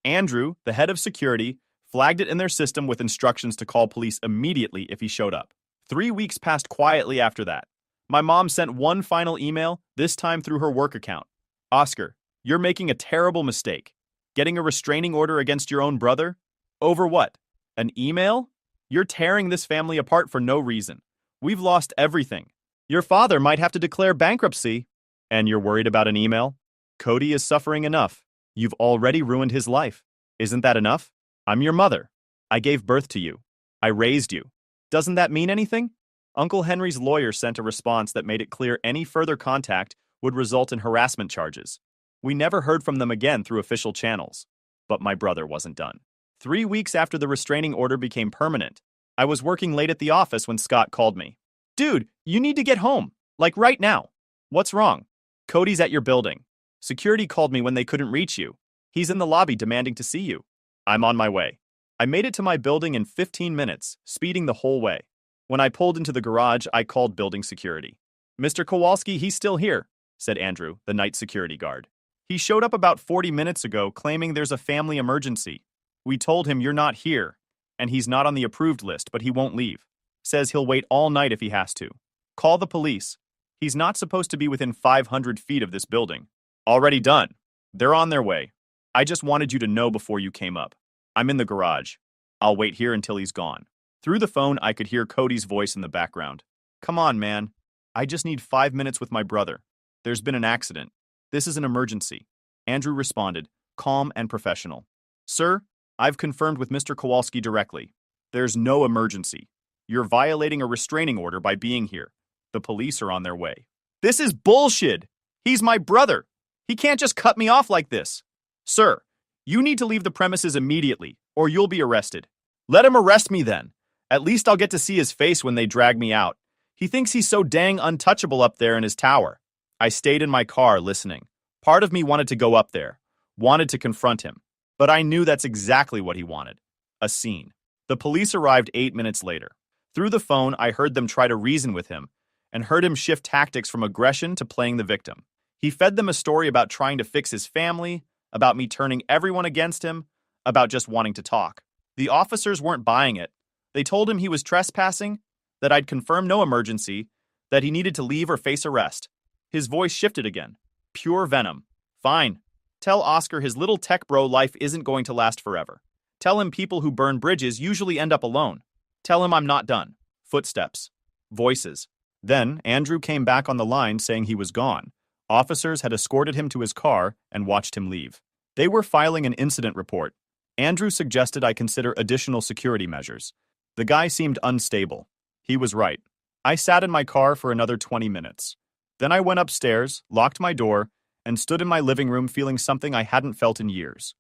Speaker 1: Andrew, the head of security, flagged it in their system with instructions to call police immediately if he showed up. 3 weeks passed quietly after that. My mom sent one final email, this time through her work account. Oscar, you're making a terrible mistake. Getting a restraining order against your own brother? Over what? An email? You're tearing this family apart for no reason. We've lost everything. Your father might have to declare bankruptcy. And you're worried about an email? Cody is suffering enough. You've already ruined his life. Isn't that enough? I'm your mother. I gave birth to you. I raised you. Doesn't that mean anything? Uncle Henry's lawyer sent a response that made it clear any further contact would result in harassment charges. We never heard from them again through official channels. But my brother wasn't done. 3 weeks after the restraining order became permanent, I was working late at the office when Scott called me. Dude, you need to get home. Like right now. What's wrong? Cody's at your building. Security called me when they couldn't reach you. He's in the lobby demanding to see you. I'm on my way. I made it to my building in 15 minutes, speeding the whole way. When I pulled into the garage, I called building security. Mr. Kowalski, he's still here, said Andrew, the night security guard. He showed up about 40 minutes ago claiming there's a family emergency. We told him you're not here, and he's not on the approved list, but he won't leave. Says he'll wait all night if he has to. Call the police. He's not supposed to be within 500 feet of this building. Already done. They're on their way. I just wanted you to know before you came up. I'm in the garage. I'll wait here until he's gone. Through the phone, I could hear Cody's voice in the background. Come on, man. I just need 5 minutes with my brother. There's been an accident. This is an emergency. Andrew responded, calm and professional. Sir, I've confirmed with Mr. Kowalski directly. There's no emergency. You're violating a restraining order by being here. The police are on their way. This is bullshit. He's my brother. He can't just cut me off like this. Sir, you need to leave the premises immediately, or you'll be arrested. Let him arrest me then. At least I'll get to see his face when they drag me out. He thinks he's so dang untouchable up there in his tower. I stayed in my car listening. Part of me wanted to go up there, wanted to confront him. But I knew that's exactly what he wanted. A scene. The police arrived 8 minutes later. Through the phone, I heard them try to reason with him, and heard him shift tactics from aggression to playing the victim. He fed them a story about trying to fix his family, about me turning everyone against him, about just wanting to talk. The officers weren't buying it. They told him he was trespassing, that I'd confirmed no emergency, that he needed to leave or face arrest. His voice shifted again. Pure venom. Fine. Tell Oscar his little tech bro life isn't going to last forever. Tell him people who burn bridges usually end up alone. Tell him I'm not done. Footsteps. Voices. Then, Andrew came back on the line saying he was gone. Officers had escorted him to his car and watched him leave. They were filing an incident report. Andrew suggested I consider additional security measures. The guy seemed unstable. He was right. I sat in my car for another 20 minutes. Then I went upstairs, locked my door, and stood in my living room feeling something I hadn't felt in years.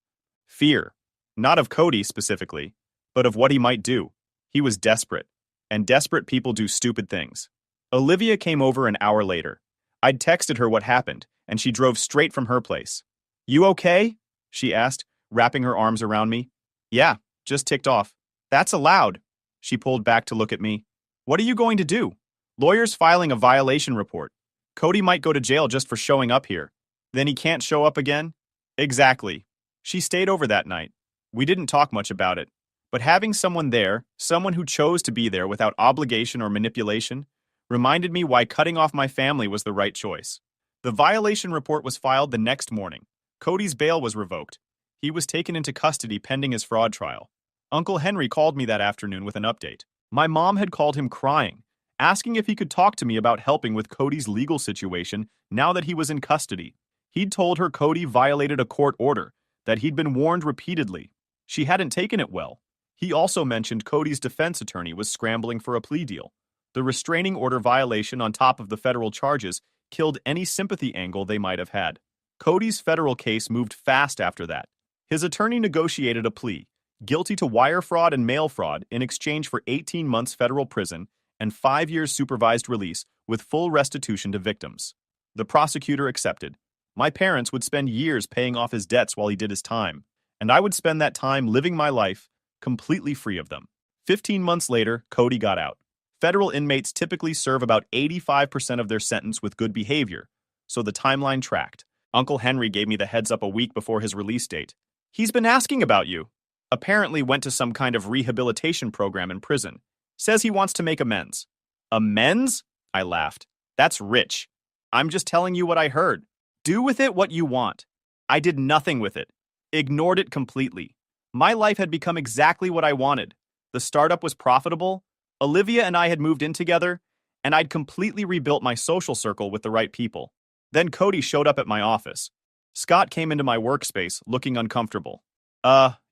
Speaker 1: Fear. Not of Cody specifically, but of what he might do. He was desperate, and desperate people do stupid things. Olivia came over an hour later. I'd texted her what happened, and she drove straight from her place. You okay? She asked, wrapping her arms around me. Yeah, just ticked off. That's allowed. She pulled back to look at me. What are you going to do? Lawyer's filing a violation report. Cody might go to jail just for showing up here. Then he can't show up again? Exactly. She stayed over that night. We didn't talk much about it. But having someone there, someone who chose to be there without obligation or manipulation, reminded me why cutting off my family was the right choice. The violation report was filed the next morning. Cody's bail was revoked. He was taken into custody pending his fraud trial. Uncle Henry called me that afternoon with an update. My mom had called him crying, asking if he could talk to me about helping with Cody's legal situation now that he was in custody. He'd told her Cody violated a court order, that he'd been warned repeatedly. She hadn't taken it well. He also mentioned Cody's defense attorney was scrambling for a plea deal. The restraining order violation on top of the federal charges killed any sympathy angle they might have had. Cody's federal case moved fast after that. His attorney negotiated a plea, guilty to wire fraud and mail fraud in exchange for 18 months federal prison and 5 years supervised release with full restitution to victims. The prosecutor accepted. My parents would spend years paying off his debts while he did his time, and I would spend that time living my life completely free of them. 15 months later, Cody got out. Federal inmates typically serve about 85% of their sentence with good behavior, so the timeline tracked. Uncle Henry gave me the heads up a week before his release date. He's been asking about you. Apparently went to some kind of rehabilitation program in prison. Says he wants to make amends. Amends? I laughed. That's rich. I'm just telling you what I heard. Do with it what you want. I did nothing with it. Ignored it completely. My life had become exactly what I wanted. The startup was profitable. Olivia and I had moved in together, and I'd completely rebuilt my social circle with the right people. Then Cody showed up at my office. Scott came into my workspace, looking uncomfortable.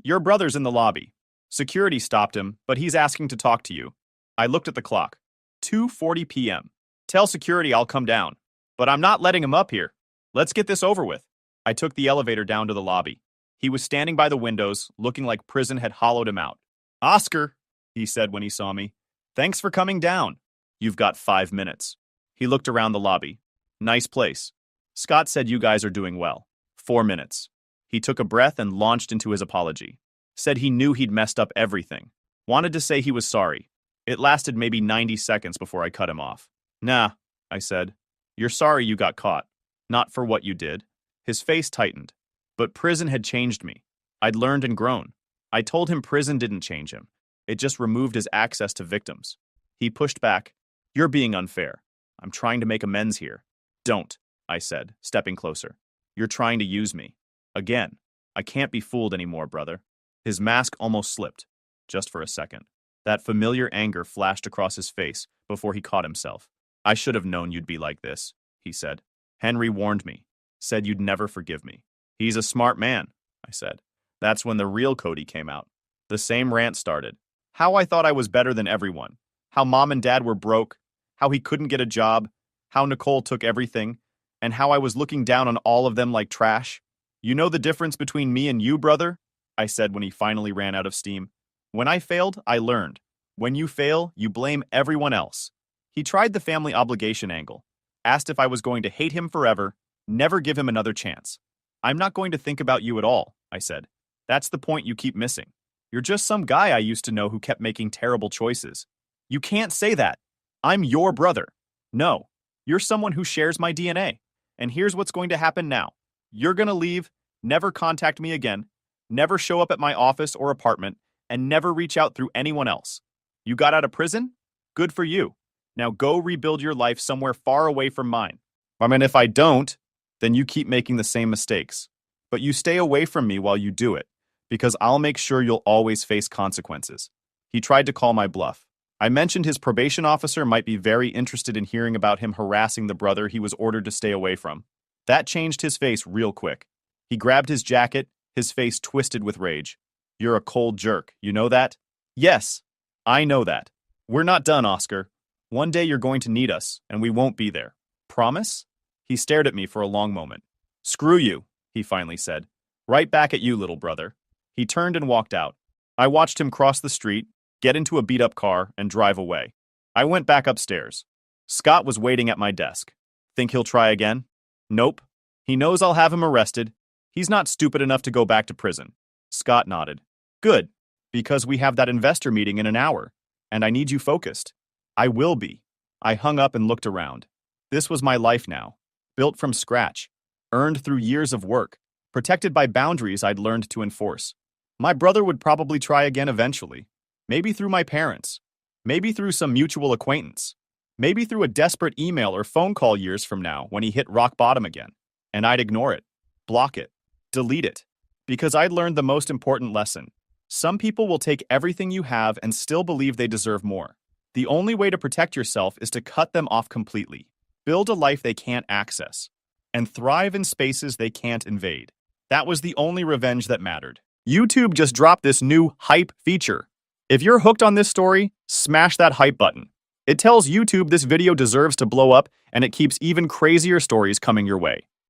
Speaker 1: Your brother's in the lobby. Security stopped him, but he's asking to talk to you. I looked at the clock. 2:40 p.m. Tell security I'll come down. But I'm not letting him up here. Let's get this over with. I took the elevator down to the lobby. He was standing by the windows, looking like prison had hollowed him out. Oscar, he said when he saw me. Thanks for coming down. You've got 5 minutes. He looked around the lobby. Nice place. Scott said you guys are doing well. 4 minutes. He took a breath and launched into his apology. Said he knew he'd messed up everything. Wanted to say he was sorry. It lasted maybe 90 seconds before I cut him off. Nah, I said. You're sorry you got caught. Not for what you did. His face tightened. But prison had changed me. I'd learned and grown. I told him prison didn't change him. It just removed his access to victims. He pushed back. You're being unfair. I'm trying to make amends here. Don't, I said, stepping closer. You're trying to use me. Again. I can't be fooled anymore, brother. His mask almost slipped. Just for a second. That familiar anger flashed across his face before he caught himself. I should have known you'd be like this, he said. Henry warned me. Said you'd never forgive me. He's a smart man, I said. That's when the real Cody came out. The same rant started. How I thought I was better than everyone. How mom and dad were broke. How he couldn't get a job. How Nicole took everything. And how I was looking down on all of them like trash. You know the difference between me and you, brother? I said when he finally ran out of steam. When I failed, I learned. When you fail, you blame everyone else. He tried the family obligation angle. Asked if I was going to hate him forever, never give him another chance. I'm not going to think about you at all, I said. That's the point you keep missing. You're just some guy I used to know who kept making terrible choices. You can't say that. I'm your brother. No, you're someone who shares my DNA. And here's what's going to happen now. You're going to leave, never contact me again, never show up at my office or apartment, and never reach out through anyone else. You got out of prison? Good for you. Now go rebuild your life somewhere far away from mine. I mean, if I don't, then you keep making the same mistakes. But you stay away from me while you do it, because I'll make sure you'll always face consequences. He tried to call my bluff. I mentioned his probation officer might be very interested in hearing about him harassing the brother he was ordered to stay away from. That changed his face real quick. He grabbed his jacket, his face twisted with rage. You're a cold jerk, you know that? Yes, I know that. We're not done, Oscar. One day you're going to need us, and we won't be there. Promise? He stared at me for a long moment. Screw you, he finally said. Right back at you, little brother. He turned and walked out. I watched him cross the street, get into a beat-up car, and drive away. I went back upstairs. Scott was waiting at my desk. Think he'll try again? Nope. He knows I'll have him arrested. He's not stupid enough to go back to prison. Scott nodded. Good, because we have that investor meeting in an hour, and I need you focused. I will be. I hung up and looked around. This was my life now, built from scratch, earned through years of work, protected by boundaries I'd learned to enforce. My brother would probably try again eventually, maybe through my parents, maybe through some mutual acquaintance, maybe through a desperate email or phone call years from now when he hit rock bottom again, and I'd ignore it, block it, delete it, because I'd learned the most important lesson. Some people will take everything you have and still believe they deserve more. The only way to protect yourself is to cut them off completely, build a life they can't access, and thrive in spaces they can't invade. That was the only revenge that mattered. YouTube just dropped this new hype feature. If you're hooked on this story, smash that hype button. It tells YouTube this video deserves to blow up, and it keeps even crazier stories coming your way.